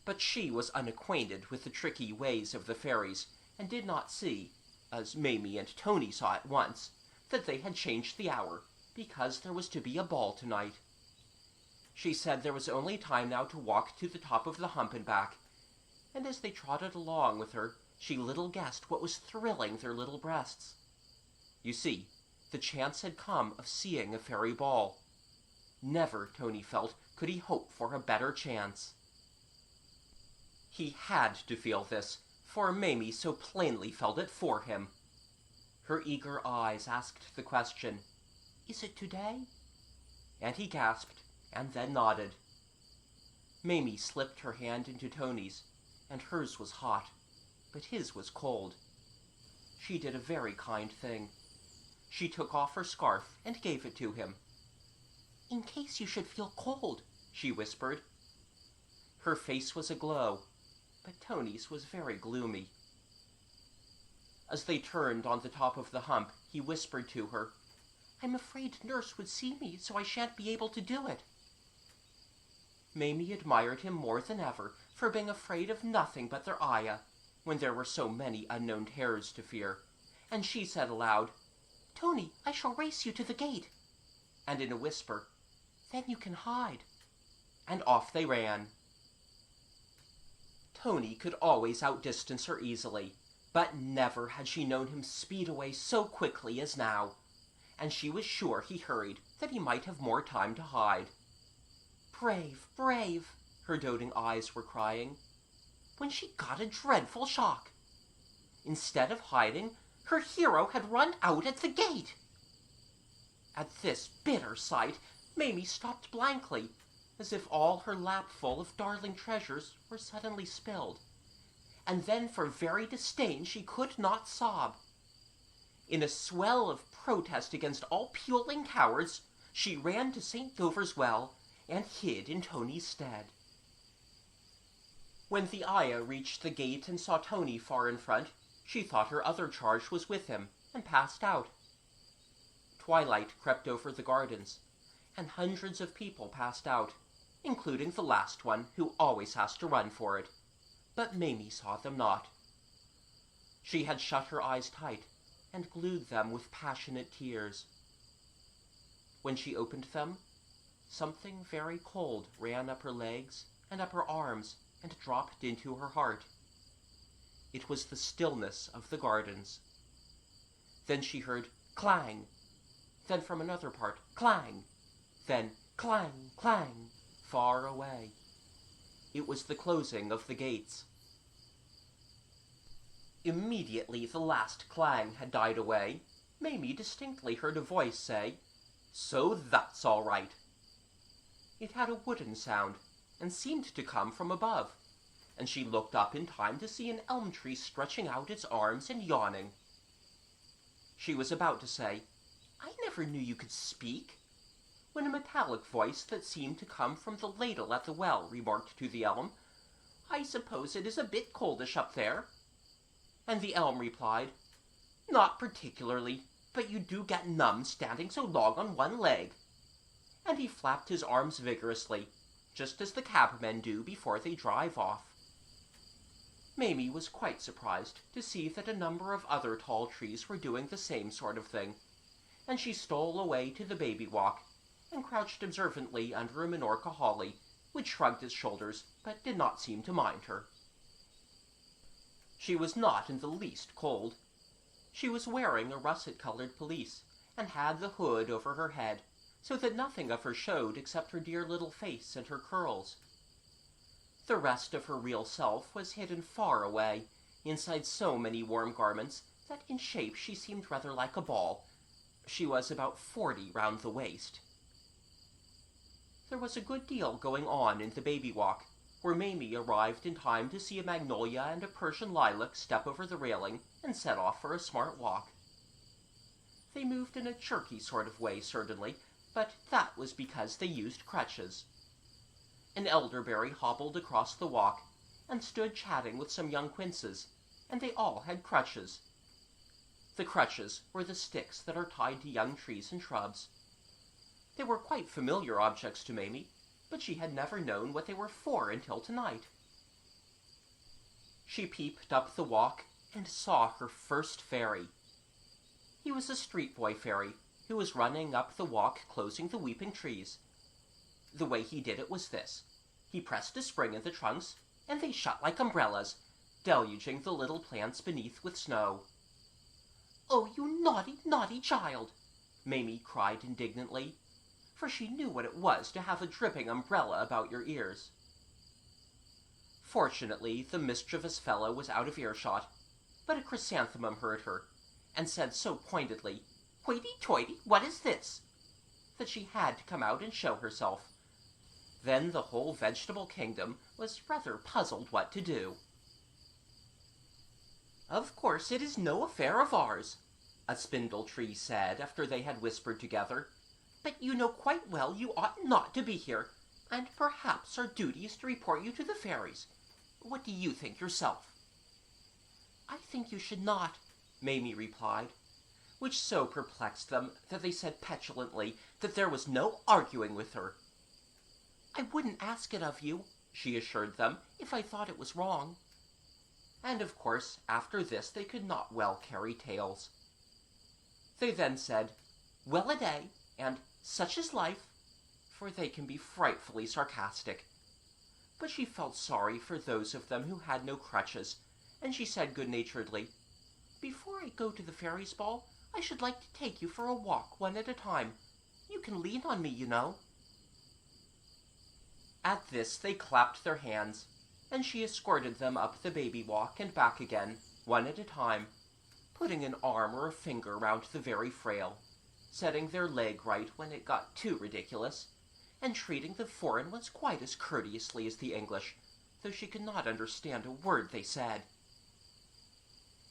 But she was unacquainted with the tricky ways of the fairies, and did not see, as Mamie and Tony saw at once, that they had changed the hour, because there was to be a ball tonight. She said there was only time now to walk to the top of the hump and back, and as they trotted along with her, she little guessed what was thrilling their little breasts. You see, the chance had come of seeing a fairy ball. Never, Tony felt, could he hope for a better chance. He had to feel this, for Mamie so plainly felt it for him. Her eager eyes asked the question, "Is it today?" And he gasped, and then nodded. Mamie slipped her hand into Tony's, and hers was hot, but his was cold. She did a very kind thing. She took off her scarf and gave it to him. "In case you should feel cold," she whispered. Her face was aglow, but Tony's was very gloomy. As they turned on the top of the hump, he whispered to her, "I'm afraid Nurse would see me, so I shan't be able to do it." Mamie admired him more than ever for being afraid of nothing but their ayah, when there were so many unknown terrors to fear, and she said aloud, "Tony, I shall race you to the gate," and in a whisper, "Then you can hide." And off they ran. Tony could always outdistance her easily, but never had she known him speed away so quickly as now, and she was sure he hurried that he might have more time to hide. "Brave, brave," her doting eyes were crying, when she got a dreadful shock. Instead of hiding, her hero had run out at the gate. At this bitter sight, Mamie stopped blankly, as if all her lapful of darling treasures were suddenly spilled, and then for very disdain she could not sob. In a swell of protest against all puling cowards, she ran to St. Govor's Well and hid in Tony's stead. When the ayah reached the gate and saw Tony far in front, She thought her other charge was with him, and passed out. Twilight crept over the gardens, and hundreds of people passed out, including the last one, who always has to run for it. But Mamie saw them not. She had shut her eyes tight, and glued them with passionate tears. When she opened them, something very cold ran up her legs and up her arms and dropped into her heart. It was the stillness of the gardens. Then she heard clang, then from another part clang, then clang, clang, far away. It was the closing of the gates. Immediately the last clang had died away, Mamie distinctly heard a voice say, "So that's all right." It had a wooden sound, and seemed to come from above, and she looked up in time to see an elm tree stretching out its arms and yawning. She was about to say, "I never knew you could speak," when a metallic voice that seemed to come from the ladle at the well remarked to the elm, "I suppose it is a bit coldish up there." And the elm replied, "Not particularly, but you do get numb standing so long on one leg." And he flapped his arms vigorously, just as the cabmen do before they drive off. Mamie was quite surprised to see that a number of other tall trees were doing the same sort of thing, and she stole away to the baby walk, and crouched observantly under a Minorca holly, which shrugged its shoulders, but did not seem to mind her. She was not in the least cold. She was wearing a russet-colored pelisse, and had the hood over her head, so that nothing of her showed except her dear little face and her curls. The rest of her real self was hidden far away, inside so many warm garments that in shape she seemed rather like a ball. She was about 40 round the waist. There was a good deal going on in the baby walk, where Mamie arrived in time to see a magnolia and a Persian lilac step over the railing and set off for a smart walk. They moved in a jerky sort of way, certainly, but that was because they used crutches. An elderberry hobbled across the walk, and stood chatting with some young quinces, and they all had crutches. The crutches were the sticks that are tied to young trees and shrubs. They were quite familiar objects to Mamie, but she had never known what they were for until tonight. She peeped up the walk and saw her first fairy. He was a street boy fairy, who was running up the walk closing the weeping trees. The way he did it was this. He pressed a spring in the trunks, and they shut like umbrellas, deluging the little plants beneath with snow. "Oh, you naughty, naughty child!" Mamie cried indignantly, for she knew what it was to have a dripping umbrella about your ears. Fortunately, the mischievous fellow was out of earshot, but a chrysanthemum heard her, and said so pointedly, "Hoity-toity, what is this?" that she had to come out and show herself. Then the whole vegetable kingdom was rather puzzled what to do. "Of course it is no affair of ours," a spindle-tree said after they had whispered together, "but you know quite well you ought not to be here, and perhaps our duty is to report you to the fairies. What do you think yourself?" "I think you should not," Mamie replied, which so perplexed them that they said petulantly that there was no arguing with her. "I wouldn't ask it of you," she assured them, "if I thought it was wrong." And of course, after this they could not well carry tales. They then said, "Well-a-day," and "Such is life," for they can be frightfully sarcastic. But she felt sorry for those of them who had no crutches, and she said good-naturedly, "Before I go to the fairies' ball, I should like to take you for a walk one at a time. You can lean on me, you know." At this they clapped their hands, and she escorted them up the baby walk and back again, one at a time, putting an arm or a finger round the very frail, setting their leg right when it got too ridiculous, and treating the foreign ones quite as courteously as the English, though she could not understand a word they said.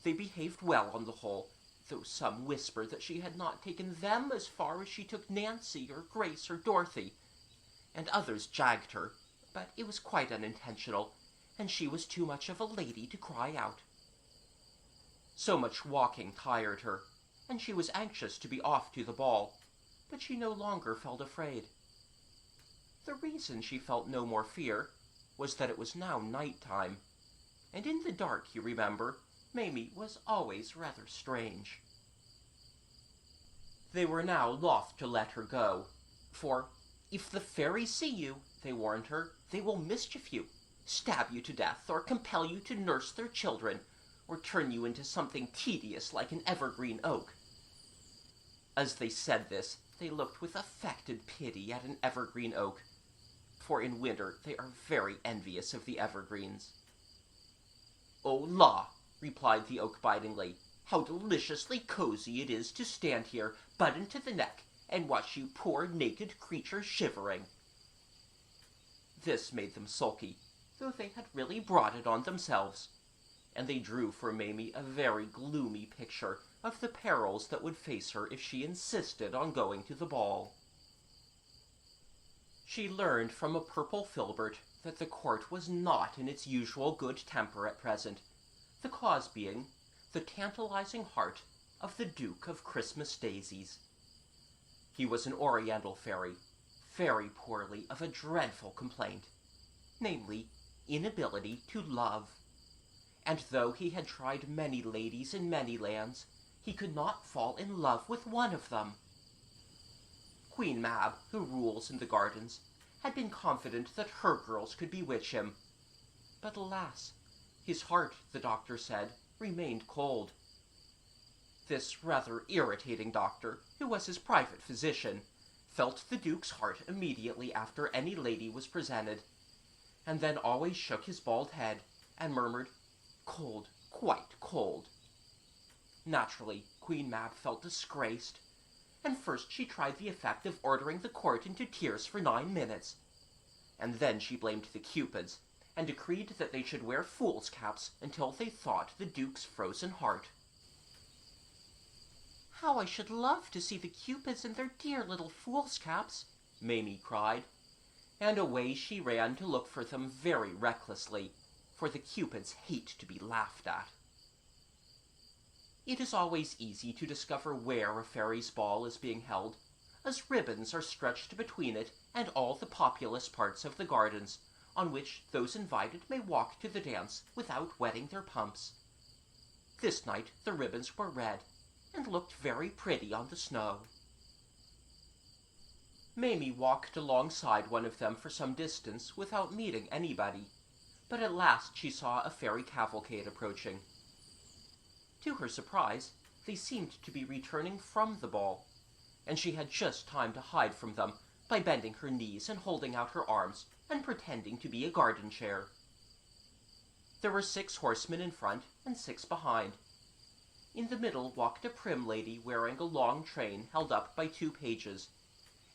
They behaved well on the whole, though some whispered that she had not taken them as far as she took Nancy or Grace or Dorothy, and others jagged her, but it was quite unintentional, and she was too much of a lady to cry out. So much walking tired her, and she was anxious to be off to the ball, but she no longer felt afraid. The reason she felt no more fear was that it was now night time, and in the dark, you remember, Mamie was always rather strange. They were now loth to let her go, for if the fairies see you, they warned her, they will mischief you, stab you to death, or compel you to nurse their children, or turn you into something tedious like an evergreen oak. As they said this, they looked with affected pity at an evergreen oak, for in winter they are very envious of the evergreens. "Oh, la," replied the oak bitingly, "how deliciously cozy it is to stand here, buttoned to the neck, and watch you poor naked creatures shivering." This made them sulky, though they had really brought it on themselves, and they drew for Mamie a very gloomy picture of the perils that would face her if she insisted on going to the ball. She learned from a purple filbert that the court was not in its usual good temper at present, the cause being the tantalizing heart of the Duke of Christmas Daisies. He was an oriental fairy, very poorly of a dreadful complaint, namely, inability to love. And though he had tried many ladies in many lands, he could not fall in love with one of them. Queen Mab, who rules in the gardens, had been confident that her girls could bewitch him. But alas, his heart, the doctor said, remained cold. This rather irritating doctor, who was his private physician, felt the Duke's heart immediately after any lady was presented, and then always shook his bald head, and murmured, "Cold, quite cold." Naturally, Queen Mab felt disgraced, and first she tried the effect of ordering the court into tears for 9 minutes, and then she blamed the Cupids, and decreed that they should wear fool's caps until they thawed the Duke's frozen heart. "How I should love to see the Cupids in their dear little fool's caps," Mamie cried, and away she ran to look for them very recklessly, for the Cupids hate to be laughed at. It is always easy to discover where a fairy's ball is being held, as ribbons are stretched between it and all the populous parts of the gardens, on which those invited may walk to the dance without wetting their pumps. This night the ribbons were red, and looked very pretty on the snow. Mamie walked alongside one of them for some distance without meeting anybody, but at last she saw a fairy cavalcade approaching. To her surprise, they seemed to be returning from the ball, and she had just time to hide from them by bending her knees and holding out her arms and pretending to be a garden chair. There were 6 horsemen in front and 6 behind. In the middle walked a prim lady wearing a long train held up by 2 pages,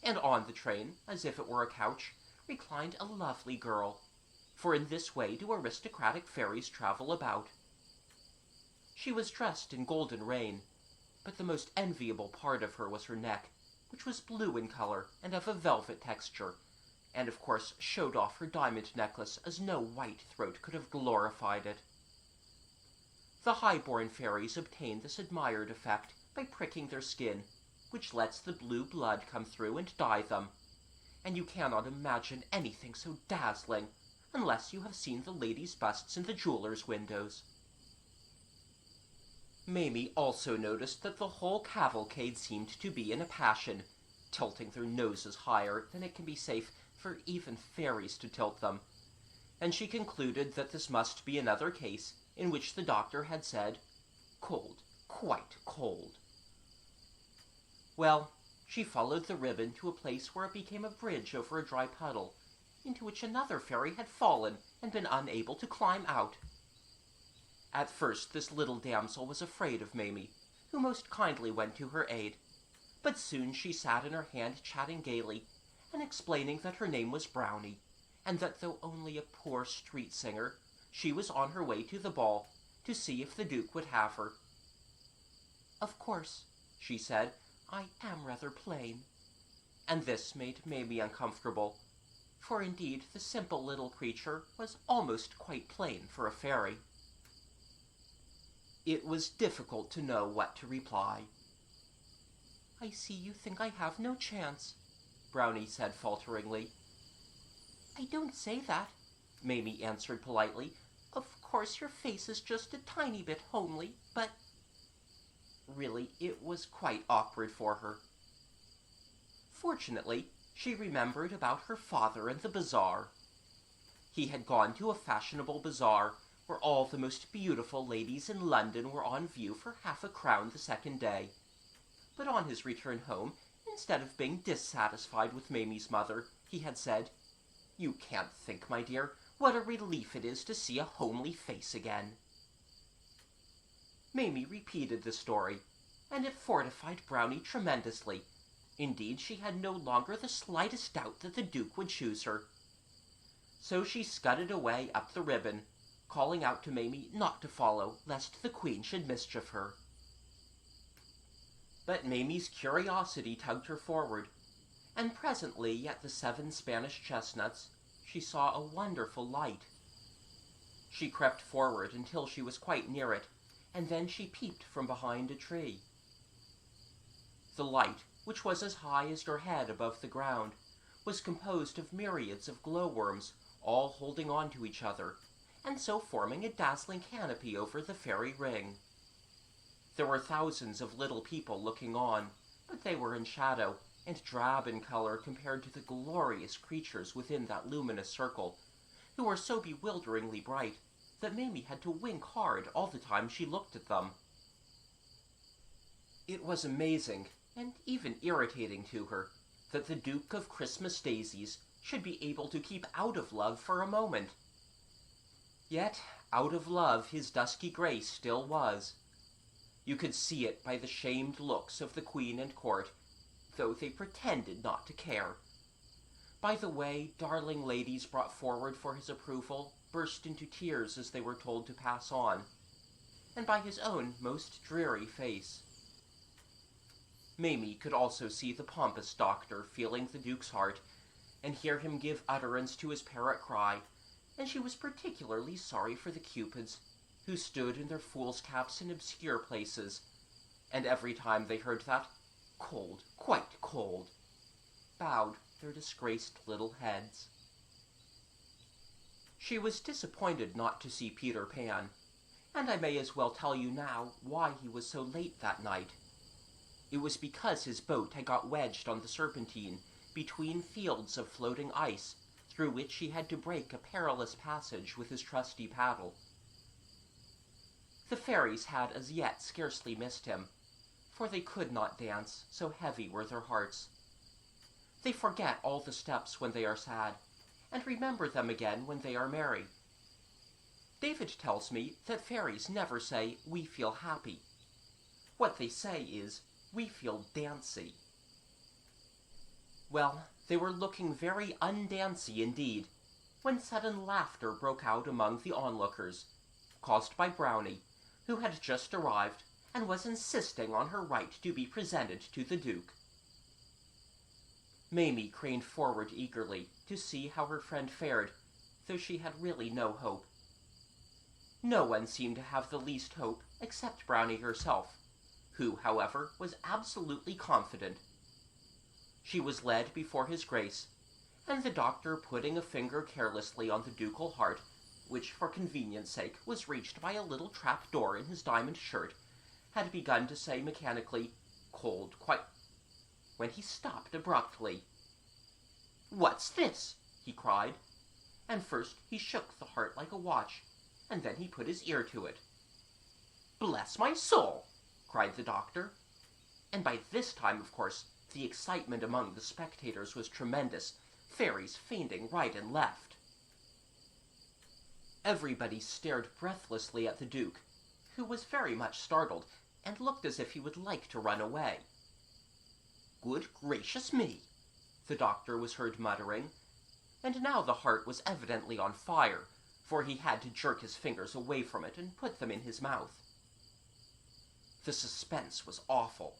and on the train, as if it were a couch, reclined a lovely girl, for in this way do aristocratic fairies travel about. She was dressed in golden rain, but the most enviable part of her was her neck, which was blue in color and of a velvet texture, and of course showed off her diamond necklace as no white throat could have glorified it. The high-born fairies obtain this admired effect by pricking their skin, which lets the blue blood come through and dye them, and you cannot imagine anything so dazzling unless you have seen the ladies' busts in the jewelers' windows. Mamie also noticed that the whole cavalcade seemed to be in a passion, tilting their noses higher than it can be safe for even fairies to tilt them, and she concluded that this must be another case in which the doctor had said, "Cold, quite cold." Well, she followed the ribbon to a place where it became a bridge over a dry puddle, into which another fairy had fallen and been unable to climb out. At first this little damsel was afraid of Mamie, who most kindly went to her aid, but soon she sat in her hand chatting gaily, and explaining that her name was Brownie, and that though only a poor street singer, she was on her way to the ball, to see if the Duke would have her. "Of course," she said, "I am rather plain," and this made Mamie uncomfortable, for indeed the simple little creature was almost quite plain for a fairy. It was difficult to know what to reply. "I see you think I have no chance," Brownie said falteringly. "I don't say that," Mamie answered politely. "Of course your face is just a tiny bit homely, but—" Really, it was quite awkward for her. Fortunately, she remembered about her father and the bazaar. He had gone to a fashionable bazaar where all the most beautiful ladies in London were on view for half a crown the second day. But on his return home, instead of being dissatisfied with Mamie's mother, he had said, "You can't think, my dear, what a relief it is to see a homely face again." Mamie repeated the story, and it fortified Brownie tremendously. Indeed, she had no longer the slightest doubt that the Duke would choose her. So she scudded away up the ribbon, calling out to Mamie not to follow, lest the Queen should mischief her. But Mamie's curiosity tugged her forward, and presently at the 7 Spanish chestnuts she saw a wonderful light. She crept forward until she was quite near it, and then she peeped from behind a tree. The light, which was as high as your head above the ground, was composed of myriads of glowworms, all holding on to each other, and so forming a dazzling canopy over the fairy ring. There were thousands of little people looking on, but they were in shadow, and drab in color compared to the glorious creatures within that luminous circle, who were so bewilderingly bright that Mamie had to wink hard all the time she looked at them. It was amazing, and even irritating to her, that the Duke of Christmas Daisies should be able to keep out of love for a moment. Yet, out of love his dusky grace still was. You could see it by the shamed looks of the Queen and court, though they pretended not to care. By the way darling ladies brought forward for his approval burst into tears as they were told to pass on, and by his own most dreary face. Mamie could also see the pompous doctor feeling the Duke's heart, and hear him give utterance to his parrot cry, and she was particularly sorry for the Cupids, who stood in their fool's caps in obscure places, and every time they heard that "cold, quite cold," bowed their disgraced little heads. She was disappointed not to see Peter Pan, and I may as well tell you now why he was so late that night. It was because his boat had got wedged on the Serpentine, between fields of floating ice, through which he had to break a perilous passage with his trusty paddle. The fairies had as yet scarcely missed him, for they could not dance, so heavy were their hearts. They forget all the steps when they are sad, and remember them again when they are merry. David tells me that fairies never say, "We feel happy." What they say is, "We feel dancy." Well, they were looking very undancy indeed, when sudden laughter broke out among the onlookers, caused by Brownie, who had just arrived and was insisting on her right to be presented to the Duke. Mamie craned forward eagerly to see how her friend fared, though she had really no hope. No one seemed to have the least hope except Brownie herself, who, however, was absolutely confident. She was led before his grace, and the doctor, putting a finger carelessly on the ducal heart, which for convenience sake was reached by a little trap door in his diamond shirt, had begun to say mechanically, "Cold, quite," when he stopped abruptly. "What's this?" he cried, and first he shook the heart like a watch, and then he put his ear to it. "Bless my soul!" cried the doctor, and by this time, of course, the excitement among the spectators was tremendous, fairies fainting right and left. Everybody stared breathlessly at the Duke, who was very much startled, and looked as if he would like to run away. "Good gracious me!" the doctor was heard muttering, and now the heart was evidently on fire, for he had to jerk his fingers away from it and put them in his mouth. The suspense was awful.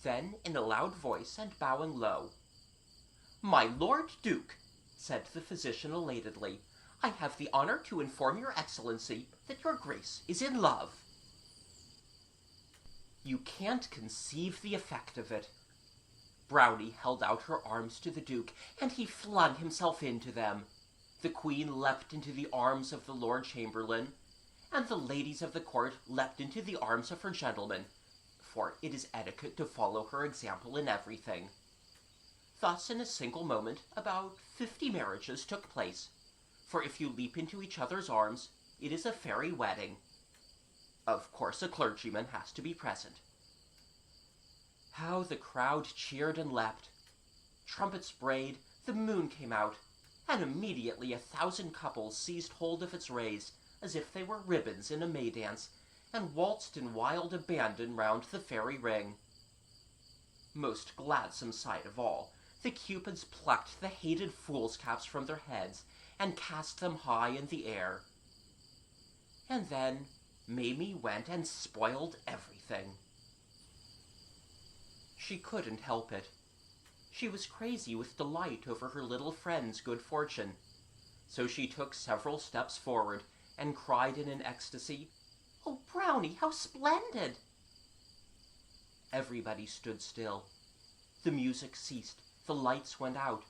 Then, in a loud voice and bowing low, "My Lord Duke," said the physician elatedly, I have the honor to inform your Excellency that your Grace is in love." You can't conceive the effect of it. Brownie held out her arms to the Duke, and he flung himself into them. The Queen leapt into the arms of the Lord Chamberlain, and the ladies of the court leapt into the arms of her gentlemen, for it is etiquette to follow her example in everything. Thus, in a single moment, about 50 marriages took place, for if you leap into each other's arms, it is a fairy wedding. Of course, a clergyman has to be present. How the crowd cheered and leapt. Trumpets brayed, the moon came out, and immediately 1,000 couples seized hold of its rays as if they were ribbons in a May dance, and waltzed in wild abandon round the fairy ring. Most gladsome sight of all, the Cupids plucked the hated fools' caps from their heads and cast them high in the air. And then Mamie went and spoiled everything. She couldn't help it. She was crazy with delight over her little friend's good fortune, so she took several steps forward and cried in an ecstasy, "Oh, Brownie, how splendid!" Everybody stood still. The music ceased, the lights went out,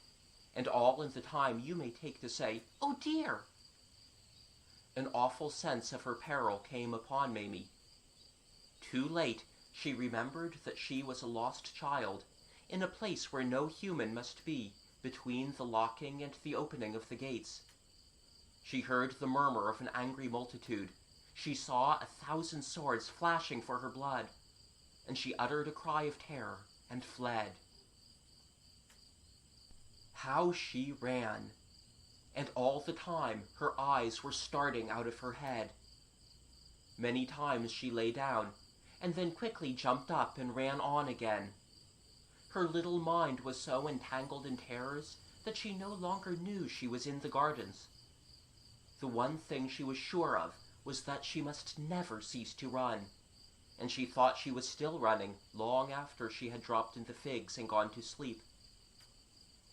and all in the time you may take to say, "Oh dear!" An awful sense of her peril came upon Mamie. Too late, she remembered that she was a lost child, in a place where no human must be, between the locking and the opening of the gates. She heard the murmur of an angry multitude. She saw 1,000 swords flashing for her blood, and she uttered a cry of terror and fled. How she ran! And all the time her eyes were starting out of her head. Many times she lay down, and then quickly jumped up and ran on again. Her little mind was so entangled in terrors that she no longer knew she was in the gardens. The one thing she was sure of was that she must never cease to run, and she thought she was still running long after she had dropped in the figs and gone to sleep.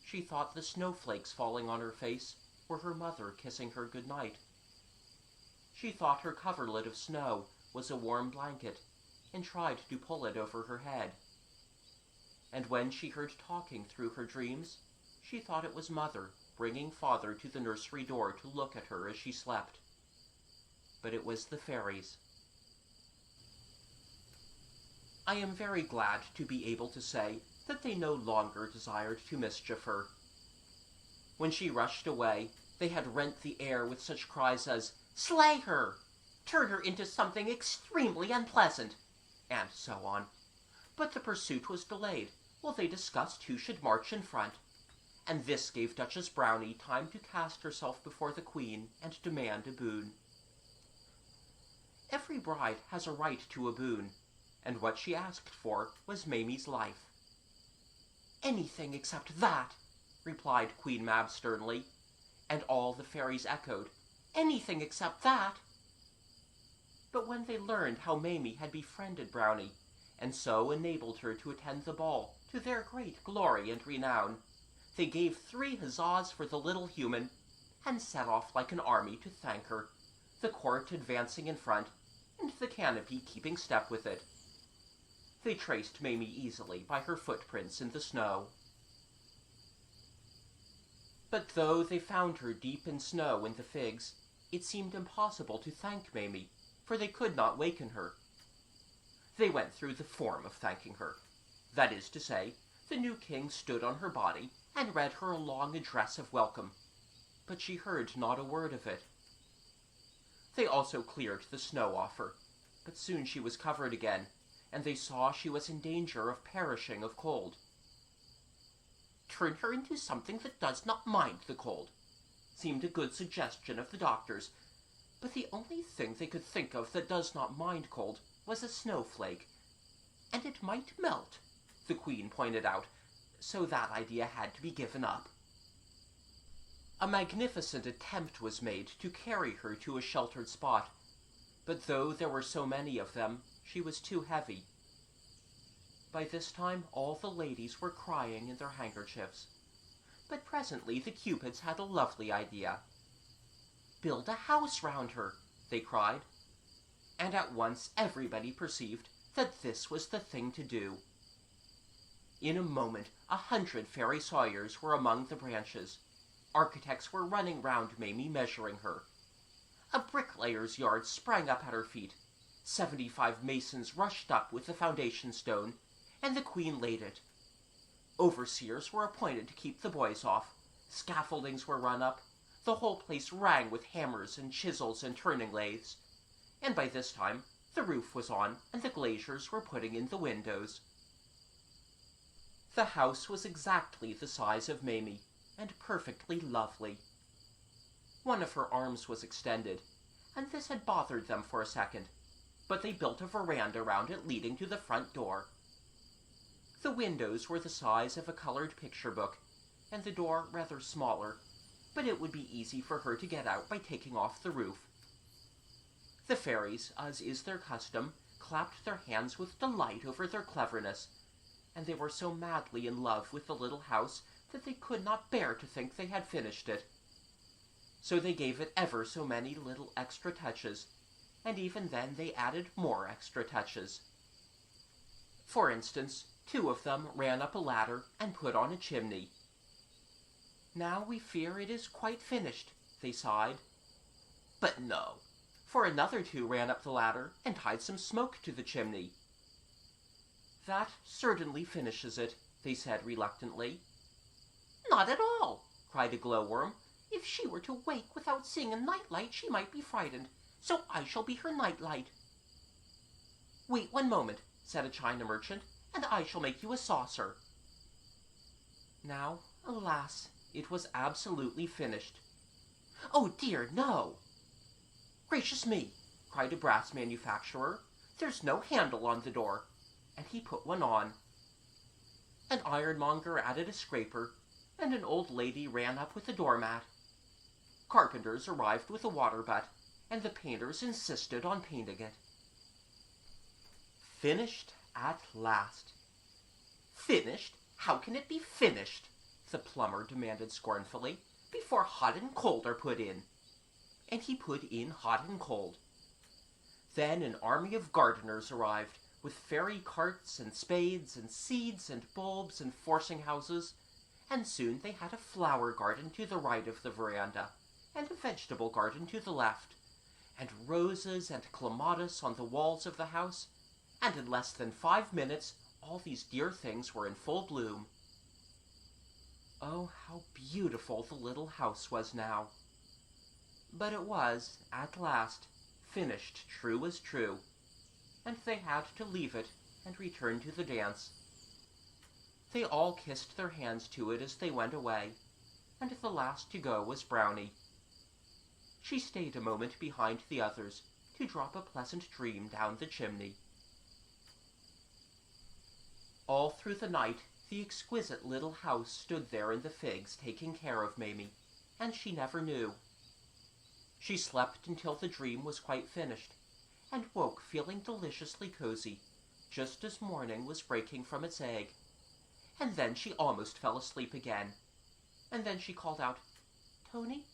She thought the snowflakes falling on her face were her mother kissing her good night. She thought her coverlet of snow was a warm blanket, and tried to pull it over her head. And when she heard talking through her dreams, she thought it was Mother bringing Father to the nursery door to look at her as she slept. But it was the fairies. I am very glad to be able to say that they no longer desired to mischief her. When she rushed away, they had rent the air with such cries as, "Slay her!" "Turn her into something extremely unpleasant," and so on. But the pursuit was delayed while they discussed who should march in front, and this gave Duchess Brownie time to cast herself before the Queen and demand a boon. Every bride has a right to a boon, and what she asked for was Mamie's life. "Anything except that," replied Queen Mab sternly, and all the fairies echoed, "Anything except that." But when they learned how Mamie had befriended Brownie, and so enabled her to attend the ball to their great glory and renown, they gave 3 huzzas for the little human, and set off like an army to thank her, the court advancing in front, and the canopy keeping step with it. They traced Mamie easily by her footprints in the snow. But though they found her deep in snow in the figs, it seemed impossible to thank Mamie, for they could not waken her. They went through the form of thanking her. That is to say, the new king stood on her body and read her a long address of welcome, but she heard not a word of it. They also cleared the snow off her, but soon she was covered again, and they saw she was in danger of perishing of cold. "Turn her into something that does not mind the cold," seemed a good suggestion of the doctors, but the only thing they could think of that does not mind cold was a snowflake, and it might melt, the Queen pointed out, so that idea had to be given up. A magnificent attempt was made to carry her to a sheltered spot, but though there were so many of them, she was too heavy. By this time all the ladies were crying in their handkerchiefs, but presently the Cupids had a lovely idea. build a house round her," they cried. And at once everybody perceived that this was the thing to do. In a moment 100 fairy sawyers were among the branches. Architects were running round Mamie measuring her. A bricklayer's yard sprang up at her feet. 75 masons rushed up with the foundation stone, and the Queen laid it. Overseers were appointed to keep the boys off. Scaffoldings were run up. The whole place rang with hammers and chisels and turning lathes. And by this time the roof was on, and the glaziers were putting in the windows. The house was exactly the size of Mamie, and perfectly lovely. One of her arms was extended, and this had bothered them for a second, but they built a veranda round it leading to the front door. The windows were the size of a colored picture book, and the door rather smaller, but it would be easy for her to get out by taking off the roof. The fairies, as is their custom, clapped their hands with delight over their cleverness, and they were so madly in love with the little house that they could not bear to think they had finished it. So they gave it ever so many little extra touches, and even then they added more extra touches. For instance, 2 of them ran up a ladder and put on a chimney. "Now we fear it is quite finished," they sighed. But no, for another 2 ran up the ladder and tied some smoke to the chimney. "That certainly finishes it," they said reluctantly. "Not at all," cried a glowworm. "If she were to wake without seeing a nightlight, she might be frightened, so I shall be her nightlight." "Wait 1 moment," said a china merchant, "and I shall make you a saucer." Now, alas, it was absolutely finished. "Oh dear, no!" "Gracious me!" cried a brass manufacturer. "There's no handle on the door," and he put one on. An ironmonger added a scraper, and an old lady ran up with a doormat. Carpenters arrived with a water butt, and the painters insisted on painting it. Finished at last. "Finished? How can it be finished?" the plumber demanded scornfully, "before hot and cold are put in." And he put in hot and cold. Then an army of gardeners arrived, with fairy carts and spades and seeds and bulbs and forcing houses, and soon they had a flower garden to the right of the veranda, and a vegetable garden to the left, and roses and clematis on the walls of the house, and in less than 5 minutes all these dear things were in full bloom. Oh, how beautiful the little house was now! But it was, at last, finished true as true, and they had to leave it and return to the dance. They all kissed their hands to it as they went away, and the last to go was Brownie. She stayed a moment behind the others to drop a pleasant dream down the chimney. All through the night the exquisite little house stood there in the figs taking care of Mamie, and she never knew. She slept until the dream was quite finished, and woke feeling deliciously cozy, just as morning was breaking from its egg. And then she almost fell asleep again, and then she called out, "Tony?"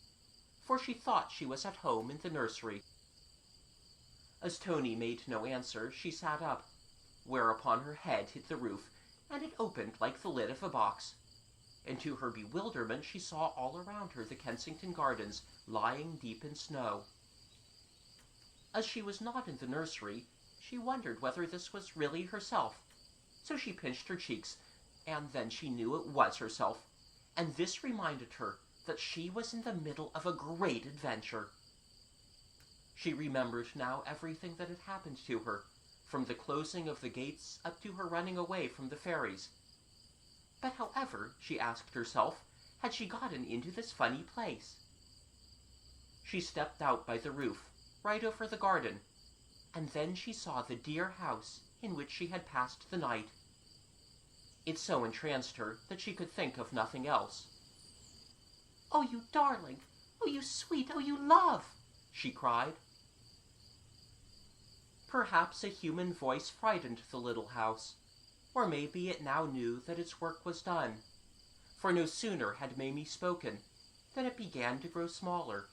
for she thought she was at home in the nursery. As Tony made no answer, she sat up, whereupon her head hit the roof, and it opened like the lid of a box. And to her bewilderment she saw all around her the Kensington Gardens lying deep in snow. As she was not in the nursery, she wondered whether this was really herself, so she pinched her cheeks, and then she knew it was herself, and this reminded her that she was in the middle of a great adventure. She remembered now everything that had happened to her, from the closing of the gates up to her running away from the fairies. But however, she asked herself, had she gotten into this funny place? She stepped out by the roof, right over the garden, and then she saw the dear house in which she had passed the night. It so entranced her that she could think of nothing else. "Oh, you darling! Oh, you sweet! Oh, you love!" she cried. Perhaps a human voice frightened the little house, or maybe it now knew that its work was done, for no sooner had Mamie spoken than it began to grow smaller.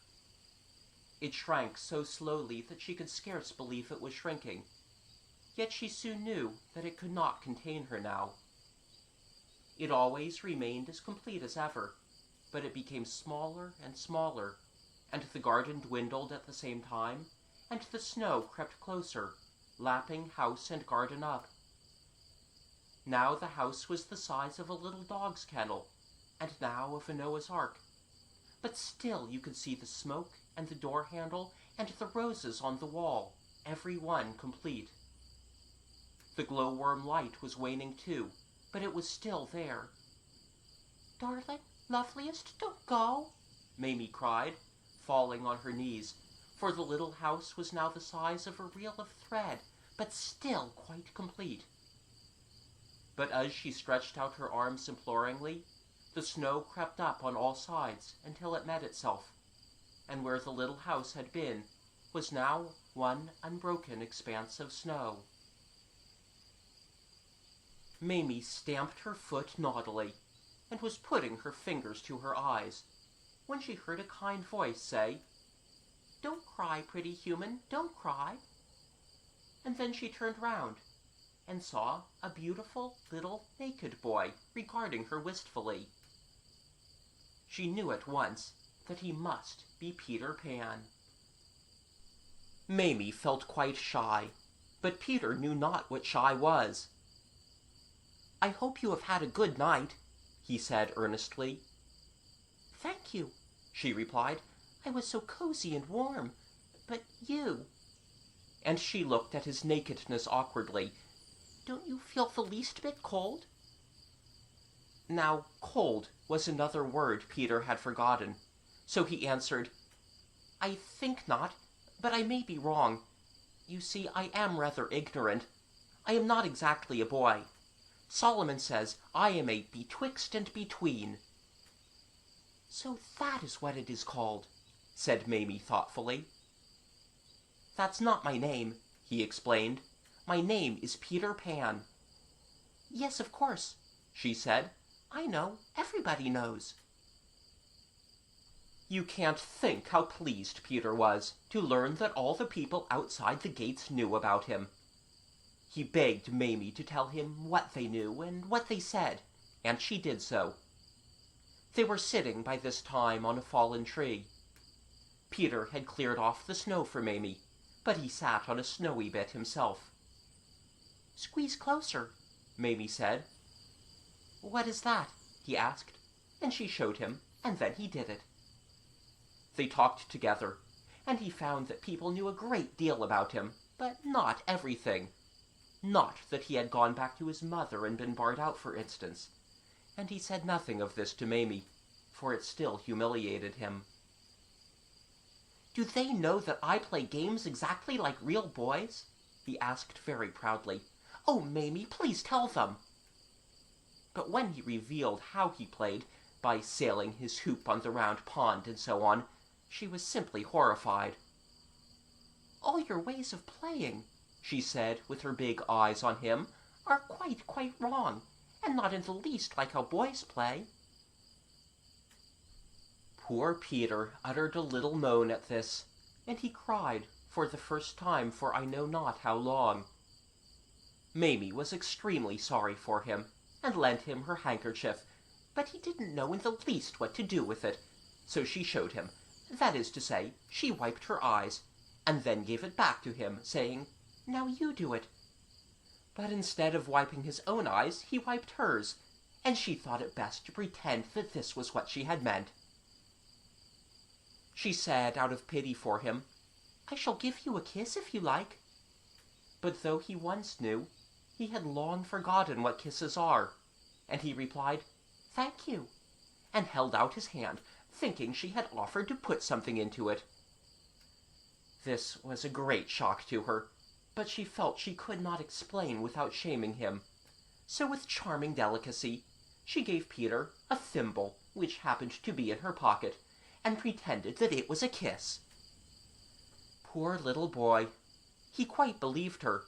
It shrank so slowly that she could scarce believe it was shrinking. Yet she soon knew that it could not contain her now. It always remained as complete as ever, but it became smaller and smaller, and the garden dwindled at the same time, and the snow crept closer, lapping house and garden up. Now the house was the size of a little dog's kennel, and now of a Noah's Ark. But still you could see the smoke and the door handle and the roses on the wall, every one complete. The glowworm light was waning too, but it was still there. "Darling, loveliest, don't go," Mamie cried, falling on her knees, for the little house was now the size of a reel of thread, but still quite complete. But as she stretched out her arms imploringly, the snow crept up on all sides until it met itself, and where the little house had been was now one unbroken expanse of snow. Mamie stamped her foot naughtily, and was putting her fingers to her eyes, when she heard a kind voice say, "Don't cry, pretty human, don't cry." And then she turned round, and saw a beautiful little naked boy regarding her wistfully. She knew at once that he must be Peter Pan. Mamie felt quite shy, but Peter knew not what shy was. "I hope you have had a good night," he said earnestly. "Thank you," she replied. "I was so cozy and warm. But you—" and she looked at his nakedness awkwardly. "Don't you feel the least bit cold?" Now, cold was another word Peter had forgotten, so he answered, "I think not, but I may be wrong. You see, I am rather ignorant. I am not exactly a boy. Solomon says I am a betwixt and between." "So that is what it is called," said Mamie thoughtfully. "That's not my name," he explained. "My name is Peter Pan." "Yes, of course," she said. "I know. Everybody knows." You can't think how pleased Peter was to learn that all the people outside the gates knew about him. He begged Mamie to tell him what they knew and what they said, and she did so. They were sitting by this time on a fallen tree. Peter had cleared off the snow for Mamie, but he sat on a snowy bit himself. "Squeeze closer," Mamie said. "What is that?" he asked, and she showed him, and then he did it. They talked together, and he found that people knew a great deal about him, but not everything. Not that he had gone back to his mother and been barred out, for instance, and he said nothing of this to Mamie, for it still humiliated him. "Do they know that I play games exactly like real boys?" he asked very proudly. "Oh, Mamie, please tell them." But when he revealed how he played, by sailing his hoop on the round pond and so on, she was simply horrified. "All your ways of playing," she said, with her big eyes on him, "are quite wrong, and not in the least like how boys play." Poor Peter uttered a little moan at this, and he cried for the first time for I know not how long. Mamie was extremely sorry for him, and lent him her handkerchief, but he didn't know in the least what to do with it, so she showed him. That is to say, she wiped her eyes, and then gave it back to him, saying, "Now you do it." But instead of wiping his own eyes, he wiped hers, and she thought it best to pretend that this was what she had meant. She said, out of pity for him, "I shall give you a kiss if you like." But though he once knew, he had long forgotten what kisses are, and he replied, "Thank you," and held out his hand, thinking she had offered to put something into it. This was a great shock to her, but she felt she could not explain without shaming him, so with charming delicacy she gave Peter a thimble which happened to be in her pocket, and pretended that it was a kiss. Poor little boy! He quite believed her,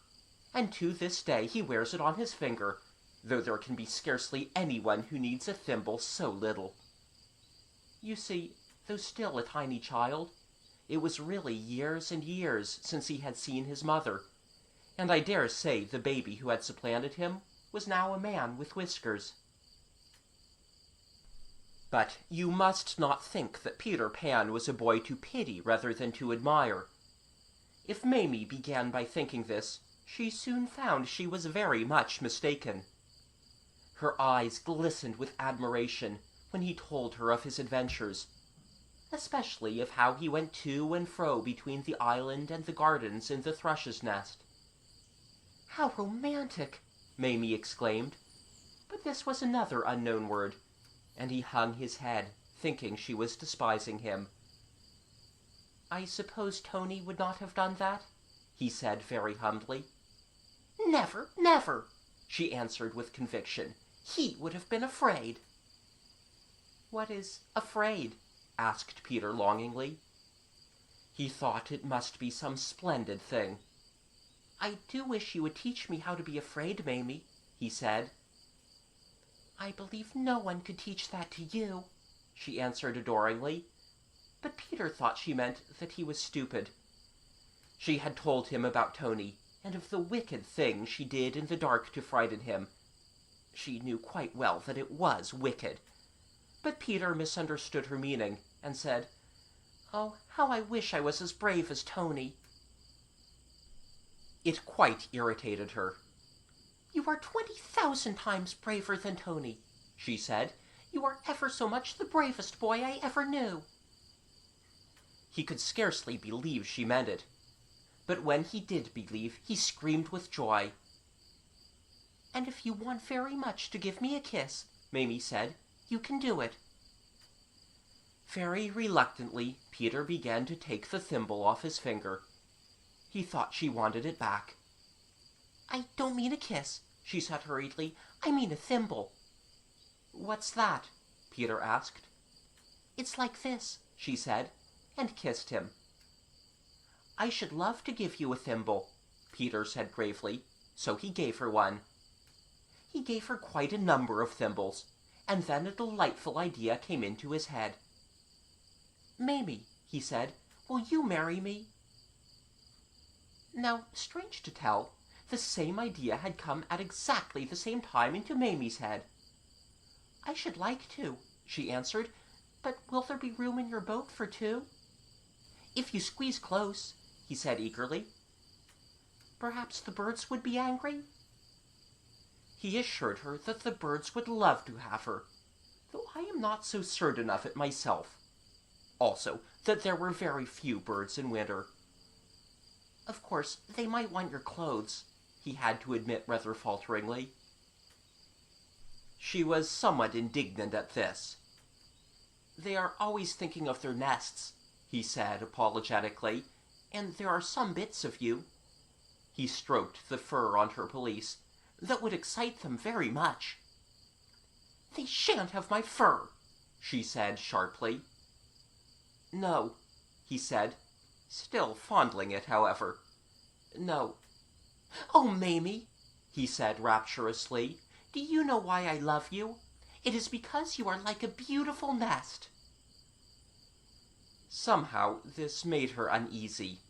and to this day he wears it on his finger, though there can be scarcely anyone who needs a thimble so little. You see, though still a tiny child, It was really years and years since he had seen his mother, and I dare say the baby who had supplanted him was now a man with whiskers. But you must not think that Peter Pan was a boy to pity rather than to admire. If Mamie began by thinking this, she soon found she was very much mistaken. Her eyes glistened with admiration when he told her of his adventures, especially of how he went to and fro between the island and the gardens in the thrush's nest. "How romantic!" Mamie exclaimed, but this was another unknown word, and he hung his head, thinking she was despising him. "I suppose Tony would not have done that?" he said very humbly. "Never, never," she answered with conviction. "He would have been afraid." "What is afraid?" asked Peter longingly. He thought it must be some splendid thing. "I do wish you would teach me how to be afraid, Mamie," he said. "I believe no one could teach that to you," she answered adoringly, but Peter thought she meant that he was stupid. She had told him about Tony, and of the wicked thing she did in the dark to frighten him. She knew quite well that it was wicked, but Peter misunderstood her meaning, and said, "Oh, how I wish I was as brave as Tony." It quite irritated her. "You are 20,000 times braver than Tony," she said. "You are ever so much the bravest boy I ever knew." He could scarcely believe she meant it, but when he did believe, he screamed with joy. "And if you want very much to give me a kiss," Mamie said, "you can do it." Very reluctantly, Peter began to take the thimble off his finger. He thought she wanted it back. "I don't mean a kiss," she said hurriedly. "I mean a thimble." "What's that?" Peter asked. "It's like this," she said, and kissed him. "I should love to give you a thimble," Peter said gravely, so he gave her one. He gave her quite a number of thimbles, and then a delightful idea came into his head. "Mamie," he said, "will you marry me?" Now, strange to tell, the same idea had come at exactly the same time into Mamie's head. "I should like to," she answered, "but will there be room in your boat for two?" "If you squeeze close," he said eagerly. "Perhaps the birds would be angry?" He assured her that the birds would love to have her, though I am not so certain of it myself. Also, that there were very few birds in winter. "Of course, they might want your clothes," he had to admit rather falteringly. She was somewhat indignant at this. "They are always thinking of their nests," he said apologetically, "and there are some bits of you," he stroked the fur on her pelisse, "that would excite them very much." "They shan't have my fur," she said sharply. "No," he said, still fondling it, however. "No." "Oh, Mamie," he said rapturously, "do you know why I love you? It is because you are like a beautiful nest." Somehow this made her uneasy.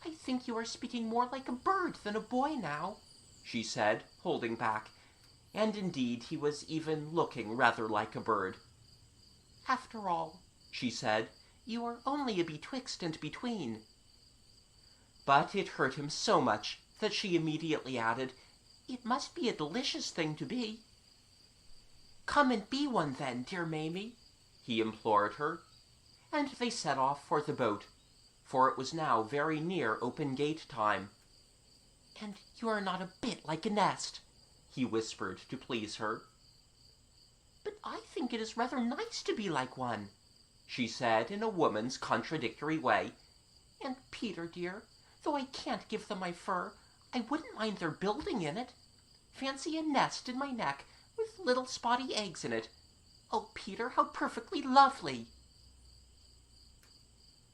"I think you are speaking more like a bird than a boy now," she said, holding back, and indeed he was even looking rather like a bird. "After all," she said, "you are only a betwixt and between." But it hurt him so much that she immediately added, "It must be a delicious thing to be." "Come and be one then, dear Mamie," he implored her, and they set off for the boat, for it was now very near open gate time. "And you are not a bit like a nest," he whispered to please her. "But I think it is rather nice to be like one," she said in a woman's contradictory way. "And Peter, dear, though I can't give them my fur, I wouldn't mind their building in it. Fancy a nest in my neck, with little spotty eggs in it. Oh, Peter, how perfectly lovely!"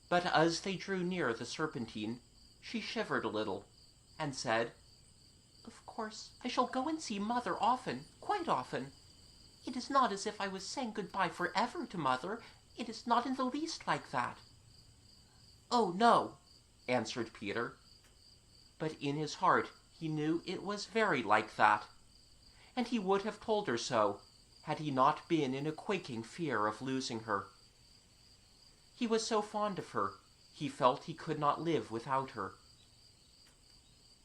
But as they drew near the Serpentine, she shivered a little, and said, "Of course, I shall go and see Mother often, quite often. It is not as if I was saying good-bye forever to Mother. It is not in the least like that. "Oh, no," answered Peter. But in his heart he knew it was very like that, and he would have told her so had he not been in a quaking fear of losing her. He was so fond of her, he felt he could not live without her.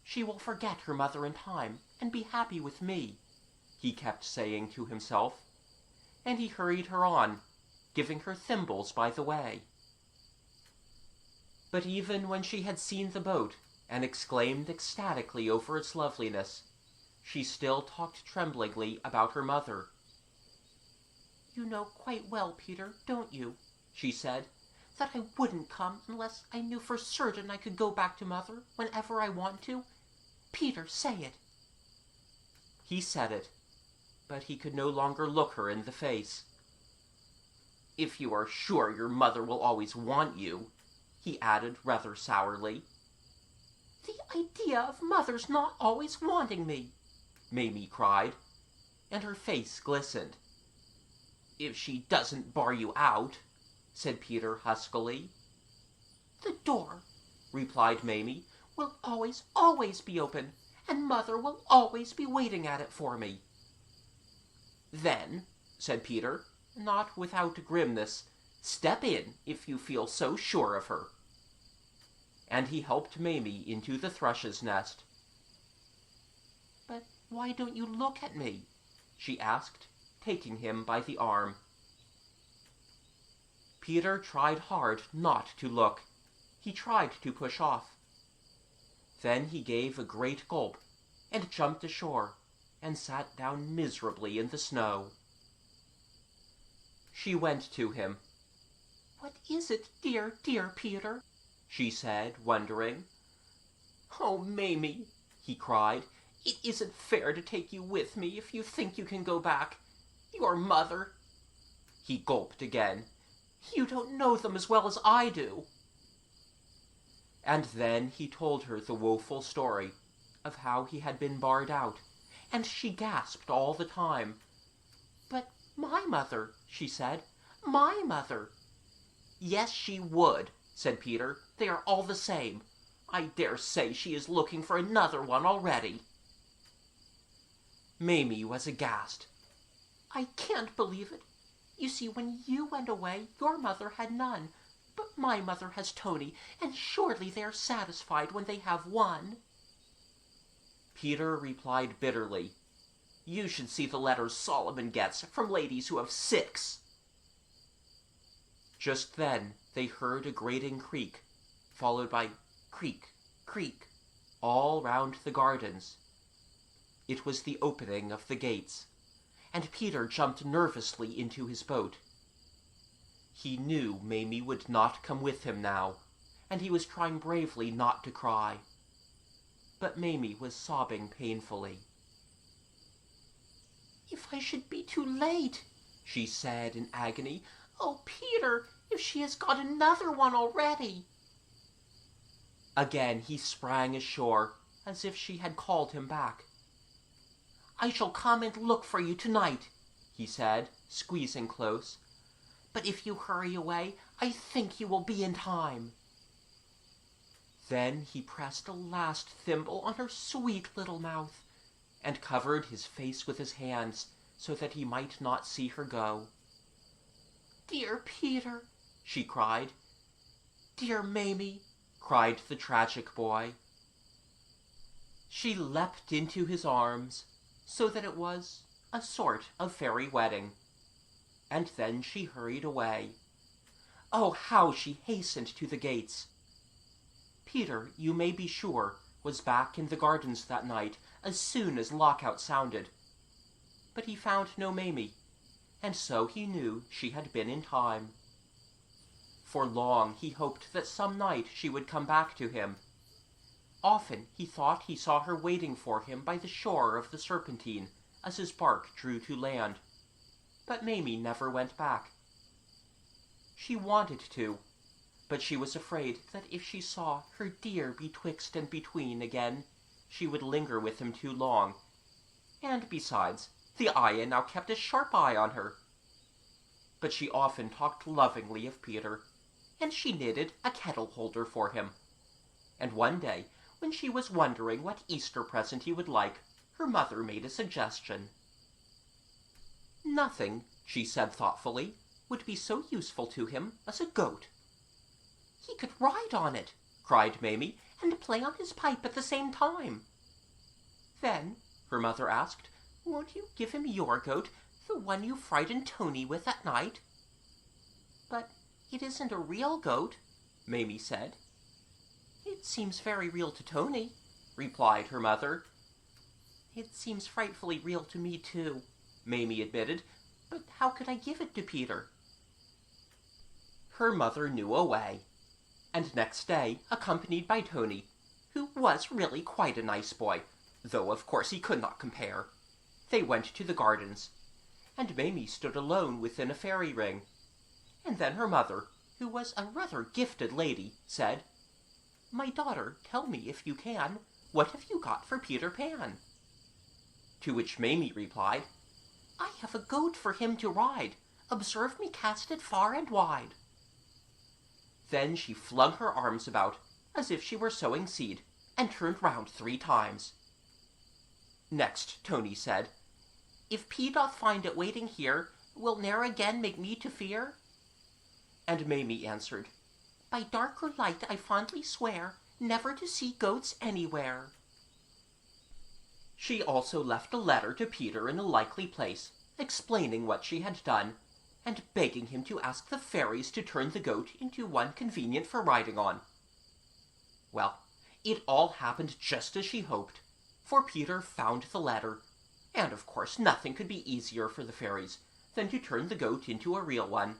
"She will forget her mother in time, and be happy with me," he kept saying to himself, and he hurried her on, giving her thimbles by the way. But even when she had seen the boat, and exclaimed ecstatically over its loveliness, she still talked tremblingly about her mother. "You know quite well, Peter, don't you," she said, "that I wouldn't come unless I knew for certain I could go back to Mother whenever I want to? Peter, say it." He said it, but he could no longer look her in the face. "If you are sure your mother will always want you," he added rather sourly. "The idea of Mother's not always wanting me!" Mamie cried, and her face glistened. "If she doesn't bar you out," said Peter huskily. "The door," replied Mamie, "will always, always be open, and Mother will always be waiting at it for me." "Then," said Peter, not without grimness, "step in if you feel so sure of her." And he helped Mamie into the thrush's nest. "But why don't you look at me?" she asked, taking him by the arm. Peter tried hard not to look. He tried to push off. Then he gave a great gulp, and jumped ashore, and sat down miserably in the snow. She went to him. "What is it, dear, dear Peter?" she said, wondering. "Oh, Mamie," he cried, "it isn't fair to take you with me if you think you can go back. Your mother—" He gulped again. "You don't know them as well as I do." And then he told her the woeful story of how he had been barred out, and she gasped all the time. "But my mother," she said, "my mother." "Yes, she would," said Peter. "They are all the same. I dare say she is looking for another one already." Mamie was aghast. "I can't believe it. You see, when you went away, your mother had none, but my mother has Tony, and surely they are satisfied when they have one." Peter replied bitterly, "You should see the letters Solomon gets from ladies who have 6. Just then they heard a grating creak, followed by creak, creak, all round the gardens. It was the opening of the gates, and Peter jumped nervously into his boat. He knew Mamie would not come with him now, and he was trying bravely not to cry. But Mamie was sobbing painfully. "If I should be too late," she said in agony. "Oh, Peter, if she has got another one already!" Again he sprang ashore, as if she had called him back. "I shall come and look for you tonight," he said, squeezing close. "But if you hurry away, I think you will be in time." Then he pressed a last thimble on her sweet little mouth, and covered his face with his hands so that he might not see her go. "Dear Peter," she cried. "Dear Mamie," cried the tragic boy. She leapt into his arms, so that it was a sort of fairy wedding. And then she hurried away. Oh, how she hastened to the gates! Peter, you may be sure, was back in the gardens that night as soon as Lockout sounded. But he found no Mamie, and so he knew she had been in time. For long he hoped that some night she would come back to him. Often he thought he saw her waiting for him by the shore of the Serpentine as his bark drew to land. But Mamie never went back. She wanted to, but she was afraid that if she saw her dear betwixt and between again, she would linger with him too long. And besides, the Ayah now kept a sharp eye on her. But she often talked lovingly of Peter, and she knitted a kettle holder for him. And one day, when she was wondering what Easter present he would like, her mother made a suggestion. Nothing, she said thoughtfully, would be so useful to him as a goat. He could ride on it, cried Mamie, and play on his pipe at the same time. Then, her mother asked, won't you give him your goat, the one you frightened Tony with at night? But it isn't a real goat, Mamie said. It seems very real to Tony, replied her mother. It seems frightfully real to me too, Mamie admitted, but how could I give it to Peter? Her mother knew a way, and next day, accompanied by Tony, who was really quite a nice boy, though of course he could not compare, they went to the gardens, and Mamie stood alone within a fairy ring. And then her mother, who was a rather gifted lady, said, My daughter, tell me, if you can, what have you got for Peter Pan? To which Mamie replied, I have a goat for him to ride. Observe me cast it far and wide. Then she flung her arms about, as if she were sowing seed, and turned round 3 times. Next Tony said, If P doth find it waiting here, will ne'er again make me to fear? And Mamie answered, By dark or light I fondly swear, never to see goats anywhere. She also left a letter to Peter in a likely place, explaining what she had done, and begging him to ask the fairies to turn the goat into one convenient for riding on. Well, it all happened just as she hoped, for Peter found the letter, and of course nothing could be easier for the fairies than to turn the goat into a real one.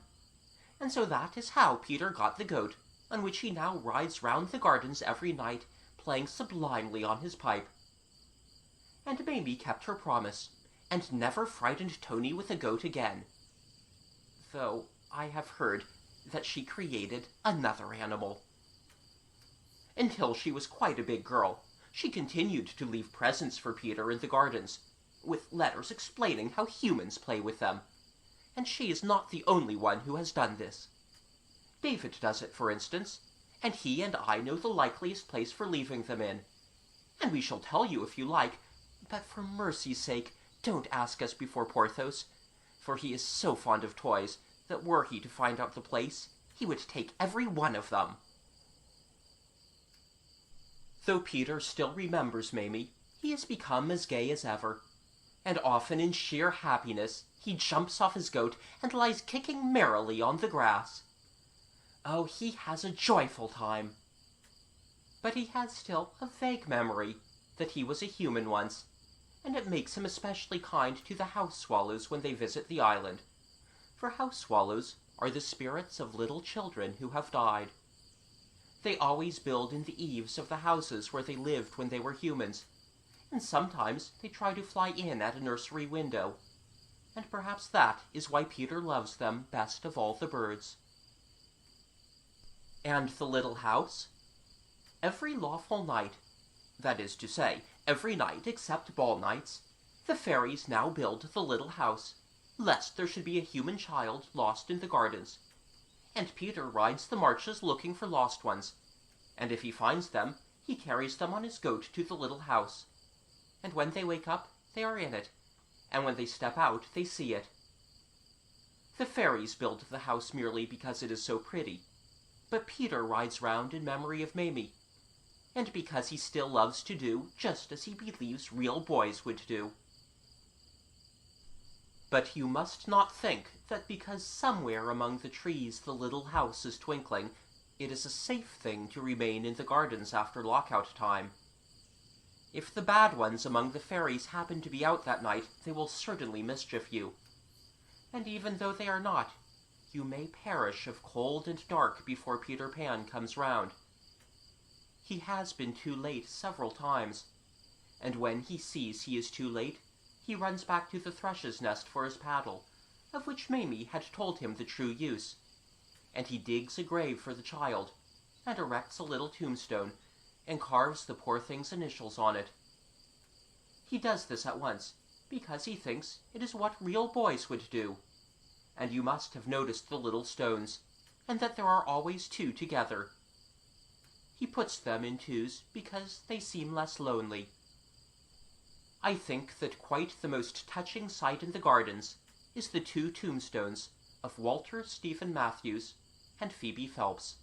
And so that is how Peter got the goat, on which he now rides round the gardens every night, playing sublimely on his pipe. And Mamie kept her promise, and never frightened Tony with a goat again. Though I have heard that she created another animal. Until she was quite a big girl, she continued to leave presents for Peter in the gardens, with letters explaining how humans play with them. And she is not the only one who has done this. David does it, for instance, and he and I know the likeliest place for leaving them in. And we shall tell you if you like, but for mercy's sake, don't ask us before Porthos, for he is so fond of toys that were he to find out the place, he would take every one of them. Though Peter still remembers Mamie, he has become as gay as ever, and often in sheer happiness he jumps off his goat and lies kicking merrily on the grass. Oh, he has a joyful time. But he has still a vague memory that he was a human once, and it makes him especially kind to the house swallows when they visit the island, for house swallows are the spirits of little children who have died. They always build in the eaves of the houses where they lived when they were humans, and sometimes they try to fly in at a nursery window, and perhaps that is why Peter loves them best of all the birds. And the little house? Every lawful night, that is to say, every night except ball nights, the fairies now build the little house, lest there should be a human child lost in the gardens. And Peter rides the marches looking for lost ones, and if he finds them, he carries them on his goat to the little house. And when they wake up, they are in it, and when they step out, they see it. The fairies build the house merely because it is so pretty, but Peter rides round in memory of Mamie, and because he still loves to do just as he believes real boys would do. But you must not think that because somewhere among the trees the little house is twinkling, it is a safe thing to remain in the gardens after lockout time. If the bad ones among the fairies happen to be out that night, they will certainly mischief you. And even though they are not, you may perish of cold and dark before Peter Pan comes round. He has been too late several times, and when he sees he is too late, he runs back to the thrush's nest for his paddle, of which Mamie had told him the true use, and he digs a grave for the child, and erects a little tombstone, and carves the poor thing's initials on it. He does this at once, because he thinks it is what real boys would do, and you must have noticed the little stones. and that there are always two together. He puts them in twos because they seem less lonely. I think that quite the most touching sight in the gardens is the two tombstones of Walter Stephen Matthews and Phoebe Phelps.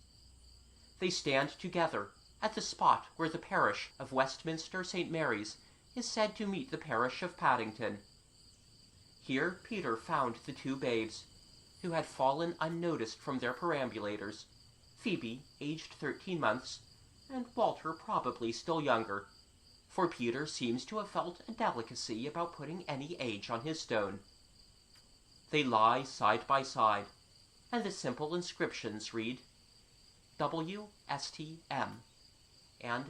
They stand together at the spot where the parish of Westminster St. Mary's is said to meet the parish of Paddington. Here Peter found the two babes, who had fallen unnoticed from their perambulators, Phoebe, aged 13 months, and Walter probably still younger, for Peter seems to have felt a delicacy about putting any age on his stone. They lie side by side, and the simple inscriptions read WSTM and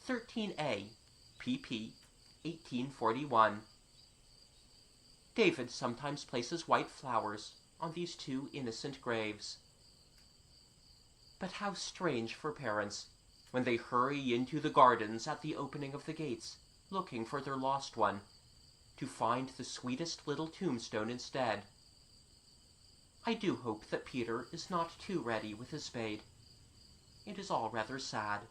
13A, PP, 1841. David sometimes places white flowers on these two innocent graves. But how strange for parents, when they hurry into the gardens at the opening of the gates, looking for their lost one, to find the sweetest little tombstone instead. I do hope that Peter is not too ready with his spade. It is all rather sad.